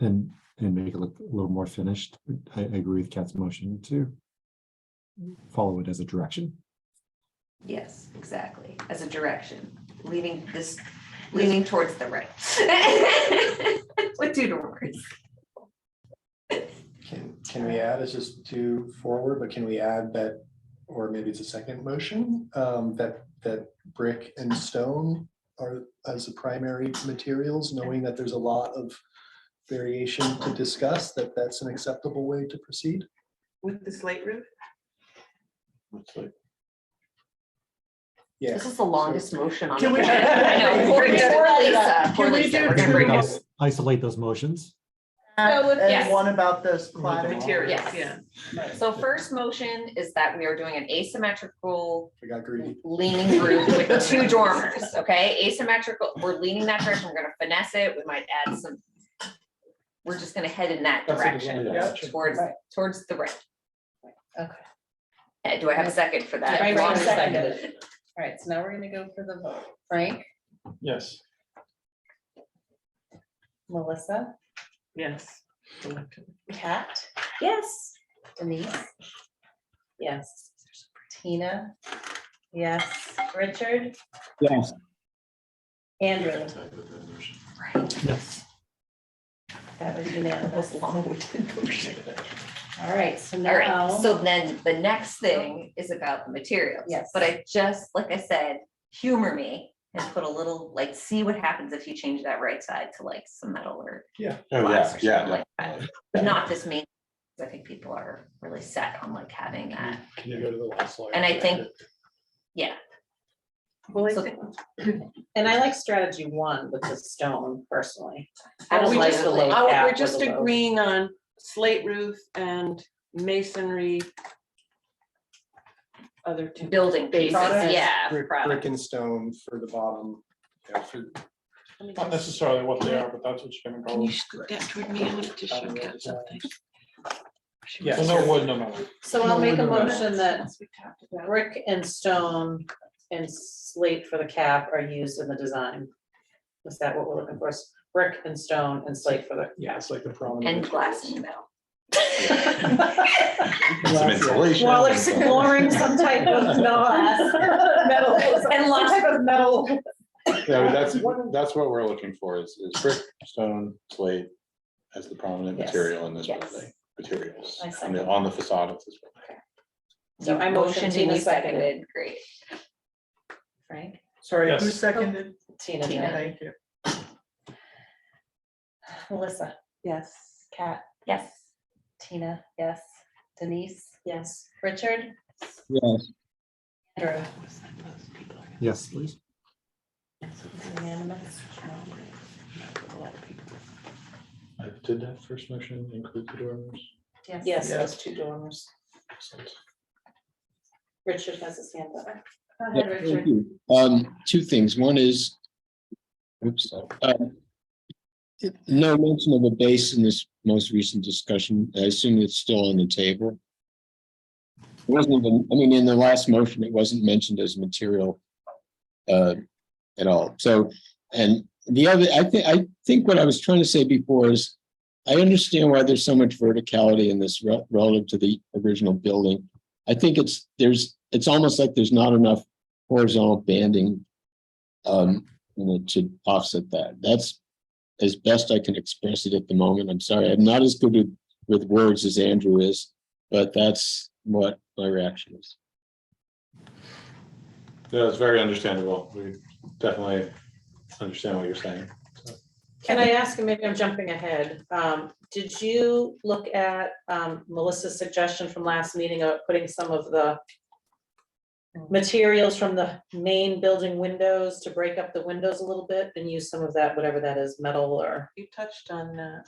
and make it look a little more finished. I agree with Kat's motion to follow it as a direction. Yes, exactly, as a direction, leaning towards the right. With 2 dormers. Can we add, it's just too forward, but can we add that, or maybe it's a second motion, that brick and stone are as the primary materials, knowing that there's a lot of variation to discuss, that's an acceptable way to proceed? With the slate roof? Yeah. This is the longest motion on. Can the we- agenda. I know, poor Lisa, poor Can we Lisa, do we're gonna bring two- this. Isolate those motions. No, Yes. And one about this The cladding. materials, Yes. yeah. So first motion is that we are doing an asymmetrical I got greedy. leaning roof with 2 dormers, okay? Asymmetrical, we're leaning that direction, we're gonna finesse it, we might add some. We're just gonna head in that That's a direction, design direction. towards the right. Okay. Do I have a second for that? Frank Long seconded. second. All right, so now we're gonna go for the vote. Frank, Yes. Melissa, Yes. Kat, Yes. Denise? Yes. Tina? Yes. Richard? Yes. Andrew? Right. Yes. That was unanimous. This long-winded motion. All right, so All right, now. so then the next thing is about the materials. Yes. But I just, like I said, humor me and put a little, like, see what happens if you change that right side to like some metal or Oh, glass or yeah, something like that. But not this main, I think people are really set on like having that. Can you go to the last slide? And I think, yeah, Well, I So- think, And I like strategy 1 with the stone personally. I Well, don't we like just- the low oh, cap we're or just the low- agreeing on slate roof and masonry. Other 2. building pieces, Products. yeah. Brick product. and stone for the bottom. Yeah, Not necessarily what they are, but that's what you're gonna Can go you with. scoot that toward me? I want to show Kat something. Yeah. So no wood, no metal. So I'll make a motion that As we talked about. brick and stone and slate for the cap are used in the design. Is that what we're looking for? Brick and stone and slate for the. Yeah, it's like the prominent. And glass and metal. Some insulation. While and some- exploring some type of metal, And some type of metal. Yeah, that's what we're looking for is brick, stone, slate as the prominent Yes, material in this yes. building, materials I on second. on the facade of this building. So I motioned, Tina seconded. Great. Frank, Sorry, who Yes. seconded? Tina, Tina. Thank you. Melissa, Yes. Kat, Yes. Tina, yes. Denise, yes. Richard, Yes, Andrew. Yes, please. Unanimous. Did that first motion include the dormers? Yes. Yes, Yeah. those two dormers. Richard has his hand up. Go yeah, ahead, thank Richard. you. Two things. One is, oops, no mention of a base in this most recent discussion. I assume it's still on the table. It wasn't even, I mean, in the last motion, it wasn't mentioned as material at all. So, and the other, I think what I was trying to say before is, I understand why there's so much verticality in this relative to the original building. I think it's almost like there's not enough horizontal banding to offset that. That's as best I can express it at the moment. I'm sorry, I'm not as good with words as Andrew is, but that's what my reaction is. Yeah, it's very understandable. We definitely understand what you're saying. Can I ask, and maybe I'm jumping ahead, did you look at Melissa's suggestion from last meeting of putting some of the materials from the main building windows to break up the windows a little bit and use some of that, whatever that is, metal or? You touched on that.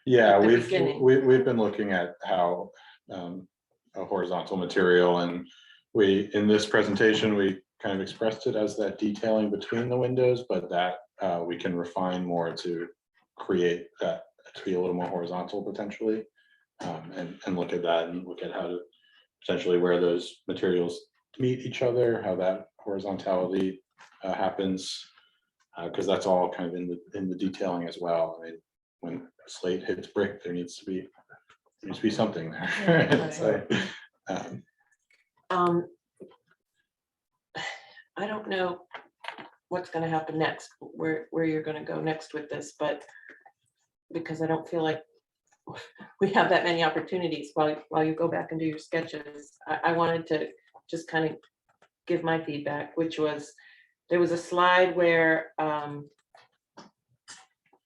Yeah, At the we've beginning. been looking at how a horizontal material, and in this presentation, we kind of expressed it as that detailing between the windows, but that we can refine more to create that to be a little more horizontal potentially, and look at that and look at how to potentially where those materials meet each other, how that horizontality happens, because that's all kind of in the detailing as well. I mean, when slate hits brick, there needs to be something there. So, I don't know what's gonna happen next, where you're gonna go next with this, but because I don't feel like we have that many opportunities while you go back and do your sketches. I wanted to just kind of give my feedback, which was, there was a slide where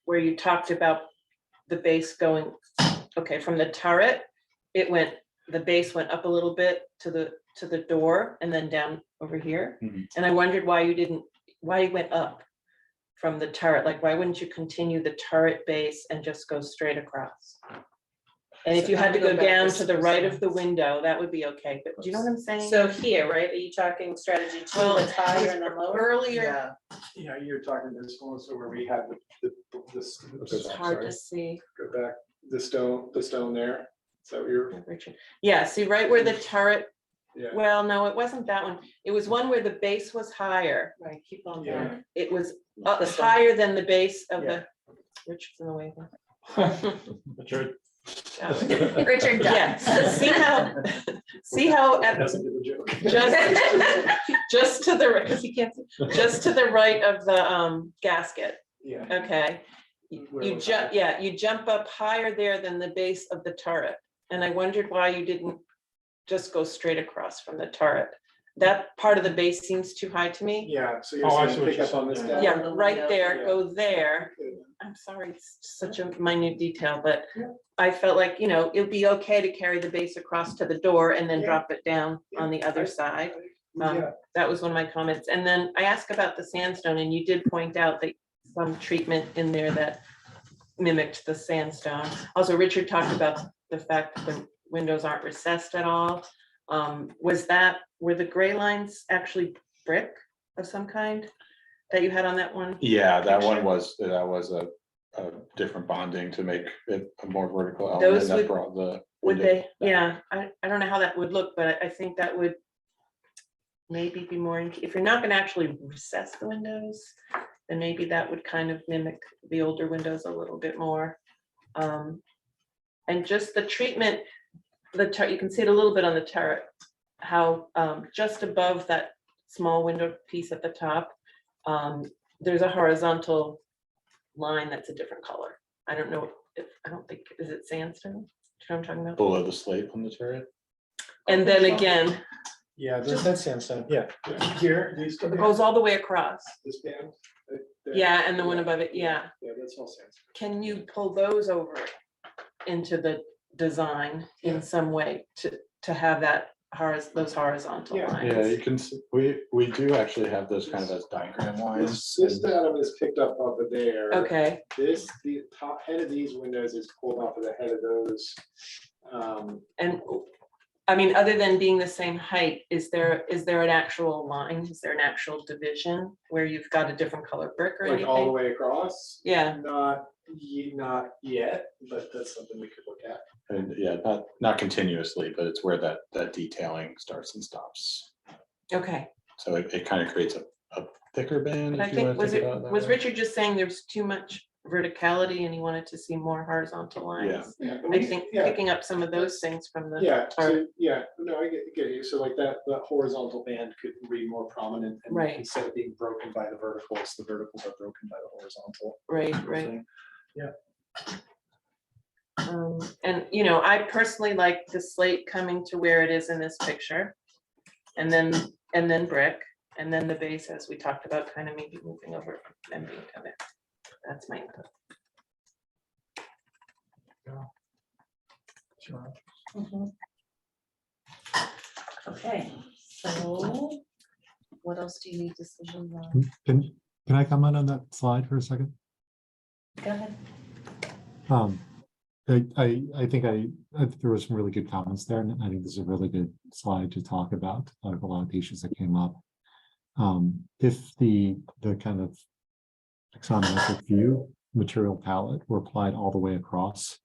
you talked about the base going, okay, from the turret, the base went up a little bit to the door and then down over here. Mhm. And I wondered why you went up from the turret, like, why wouldn't you continue the turret base and just go straight across? And if you had to go down to the right of the window, that would be okay, but do you know what I'm saying? So here, right, are you talking strategy two, Well, that's higher and then lower? Earlier, Yeah, you're talking this one, so where we have this. it's hard to see. Go back, the stone there, so you're, Richard. Yeah, see, right where the turret, yeah. well, no, it wasn't that one. It was one where the base was higher. Right, keep on Yeah. going. It was up This one. higher than the base of Yeah. the, Richard's in the way. Richard. Richard Yeah, Dunn. see how at That's a good joke. just to the, because he can't, see, just to the right of the gasket, Yeah. okay? Where You was jump, that? yeah, you jump up higher there than the base of the turret. And I wondered why you didn't just go straight across from the turret. That part of the base seems too high to me. Yeah, so Oh, I you're see saying what pick you're up on this saying. down. Yeah, the right window. there, Yeah. go there. Good. I'm sorry, it's such a minute detail, but Yeah. I felt like, it'd be okay to carry the base across to the door and then Yeah. drop it down on the other I- side. Yeah, That was one of my comments. And then I asked about the sandstone, and you did point out that some treatment in there that mimicked the sandstone. Also, Richard talked about the fact that the windows aren't recessed at all. Were the gray lines actually brick of some kind that you had on that one? Yeah, that Picture. was a different bonding to make it a more vertical Those element that would- brought the. Would window they? back. Yeah, I don't know how that would look, but I think that would maybe be more, if you're not gonna actually recess the windows, then maybe that would kind of mimic the older windows a little bit more. And just the treatment, you can see it a little bit on the turret, how just above that small window piece at the top, there's a horizontal line that's a different color. I don't know if, I don't think, is it sandstone? Do you know what I'm talking about? Below the slate on the turret. And then again, Yeah, that's Samsung, yeah. Here, these. it goes all the way across. This band. Yeah, and the one above it, yeah. Yeah, that's all Samsung. Can you pull those over into the design in some way to have that those horizontal Yeah. lines? Yeah, you can, we do actually have those kind of as diagram lines. This datum is picked up off of there. Okay, The top head of these windows is pulled off of the head of those. and I mean, other than being the same height, is there an actual line? Is there an actual division where you've got a different color brick or Like all the anything? way across? Yeah, Not yet, but that's something we could look at. And yeah, not continuously, but it's where that detailing starts and stops. okay. So it kind of creates a thicker band. But I if you wanna think, think about it that was way. Richard just saying there's too much verticality and he wanted to see more horizontal lines? Yeah, I think picking up some of those things from the. Yeah, art. so, yeah, no, I get you. So like that horizontal band could be more prominent. And Right. instead of being broken by the verticals are broken by the horizontal. Right, right. Yeah. And, you know, I personally like the slate coming to where it is in this picture. And then brick, and then the base, as we talked about, kind of maybe moving over and being of it. That's my input. Okay, so what else do you need decisions on? Can I comment on that slide for a second? Go ahead. I think there were some really good comments there, and I think this is a really good slide to talk about, like a lot of the issues that came up. If the kind of taxonometric view material palette were applied all the way across,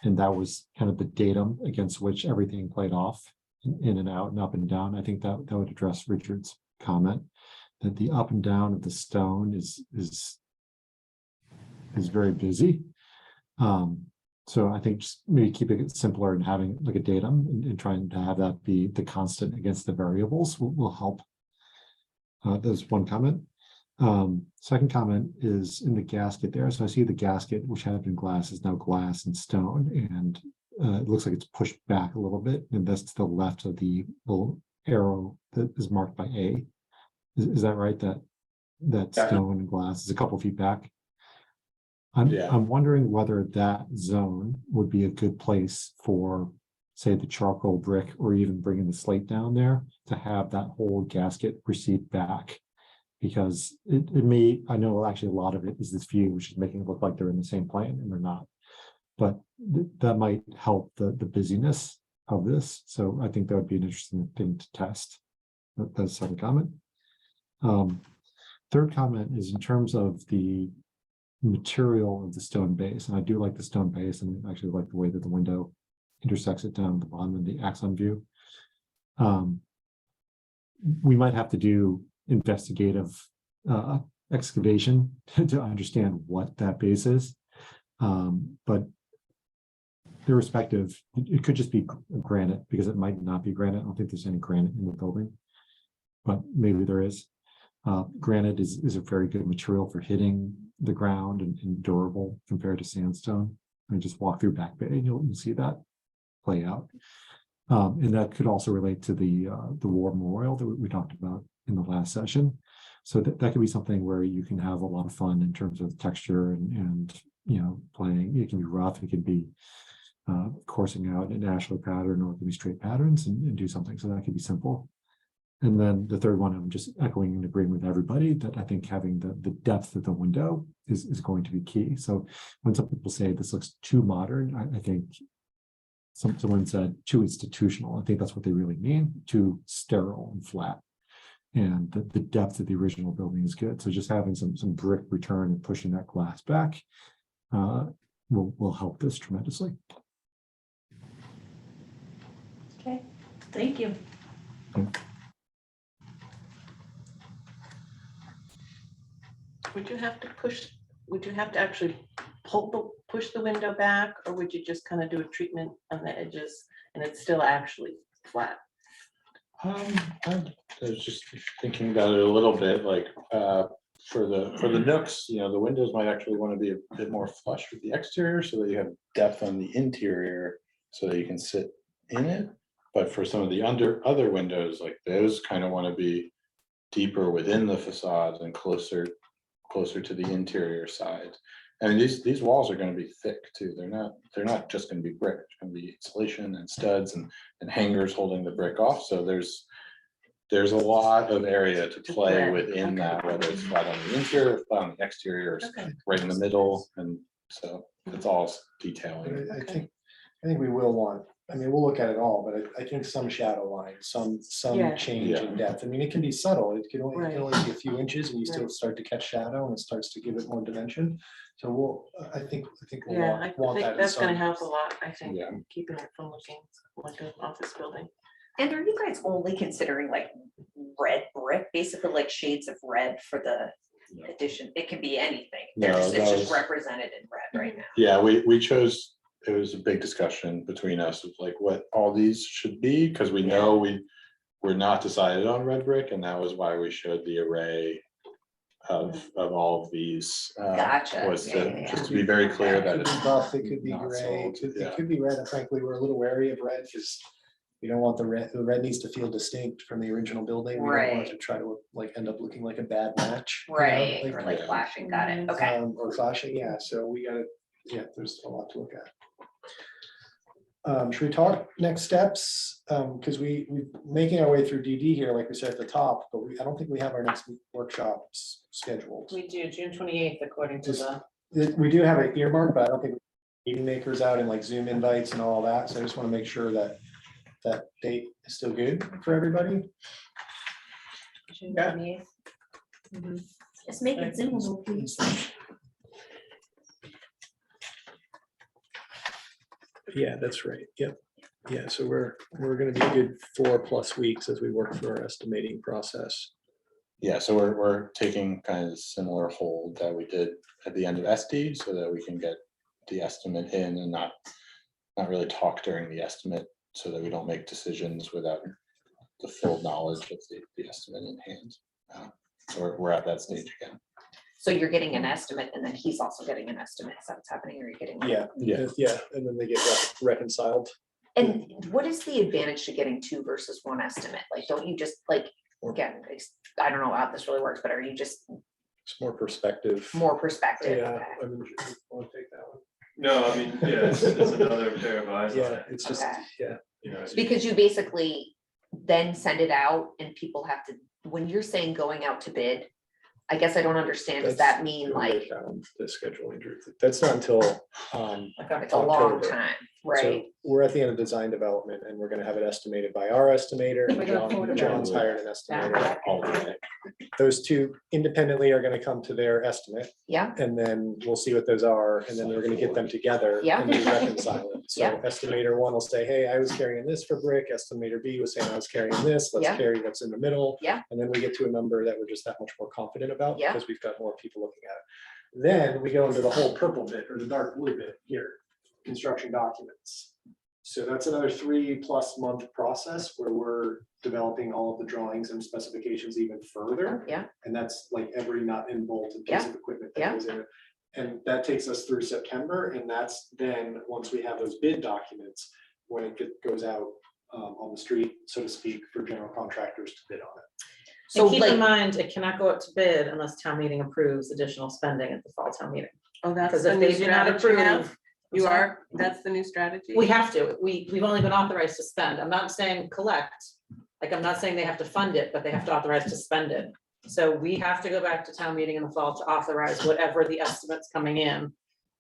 and that was kind of the datum against which everything played off in and out and up and down, I think that would address Richard's comment that the up and down of the stone is very busy. So I think just maybe keeping it simpler and having like a datum and trying to have that be the constant against the variables will help. There's one comment. Second comment is in the gasket there. So I see the gasket, which had been glass, is now glass and stone, and it looks like it's pushed back a little bit, and that's to the left of the little arrow that is marked by A. Is that right? That Yeah. stone and glass is a couple feet back. Yeah. I'm wondering whether that zone would be a good place for, say, the charcoal brick, or even bringing the slate down there to have that whole gasket recede back. Because it may, I know actually a lot of it is this view, which is making it look like they're in the same plane, and they're not. But that might help the busyness of this. So I think that would be an interesting thing to test. That's the second comment. Third comment is in terms of the material of the stone base, and I do like the stone base, and I actually like the way that the window intersects it down at the bottom of the axon view. We might have to do investigative excavation to understand what that base is, but irrespective, it could just be granite, because it might not be granite. I don't think there's any granite in the building, but maybe there is. Granite is a very good material for hitting the ground and durable compared to sandstone. I mean, just walk through Back Bay and you'll see that play out. And that could also relate to the war memorial that we talked about in the last session. So that could be something where you can have a lot of fun in terms of texture and you know, playing. It can be rough, it can be coursing out an Ashley pattern, or it can be straight patterns and do something. So that could be simple. And then the third one, I'm just echoing and agreeing with everybody that I think having the depth of the window is going to be key. So when some people say this looks too modern, I think someone said too institutional. I think that's what they really mean, too sterile and flat. And the depth of the original building is good. So just having some brick return and pushing that glass back will help this tremendously. Okay, thank you. would you have to actually push the window back, or would you just kind of do a treatment on the edges and it's still actually flat? I was just thinking about it a little bit, like, for the nooks, you know, the windows might actually want to be a bit more flush with the exterior so that you have depth on the interior so that you can sit in it. But for some of the other windows, like those kind of want to be deeper within the facade and closer to the interior side. And these walls are going to be thick too. They're not just going to be brick. It's going to be insulation and studs and hangers holding the brick off. So there's a lot of area to play play, within okay. that, whether it's flat on the interior, flat on the exterior, or Okay. right in the middle. And so it's all detailing. But I think we will want, I mean, we'll look at it all, but I think some shadow lines, some Yeah. change in depth. I mean, it can be subtle. It can Right. only be a few inches and you still Right. start to catch shadow and it starts to give it more dimension. So I think we'll Yeah, I want think that. in that's gonna some- help a lot, I think, Yeah. keeping it from looking like an office building. And are you guys only considering like red brick, basically like shades of red for the addition? It can be anything. No, It's that just was- represented in red right now. Yeah, we chose, it was a big discussion between us of like what all these should be, because we know we're not decided on red brick, and that was why we showed the array of all of these. Gotcha. Was Yeah, to, yeah, just to be very clear It that could be it's buff, it could be not gray, sold, it yeah. could be red, and frankly, we're a little wary of red, because we don't want the red needs to feel distinct from the original building. We don't want it Right. to try to like end up looking like a bad match. you know, Right, or like, like Yeah. flashing, got it, okay. or flashing, yeah, so we gotta, there's a lot to look at. Should we talk next steps? Because we making our way through DD here, like we said at the top, but I don't think we have our next workshops scheduled. We do June 28th, according to Just- the, We do have an earmark, but I don't think meeting makers out and like Zoom invites and all that, so I just want to make sure that that date is still good for everybody. June Yeah. 28th. Just make it Zoom, please. Yeah, that's right, yep. Yeah, so we're gonna be a good 4+ weeks as we work through our estimating process. Yeah, so we're taking kind of similar hold that we did at the end of SD, so that we can get the estimate in and not really talk during the estimate, so that we don't make decisions without the full knowledge of the estimate in hand. So we're at that stage again. So you're getting an estimate and then he's also getting an estimate. Is that what's happening? Or are you getting? Yeah, and then they get reconciled. And what is the advantage to getting two versus one estimate? Like, don't you just like, again, I don't know how this really works, but are you just It's more perspective. more perspective? Yeah, Okay. I mean, want to take that one? No, I mean, yeah, it's another pair of eyes on Yeah, it, it's just, Okay. yeah. you know. Because you basically then send it out and people have to, when you're saying going out to bid, I guess I don't understand, does that mean like, The scheduling, Drew. That's not until, it's a long October. time, so right? we're at the end of design development and we're gonna have it estimated by our estimator. We go and forward John's about hired an estimator. Yeah. alternate. Those two independently are gonna come to their estimate Yeah, and then we'll see what those are and then we're gonna get them together. Yeah. And then reconcile it. So Yeah. estimator one will say, hey, I was carrying this for brick. Estimator B was saying I was carrying this. Let's Yeah. carry what's in the middle. Yeah. And then we get to a number that we're just that much more confident about. Yeah. Because we've got more people looking at it. Then we go into the whole purple bit or the dark blue bit here, construction documents. So that's another 3+ month process where we're developing all of the drawings and specifications even further. yeah, And that's like every nut and bolt and piece of equipment that Yeah. goes in it. And that takes us through September, and that's then, once we have those bid documents, when it goes out on the street, so to speak, for general contractors to bid on it. so and keep in like, mind, it cannot go out to bid unless town meeting approves additional spending at the fall town meeting. Oh, that's Because the if new they do not strategy now? approve. You I'm sorry? are, that's the new strategy? We have to, we've only been authorized to spend, I'm not saying collect, like, I'm not saying they have to fund it, but they have to authorize to spend it. So we have to go back to town meeting in the fall to authorize whatever the estimates coming in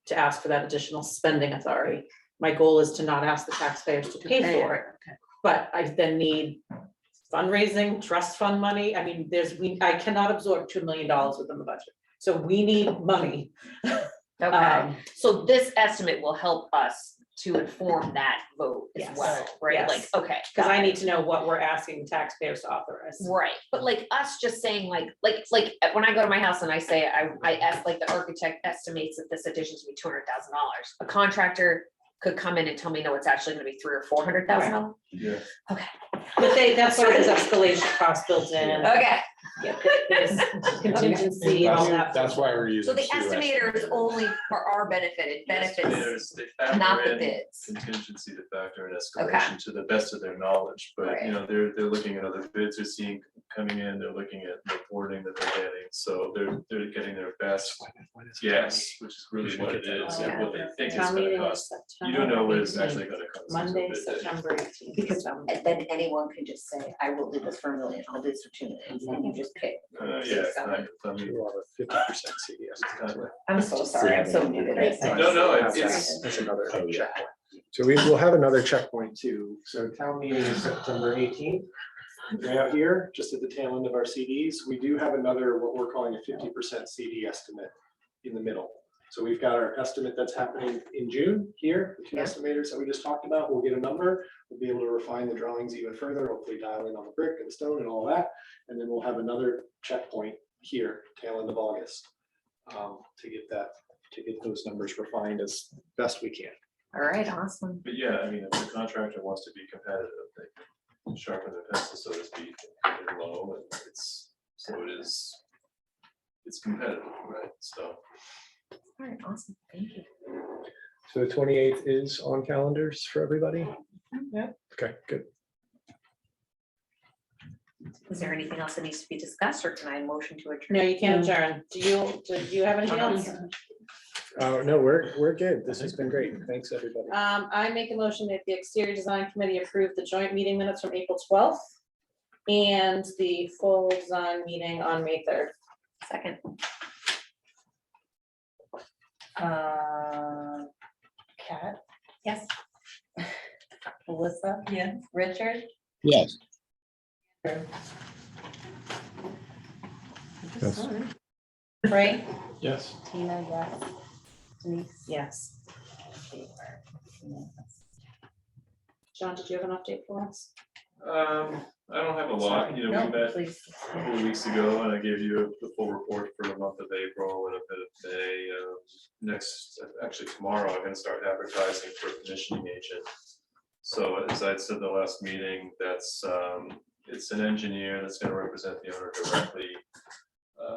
to ask for that additional spending authority. My goal is to not ask the taxpayers to pay for it, Okay. but I then need fundraising, trust fund money, I mean, I cannot absorb $2 million within the budget. So we need money. okay, so this estimate will help us to inform that vote as Yes. well, right? Like, Yes. okay. Because got I it. need to know what we're asking taxpayers to authorize. Right, but like us just saying like when I go to my house and I say, I ask, like the architect estimates that this addition's gonna be $200,000. A contractor could come in and tell me, no, it's actually gonna be $300,000 or $400,000. Yeah. But that's why there's escalation cost built in. Okay, Yeah, there's contingency and all that. That's why we're using. so the two estimator is estimators. only for our benefit, it benefits, Estimators, they factor not the in bids. Contingency to factor in escalation to the best of their knowledge, but Right. you know, they're looking at other bids they're seeing coming in, they're looking at reporting that they're getting, so they're getting their best guess, which is really what it is, and what they think it's Town gonna meeting is cost. September You don't know what it's 18th, actually gonna cost. until Monday, bid day. September 18th. Because then anyone can just say, I will do this for $1 million, I'll do this for $2 million, and you just pick. Yeah, kind of, I mean, We'll have a 50% CDS. kind of. I'm so sorry, I'm so new to this. No, it's. That's another checkpoint. So we will have another checkpoint too. So town meeting is September 18th. Right out here, just at the tail end of our CDs, we do have another, what we're calling a 50% CD estimate in the middle. So we've got our estimate that's happening in June here, the two Yeah. estimators that we just talked about. We'll get a number. We'll be able to refine the drawings even further, hopefully dial in on the brick and the stone and all that. And then we'll have another checkpoint here, tail end of August, to get those numbers refined as best we can. All right, awesome. But yeah, I mean, if the contractor wants to be competitive, they can sharpen their pencil, so to speak, and low, and it's competitive, right? So. All right, awesome, thank you. So the 28th is on calendars for everybody? Yeah. Okay, good. Is there anything else that needs to be discussed, or can I motion to adjourn? No, you can't adjourn. Do you have anything else? No, we're good. This has been great. Thanks, everybody. I make a motion that the exterior design committee approve the joint meeting minutes from April 12th and the full design meeting on May 3rd. Second. Kat, Yes. Melissa? Yes. Richard? Yes. Yes. Frank? Yes. Tina, yes. Denise? Yes. John, did you have an update for us? I don't have a lot, you know, we No, met please. a couple of weeks ago and I gave you the full report for the month of April and a bit of May. Next, actually tomorrow, I'm gonna start advertising for a commissioning agent. So as I said the last meeting, that's, it's an engineer that's gonna represent the owner directly.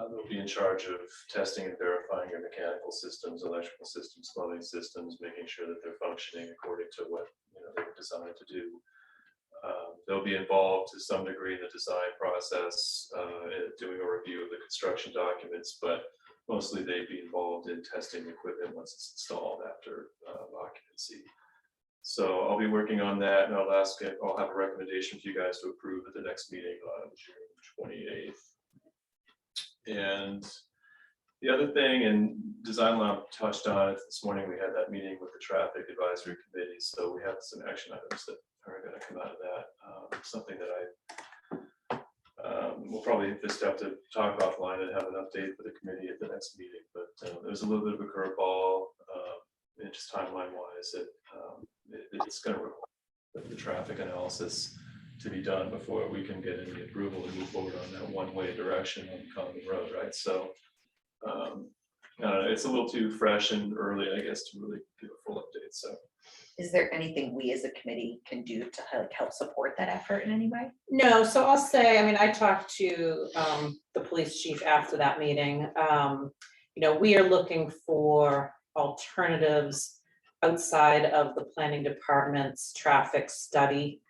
They'll be in charge of testing and verifying your mechanical systems, electrical systems, plumbing systems, making sure that they're functioning according to what, you know, they were designed to do. They'll be involved to some degree in the design process, doing a review of the construction documents, but mostly they'd be involved in testing the equipment once it's installed after occupancy. So I'll be working on that, and I'll have a recommendation for you guys to approve at the next meeting on June 28th. And the other thing, and Design Lab touched on it this morning, we had that meeting with the traffic advisory committee, so we have some action items that are gonna come out of that. Something that we'll probably just have to talk offline and have an update for the committee at the next meeting, but there's a little bit of a curveball, and just timeline wise, it's gonna require the traffic analysis to be done before we can get any approval and move forward on that one-way direction on Common Road, right? So it's a little too fresh and early, I guess, to really give a full update, so. Is there anything we as a committee can do to help support that effort in any way? No, so I'll say, I mean, I talked to the police chief after that meeting. You know, we are looking for alternatives outside of the planning department's traffic study.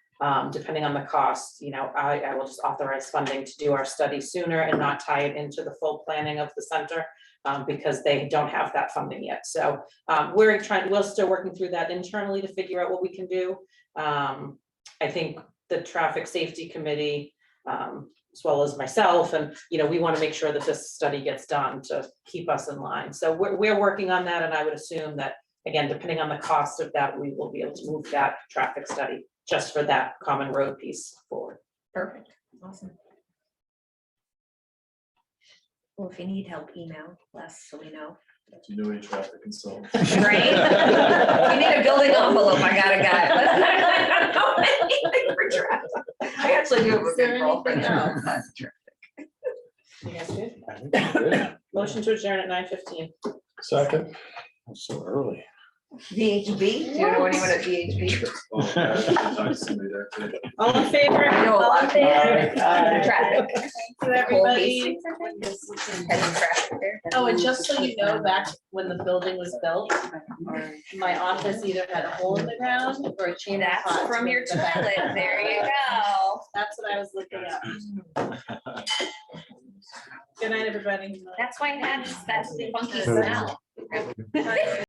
Depending on the cost, you know, I will just authorize funding to do our study sooner and not tie it into the full planning of the center. Because they don't have that funding yet. So we're still working through that internally to figure out what we can do. I think the traffic safety committee, as well as myself, and, you know, we want to make sure that this study gets done to keep us in line. So we're working on that, and I would assume that, again, depending on the cost of that, we will be able to move that traffic study just for that common road piece forward. Perfect, awesome. Well, if you need help, email us so we know. If you know any traffic consultants. Right? You need a building envelope, I got a guy. I don't know anything for traffic. I actually do have a Is there big girlfriend. anything else? You guys good? I think we're good. Motion to adjourn at 9:15. Second. So early. VHB, do you know anyone at VHB? Oh, I should talk to somebody there today. All in favor? I know a lot of people. Traffic. Thank you, everybody. Heavy traffic there. Oh, and just so you know, back when the building was built, my office either had a hole in the ground or a chain of That's pots from your with the back. toilet, there you go. That's what I was looking at. Good night, everybody. That's why it has that funky smell.